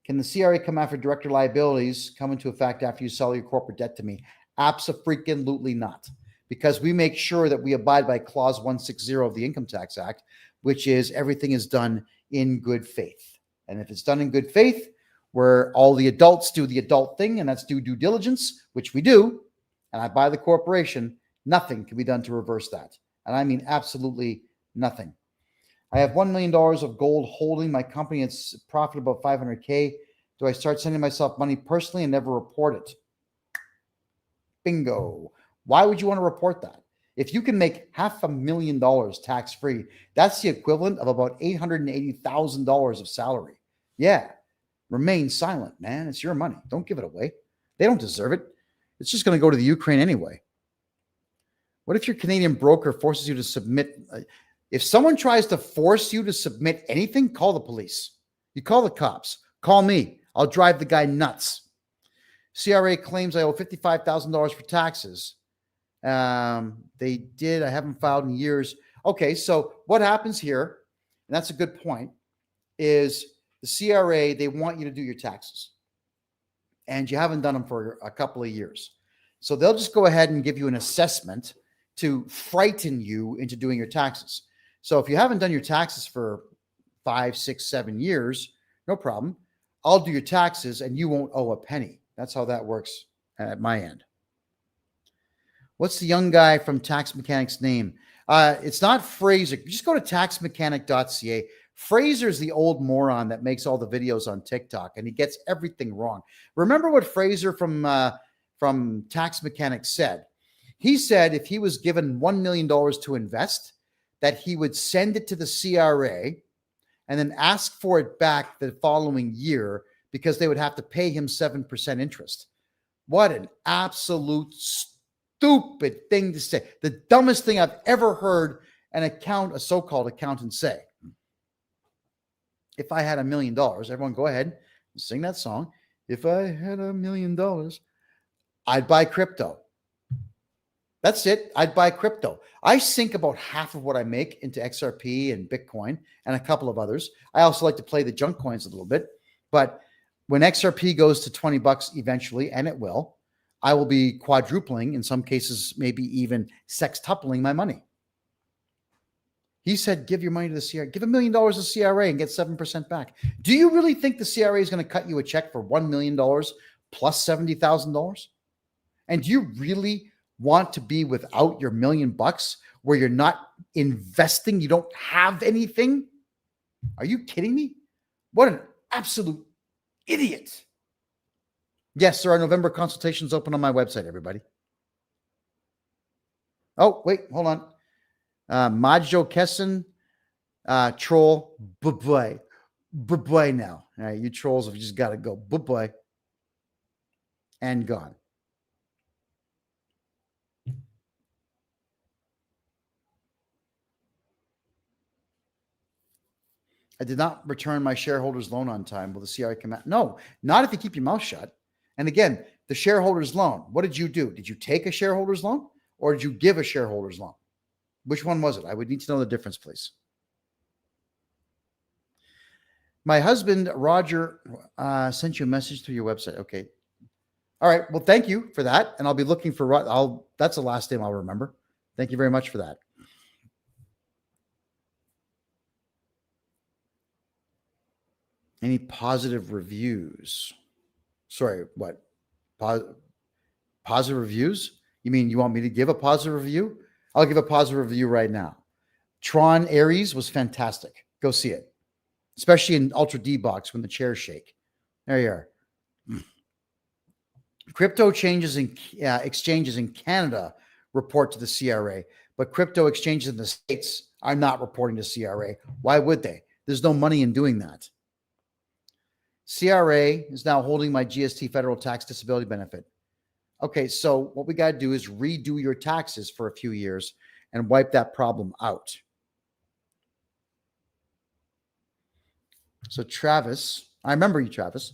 [SPEAKER 2] Can the CRA come after director liabilities come into effect after you sell your corporate debt to me? Abso-freaking-lutely not. Because we make sure that we abide by Clause 160 of the Income Tax Act, which is everything is done in good faith. And if it's done in good faith, where all the adults do the adult thing, and that's due diligence, which we do, and I buy the corporation, nothing can be done to reverse that. And I mean absolutely nothing. I have $1 million of gold holding my company. It's profit about $500K. Do I start sending myself money personally and never report it? Bingo. Why would you want to report that? If you can make $500,000 tax-free, that's the equivalent of about $880,000 of salary. Yeah. Remain silent, man. It's your money. Don't give it away. They don't deserve it. It's just going to go to the Ukraine anyway. What if your Canadian broker forces you to submit? If someone tries to force you to submit anything, call the police. You call the cops. Call me. I'll drive the guy nuts. CRA claims I owe $55,000 for taxes. They did. I haven't filed in years. Okay, so what happens here, and that's a good point, is the CRA, they want you to do your taxes. And you haven't done them for a couple of years. So they'll just go ahead and give you an assessment to frighten you into doing your taxes. So if you haven't done your taxes for 5, 6, 7 years, no problem. I'll do your taxes and you won't owe a penny. That's how that works at my end. What's the young guy from Tax Mechanic's name? It's not Fraser. Just go to taxmechanic.ca. Fraser's the old moron that makes all the videos on TikTok, and he gets everything wrong. Remember what Fraser from Tax Mechanic said? He said if he was given $1 million to invest, that he would send it to the CRA and then ask for it back the following year because they would have to pay him 7% interest. What an absolute stupid thing to say. The dumbest thing I've ever heard a so-called accountant say. If I had $1 million, everyone go ahead and sing that song. If I had $1 million, I'd buy crypto. That's it. I'd buy crypto. I sink about half of what I make into XRP and Bitcoin and a couple of others. I also like to play the junk coins a little bit. But when XRP goes to $20 eventually, and it will, I will be quadrupling, in some cases, maybe even sextupling my money. He said, give your money to the CRA. Give $1 million to CRA and get 7% back. Do you really think the CRA is going to cut you a check for $1 million plus $70,000? And do you really want to be without your $1 million where you're not investing? You don't have anything? Are you kidding me? What an absolute idiot. Yes, there are November consultations open on my website, everybody. Oh, wait, hold on. Majo Kesson, troll, bye-bye. Bye-bye now. All right, you trolls have just got to go. Bye-bye. And gone. I did not return my shareholders' loan on time. Will the CRA come out? No, not if you keep your mouth shut. And again, the shareholders' loan, what did you do? Did you take a shareholders' loan or did you give a shareholders' loan? Which one was it? I would need to know the difference, please. My husband, Roger, sent you a message through your website. Okay. All right. Well, thank you for that. And I'll be looking for, that's the last name I'll remember. Thank you very much for that. Any positive reviews? Sorry, what? Positive reviews? You mean you want me to give a positive review? I'll give a positive review right now. Tron Ares was fantastic. Go see it, especially in Ultra D box when the chairs shake. There you are. Crypto exchanges in Canada report to the CRA, but crypto exchanges in the States are not reporting to CRA. Why would they? There's no money in doing that. CRA is now holding my GST federal tax disability benefit. Okay, so what we got to do is redo your taxes for a few years and wipe that problem out. So Travis, I remember you, Travis,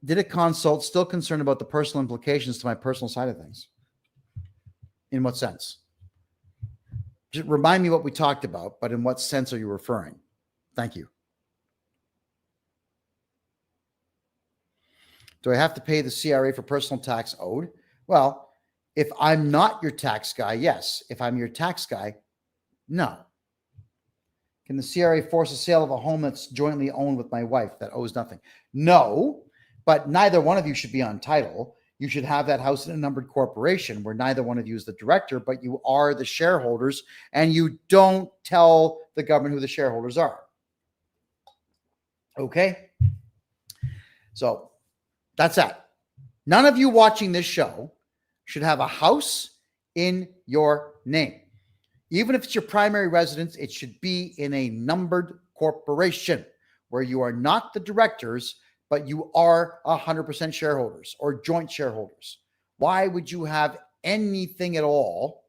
[SPEAKER 2] did a consult, still concerned about the personal implications to my personal side of things. In what sense? Just remind me what we talked about, but in what sense are you referring? Thank you. Do I have to pay the CRA for personal tax owed? Well, if I'm not your tax guy, yes. If I'm your tax guy, no. Can the CRA force a sale of a home that's jointly owned with my wife that owes nothing? No, but neither one of you should be on title. You should have that house in a numbered corporation where neither one of you is the director, but you are the shareholders, and you don't tell the government who the shareholders are. Okay? So that's that. None of you watching this show should have a house in your name. Even if it's your primary residence, it should be in a numbered corporation where you are not the directors, but you are 100% shareholders or joint shareholders. Why would you have anything at all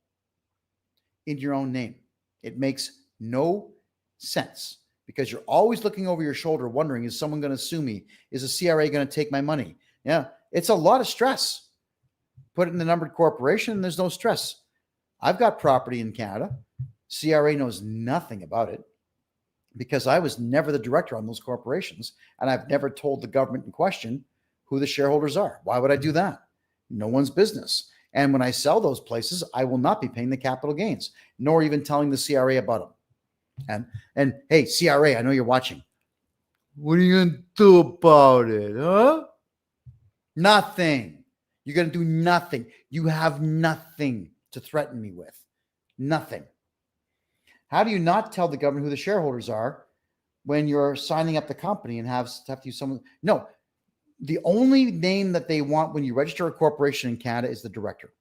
[SPEAKER 2] in your own name? It makes no sense because you're always looking over your shoulder wondering, is someone going to sue me? Is a CRA going to take my money? Yeah, it's a lot of stress. Put it in the numbered corporation and there's no stress. I've got property in Canada. CRA knows nothing about it because I was never the director on those corporations, and I've never told the government in question who the shareholders are. Why would I do that? No one's business. And when I sell those places, I will not be paying the capital gains, nor even telling the CRA about them. And hey, CRA, I know you're watching. What are you going to do about it, huh? Nothing. You're going to do nothing. You have nothing to threaten me with. Nothing. How do you not tell the government who the shareholders are when you're signing up the company and have to use someone? No, the only name that they want when you register a corporation in Canada is the director,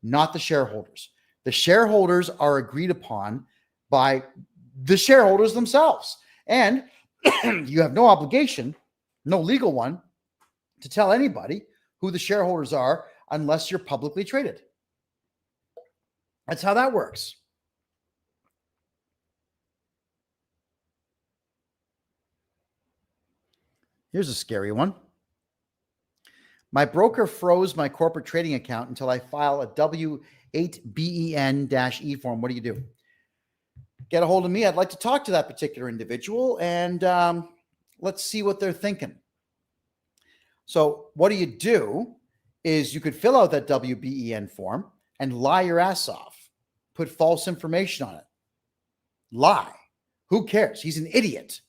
[SPEAKER 2] not the shareholders. The shareholders are agreed upon by the shareholders themselves. And you have no obligation, no legal one, to tell anybody who the shareholders are unless you're publicly traded. That's how that works. Here's a scary one. My broker froze my corporate trading account until I file a W-8BEN-E form. What do you do? Get a hold of me. I'd like to talk to that particular individual and let's see what they're thinking. So what do you do is you could fill out that WBEN form and lie your ass off. Put false information on it. Lie. Who cares? He's an idiot.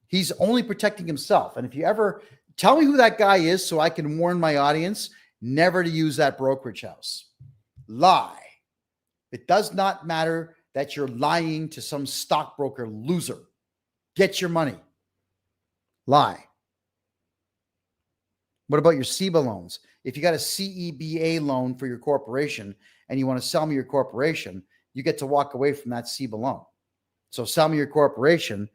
[SPEAKER 2] He's only protecting himself. And if you ever tell me who that guy is so I can warn my audience never to use that brokerage house. Lie. It does not matter that you're lying to some stockbroker loser. Get your money. Lie. What about your CEBA loans? If you got a CEBA loan for your corporation and you want to sell me your corporation, you get to walk away from that CEBA loan. So sell me your corporation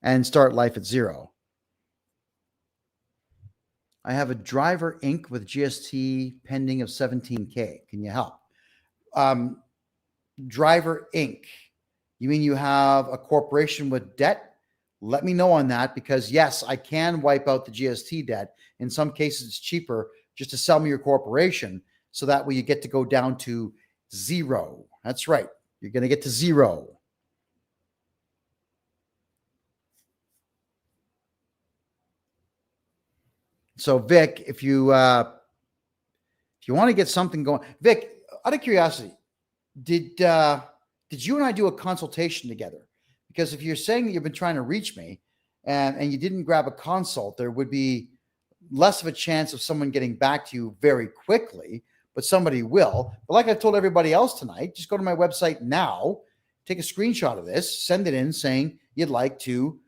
[SPEAKER 2] and start life at zero. I have a driver Inc. with GST pending of 17K. Can you help? Driver Inc. You mean you have a corporation with debt? Let me know on that because yes, I can wipe out the GST debt. In some cases, it's cheaper just to sell me your corporation so that way you get to go down to zero. That's right. You're going to get to zero. So Vic, if you want to get something going, Vic, out of curiosity, did you and I do a consultation together? Because if you're saying that you've been trying to reach me and you didn't grab a consult, there would be less of a chance of someone getting back to you very quickly, but somebody will. But like I've told everybody else tonight, just go to my website now, take a screenshot of this, send it in saying you'd like to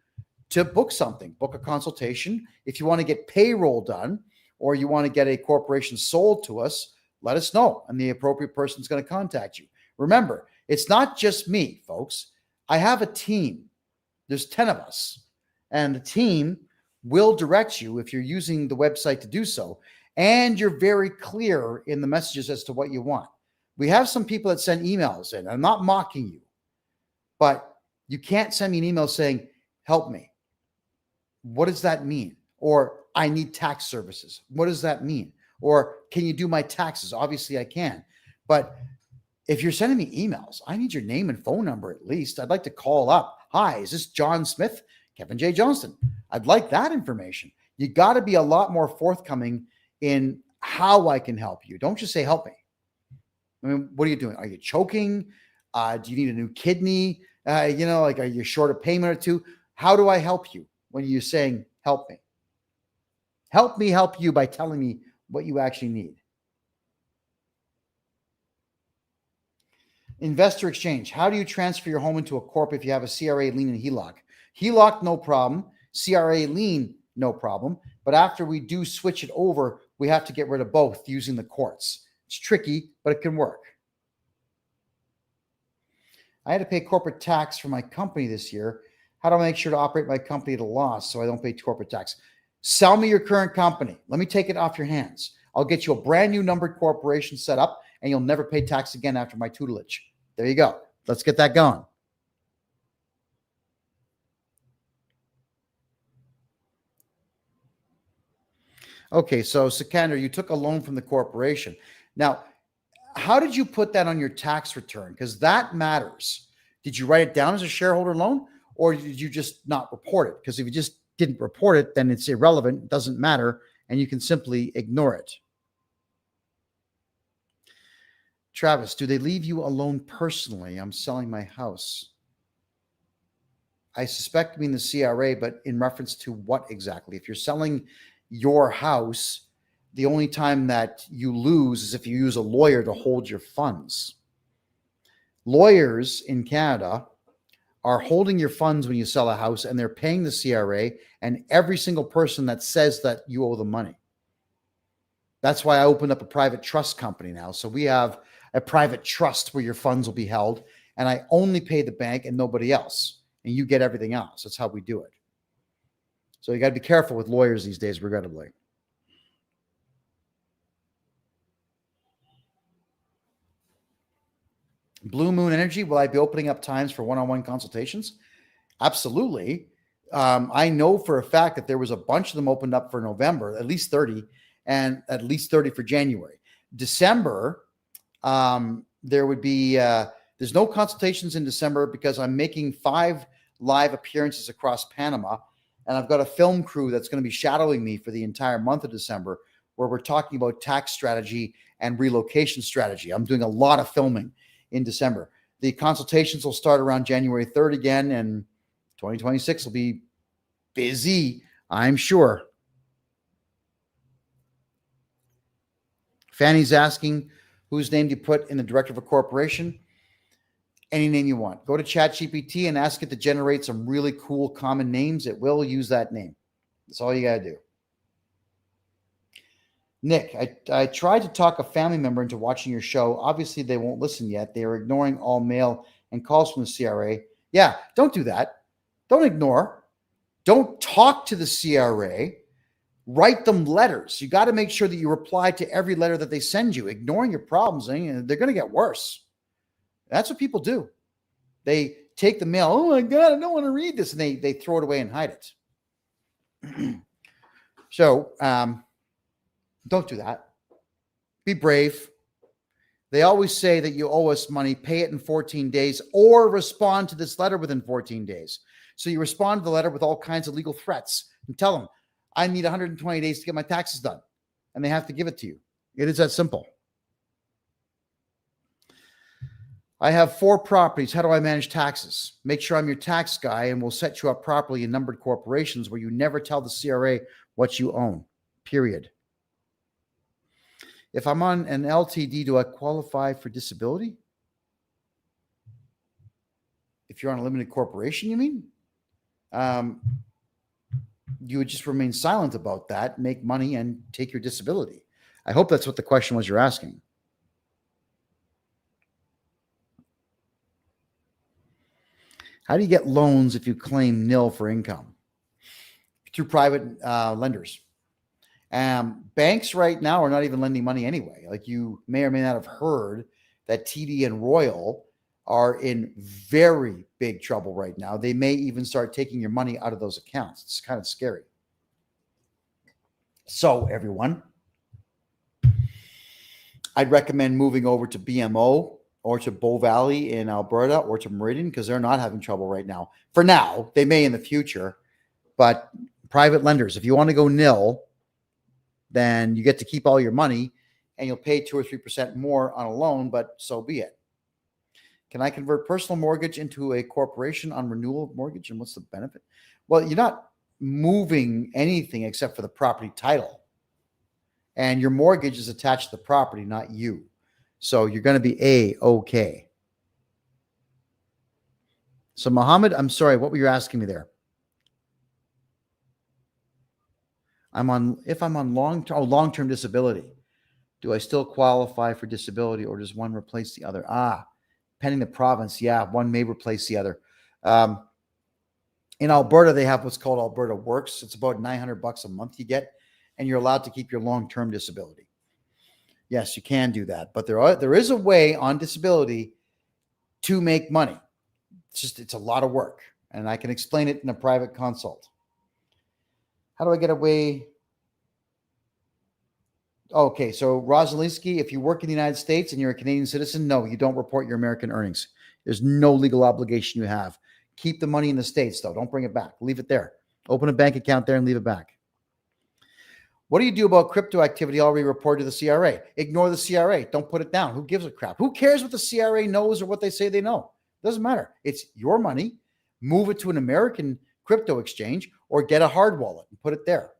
[SPEAKER 2] book something, book a consultation. If you want to get payroll done or you want to get a corporation sold to us, let us know and the appropriate person is going to contact you. Remember, it's not just me, folks. I have a team. There's 10 of us, and the team will direct you if you're using the website to do so, and you're very clear in the messages as to what you want. We have some people that send emails in. I'm not mocking you, but you can't send me an email saying, help me. What does that mean? Or I need tax services. What does that mean? Or can you do my taxes? Obviously I can, but if you're sending me emails, I need your name and phone number at least. I'd like to call up. Hi, is this John Smith? Kevin J. Johnston. I'd like that information. You got to be a lot more forthcoming in how I can help you. Don't just say, help me. I mean, what are you doing? Are you choking? Do you need a new kidney? Are you short a payment or two? How do I help you when you're saying, help me? Help me help you by telling me what you actually need. Investor exchange. How do you transfer your home into a corp if you have a CRA lien and HELOC? HELOC, no problem. CRA lien, no problem. But after we do switch it over, we have to get rid of both using the courts. It's tricky, but it can work. I had to pay corporate tax for my company this year. How do I make sure to operate my company at a loss so I don't pay corporate tax? Sell me your current company. Let me take it off your hands. I'll get you a brand new numbered corporation set up, and you'll never pay tax again after my tutelage. There you go. Let's get that going. Okay, so Sikander, you took a loan from the corporation. Now, how did you put that on your tax return? Because that matters. Did you write it down as a shareholder loan, or did you just not report it? Because if you just didn't report it, then it's irrelevant, it doesn't matter, and you can simply ignore it. Travis, do they leave you alone personally? I'm selling my house. I suspect you mean the CRA, but in reference to what exactly? If you're selling your house, the only time that you lose is if you use a lawyer to hold your funds. Lawyers in Canada are holding your funds when you sell a house, and they're paying the CRA and every single person that says that you owe them money. That's why I opened up a private trust company now. So we have a private trust where your funds will be held, and I only pay the bank and nobody else, and you get everything else. That's how we do it. So you got to be careful with lawyers these days, regrettably. Blue Moon Energy, will I be opening up times for one-on-one consultations? Absolutely. I know for a fact that there was a bunch of them opened up for November, at least 30, and at least 30 for January. December, there would be, there's no consultations in December because I'm making 5 live appearances across Panama, and I've got a film crew that's going to be shadowing me for the entire month of December, where we're talking about tax strategy and relocation strategy. I'm doing a lot of filming in December. The consultations will start around January 3rd again, and 2026 will be busy, I'm sure. Fanny's asking, whose name do you put in the director of a corporation? Any name you want. Go to ChatGPT and ask it to generate some really cool common names. It will use that name. That's all you got to do. Nick, I tried to talk a family member into watching your show. Obviously, they won't listen yet. They are ignoring all mail and calls from the CRA. Yeah, don't do that. Don't ignore. Don't talk to the CRA. Write them letters. You got to make sure that you reply to every letter that they send you. Ignoring your problems, they're going to get worse. That's what people do. They take the mail. Oh my God, I don't want to read this. And they throw it away and hide it. So don't do that. Be brave. They always say that you owe us money, pay it in 14 days, or respond to this letter within 14 days. So you respond to the letter with all kinds of legal threats and tell them, I need 120 days to get my taxes done. And they have to give it to you. It is that simple. I have 4 properties. How do I manage taxes? Make sure I'm your tax guy, and we'll set you up properly in numbered corporations where you never tell the CRA what you own, period. If I'm on an LTD, do I qualify for disability? If you're on a limited corporation, you mean? You would just remain silent about that, make money, and take your disability. I hope that's what the question was you're asking. How do you get loans if you claim nil for income? Through private lenders. Banks right now are not even lending money anyway. Like, you may or may not have heard that TD and Royal are in very big trouble right now. They may even start taking your money out of those accounts. It's kind of scary. So everyone, I'd recommend moving over to BMO or to Bow Valley in Alberta or to Meridian, because they're not having trouble right now. For now, they may in the future, but private lenders, if you want to go nil, then you get to keep all your money and you'll pay 2 or 3% more on a loan, but so be it. Can I convert personal mortgage into a corporation on renewal of mortgage? And what's the benefit? Well, you're not moving anything except for the property title. And your mortgage is attached to the property, not you. So you're going to be A-okay. So Mohammed, I'm sorry, what were you asking me there? If I'm on long-term disability, do I still qualify for disability, or does one replace the other? Depending the province, yeah, one may replace the other. In Alberta, they have what's called Alberta Works. It's about $900 a month you get, and you're allowed to keep your long-term disability. Yes, you can do that, but there is a way on disability to make money. It's a lot of work, and I can explain it in a private consult. How do I get away? Okay, so Rosalinsky, if you work in the United States and you're a Canadian citizen, no, you don't report your American earnings. There's no legal obligation you have. Keep the money in the States, though. Don't bring it back. Leave it there. Open a bank account there and leave it back. What do you do about crypto activity already reported to the CRA? Ignore the CRA. Don't put it down. Who gives a crap? Who cares what the CRA knows or what they say they know? Doesn't matter. It's your money. Move it to an American crypto exchange or get a hard wallet and put it there.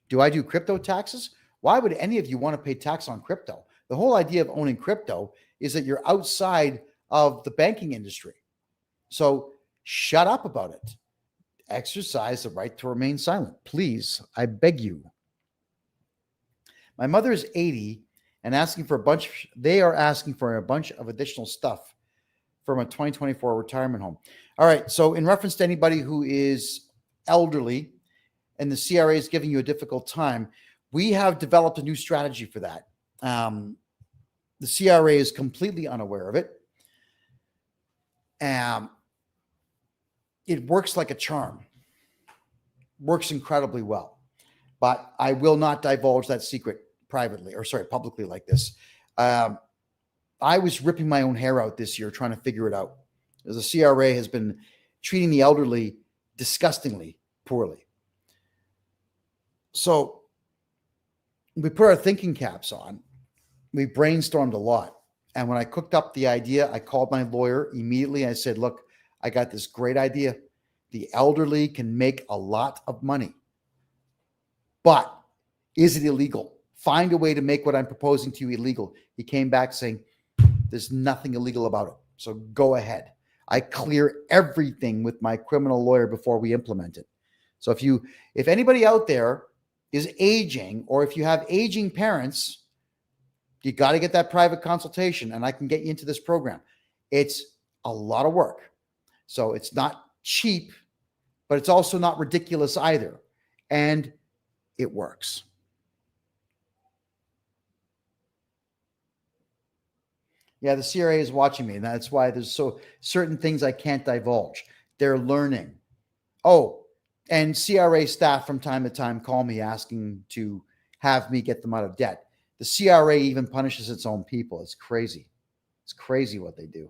[SPEAKER 2] Do I do crypto taxes? Why would any of you want to pay tax on crypto? The whole idea of owning crypto is that you're outside of the banking industry. So shut up about it. Exercise the right to remain silent. Please, I beg you. My mother is 80 and they are asking for a bunch of additional stuff from a 2024 retirement home. All right. So in reference to anybody who is elderly and the CRA is giving you a difficult time, we have developed a new strategy for that. The CRA is completely unaware of it. It works like a charm. Works incredibly well. But I will not divulge that secret publicly like this. I was ripping my own hair out this year trying to figure it out. As the CRA has been treating the elderly disgustingly poorly. So we put our thinking caps on. We brainstormed a lot. And when I cooked up the idea, I called my lawyer immediately. I said, look, I got this great idea. The elderly can make a lot of money. But is it illegal? Find a way to make what I'm proposing to you illegal. He came back saying, there's nothing illegal about it. So go ahead. I clear everything with my criminal lawyer before we implement it. So if anybody out there is aging, or if you have aging parents, you got to get that private consultation, and I can get you into this program. It's a lot of work. So it's not cheap, but it's also not ridiculous either. And it works. Yeah, the CRA is watching me, and that's why there's certain things I can't divulge. They're learning. Oh, and CRA staff from time to time call me asking to have me get them out of debt. The CRA even punishes its own people. It's crazy. It's crazy what they do.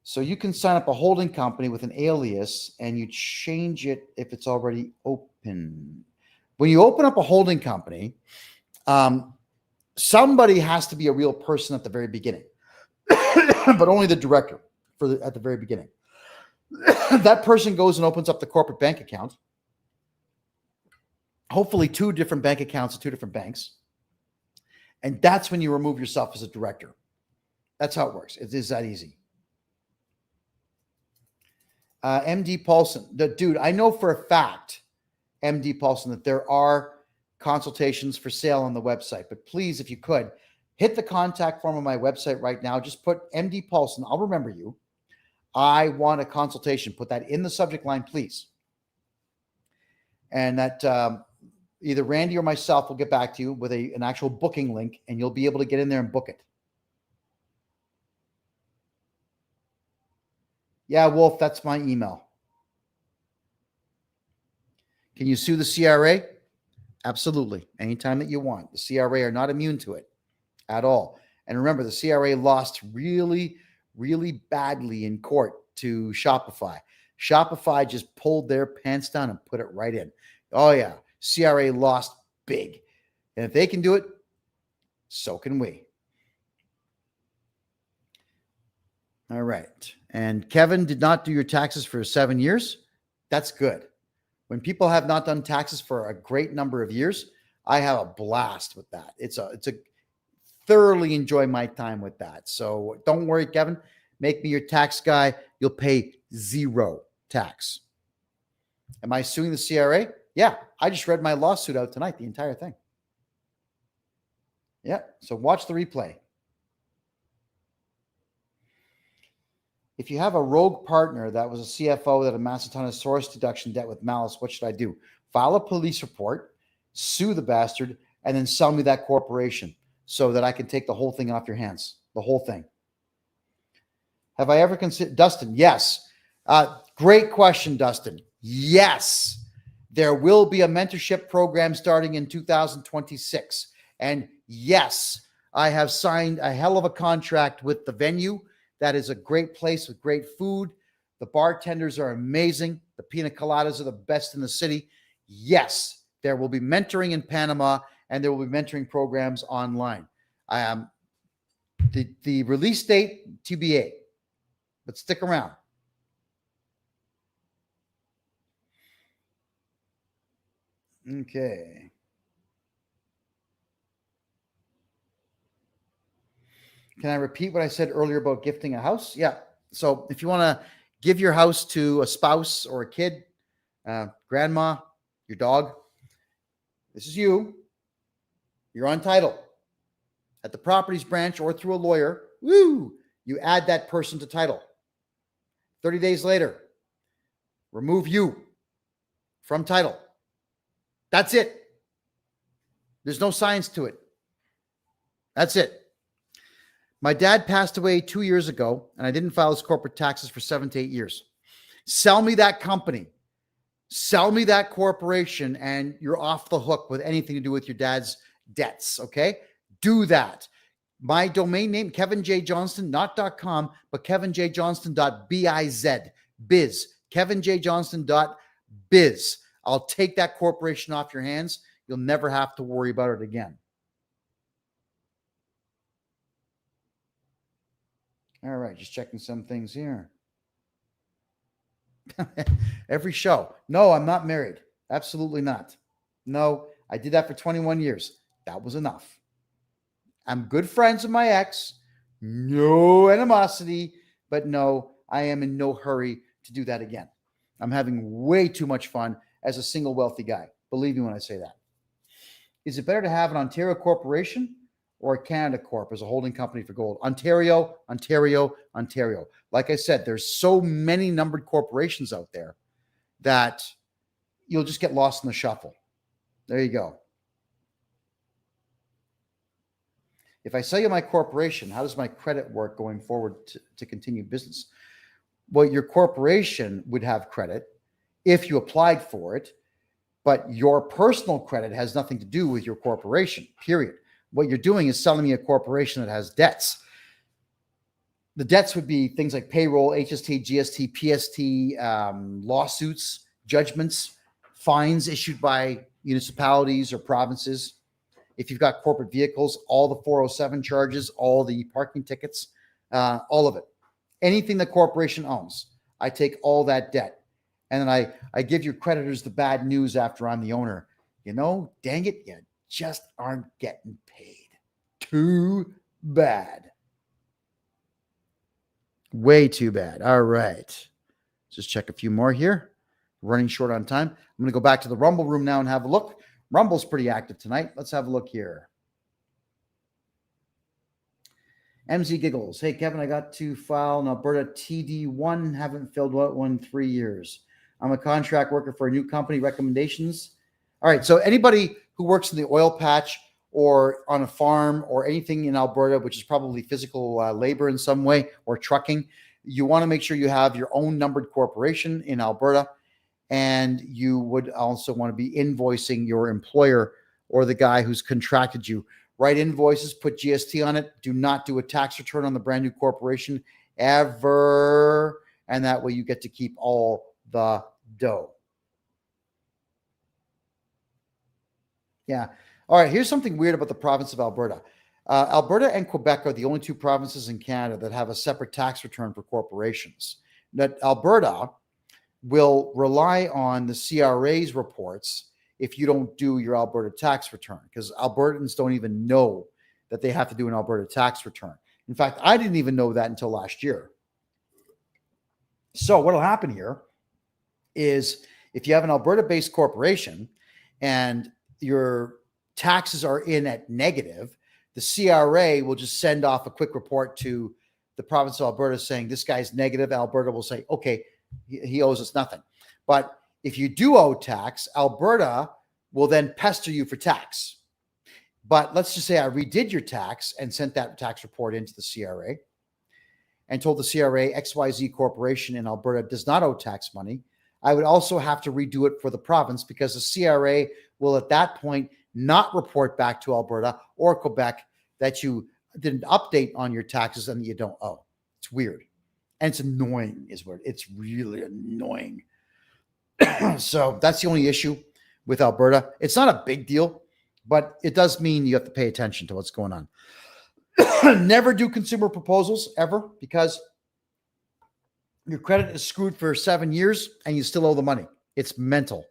[SPEAKER 2] So you can sign up a holding company with an alias and you change it if it's already open. When you open up a holding company, somebody has to be a real person at the very beginning, but only the director at the very beginning. That person goes and opens up the corporate bank account. Hopefully 2 different bank accounts at 2 different banks. And that's when you remove yourself as a director. That's how it works. It is that easy. MD Paulson, dude, I know for a fact, MD Paulson, that there are consultations for sale on the website. But please, if you could, hit the contact form on my website right now. Just put MD Paulson. I'll remember you. I want a consultation. Put that in the subject line, please. And that either Randy or myself will get back to you with an actual booking link, and you'll be able to get in there and book it. Yeah, Wolf, that's my email. Can you sue the CRA? Absolutely. Anytime that you want. The CRA are not immune to it. at all. And remember, the CRA lost really, really badly in court to Shopify. Shopify just pulled their pants down and put it right in. Oh, yeah. CRA lost big. And if they can do it, so can we. All right. And Kevin did not do your taxes for 7 years. That's good. When people have not done taxes for a great number of years, I have a blast with that. It's a thoroughly enjoy my time with that. So don't worry, Kevin. Make me your tax guy. You'll pay zero tax. Am I suing the CRA? Yeah. I just read my lawsuit out tonight, the entire thing. Yeah. So watch the replay. If you have a rogue partner that was a CFO that amassed a ton of source deduction debt with malice, what should I do? File a police report, sue the bastard, and then sell me that corporation so that I can take the whole thing off your hands. The whole thing. Have I ever considered, Dustin? Yes. Great question, Dustin. Yes. There will be a mentorship program starting in 2026. And yes, I have signed a hell of a contract with the venue. That is a great place with great food. The bartenders are amazing. The pina coladas are the best in the city. Yes, there will be mentoring in Panama, and there will be mentoring programs online. The release date, TBA, but stick around. Okay. Can I repeat what I said earlier about gifting a house? Yeah. So if you want to give your house to a spouse or a kid, grandma, your dog, this is you. You're on title. At the properties branch or through a lawyer, you add that person to title. 30 days later, remove you from title. That's it. There's no science to it. That's it. My dad passed away 2 years ago, and I didn't file his corporate taxes for 7 to 8 years. Sell me that company. Sell me that corporation, and you're off the hook with anything to do with your dad's debts, okay? Do that. My domain name, KevinJJohnston, not .com, but KevinJJohnston.biz, biz, KevinJJohnston.biz. I'll take that corporation off your hands. You'll never have to worry about it again. All right, just checking some things here. Every show. No, I'm not married. Absolutely not. No, I did that for 21 years. That was enough. I'm good friends with my ex. No animosity, but no, I am in no hurry to do that again. I'm having way too much fun as a single wealthy guy. Believe me when I say that. Is it better to have an Ontario corporation or a Canada Corp as a holding company for gold? Ontario, Ontario, Ontario. Like I said, there's so many numbered corporations out there that you'll just get lost in the shuffle. There you go. If I sell you my corporation, how does my credit work going forward to continue business? Well, your corporation would have credit if you applied for it, but your personal credit has nothing to do with your corporation, period. What you're doing is selling me a corporation that has debts. The debts would be things like payroll, HST, GST, PST, lawsuits, judgments, fines issued by municipalities or provinces. If you've got corporate vehicles, all the 407 charges, all the parking tickets, all of it. Anything the corporation owns, I take all that debt. And then I give your creditors the bad news after I'm the owner. You know, dang it, you just aren't getting paid. Too bad. Way too bad. All right. Just check a few more here. Running short on time. I'm going to go back to the Rumble room now and have a look. Rumble's pretty active tonight. Let's have a look here. MZ Giggles. Hey, Kevin, I got to file an Alberta TD1. Haven't filled out one in 3 years. I'm a contract worker for a new company. Recommendations? All right. So anybody who works in the oil patch or on a farm or anything in Alberta, which is probably physical labor in some way or trucking, you want to make sure you have your own numbered corporation in Alberta. And you would also want to be invoicing your employer or the guy who's contracted you write invoices, put GST on it. Do not do a tax return on the brand new corporation ever. And that way you get to keep all the dough. Yeah. All right. Here's something weird about the province of Alberta. Alberta and Quebec are the only two provinces in Canada that have a separate tax return for corporations. That Alberta will rely on the CRA's reports if you don't do your Alberta tax return, because Albertans don't even know that they have to do an Alberta tax return. In fact, I didn't even know that until last year. So what will happen here is if you have an Alberta-based corporation and your taxes are in at negative, the CRA will just send off a quick report to the province of Alberta saying this guy's negative. Alberta will say, okay, he owes us nothing. But if you do owe tax, Alberta will then pester you for tax. But let's just say I redid your tax and sent that tax report into the CRA and told the CRA XYZ Corporation in Alberta does not owe tax money. I would also have to redo it for the province because the CRA will at that point not report back to Alberta or Quebec that you didn't update on your taxes and that you don't owe. It's weird. And it's annoying is what it's really annoying. So that's the only issue with Alberta. It's not a big deal, but it does mean you have to pay attention to what's going on. Never do consumer proposals ever, because your credit is screwed for 7 years and you still owe the money. It's mental.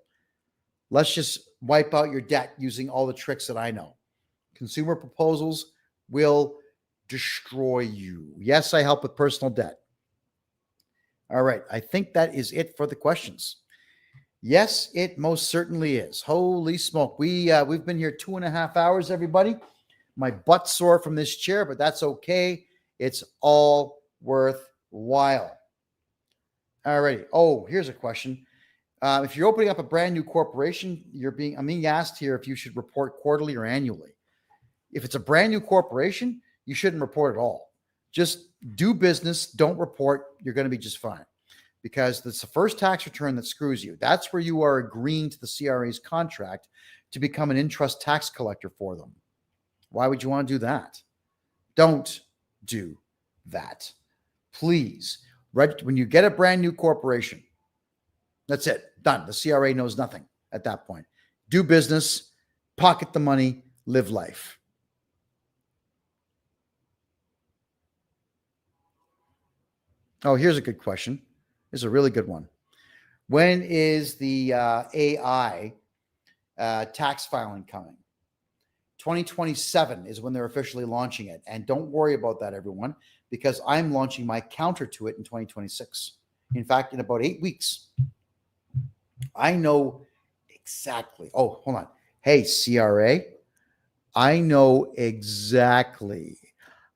[SPEAKER 2] Let's just wipe out your debt using all the tricks that I know. Consumer proposals will destroy you. Yes, I help with personal debt. All right. I think that is it for the questions. Yes, it most certainly is. Holy smoke. We've been here 2.5 hours, everybody. My butt's sore from this chair, but that's okay. It's all worthwhile. All righty. Oh, here's a question. If you're opening up a brand new corporation, I'm being asked here if you should report quarterly or annually. If it's a brand new corporation, you shouldn't report at all. Just do business, don't report. You're going to be just fine, because that's the first tax return that screws you. That's where you are agreeing to the CRA's contract to become an in-trust tax collector for them. Why would you want to do that? Don't do that. Please, when you get a brand new corporation, that's it. Done. The CRA knows nothing at that point. Do business, pocket the money, live life. Oh, here's a good question. Here's a really good one. When is the AI tax filing coming? 2027 is when they're officially launching it. And don't worry about that, everyone, because I'm launching my counter to it in 2026. In fact, in about 8 weeks. I know exactly. Oh, hold on. Hey, CRA, I know exactly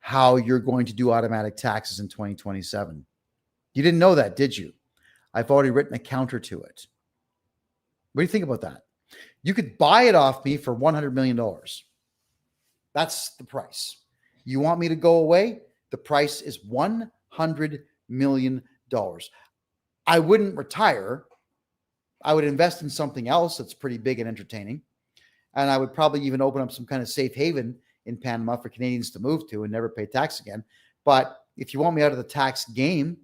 [SPEAKER 2] how you're going to do automatic taxes in 2027. You didn't know that, did you? I've already written a counter to it. What do you think about that? You could buy it off me for $100 million. That's the price. You want me to go away? The price is $100 million. I wouldn't retire. I would invest in something else that's pretty big and entertaining. And I would probably even open up some kind of safe haven in Panama for Canadians to move to and never pay tax again. But if you want me out of the tax game,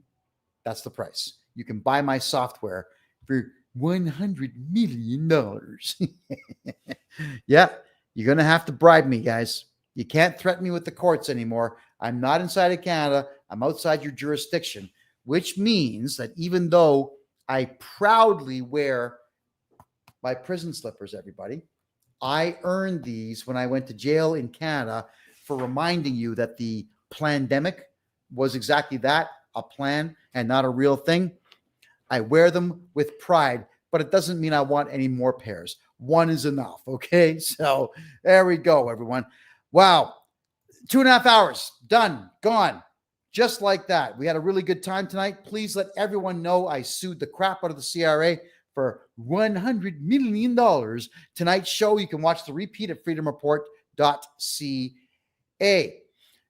[SPEAKER 2] that's the price. You can buy my software for $100 million. Yeah, you're going to have to bribe me, guys. You can't threaten me with the courts anymore. I'm not inside of Canada. I'm outside your jurisdiction, which means that even though I proudly wear my prison slippers, everybody, I earned these when I went to jail in Canada for reminding you that the plandemic was exactly that, a plan and not a real thing. I wear them with pride, but it doesn't mean I want any more pairs. One is enough, okay? So there we go, everyone. Wow. 2.5 hours, done, gone. Just like that. We had a really good time tonight. Please let everyone know I sued the crap out of the CRA for $100 million. Tonight's show, you can watch the repeat at freedomreport.ca.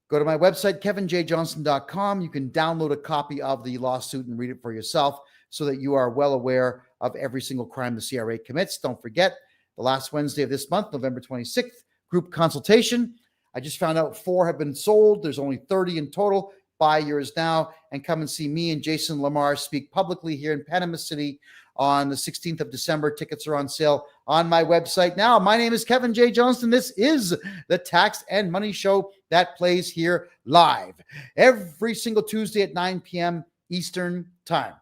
[SPEAKER 2] Go to my website, kevinjjohnston.com. You can download a copy of the lawsuit and read it for yourself so that you are well aware of every single crime the CRA commits. Don't forget, the last Wednesday of this month, November 26th, group consultation. I just found out 4 have been sold. There's only 30 in total. Buy yours now and come and see me and Jason Lamar speak publicly here in Panama City on the 16th of December. Tickets are on sale on my website now. My name is Kevin J. Johnston. This is the Tax and Money Show that plays here live every single Tuesday at 9 p.m. Eastern Time.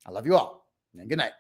[SPEAKER 2] I love you all, and good night.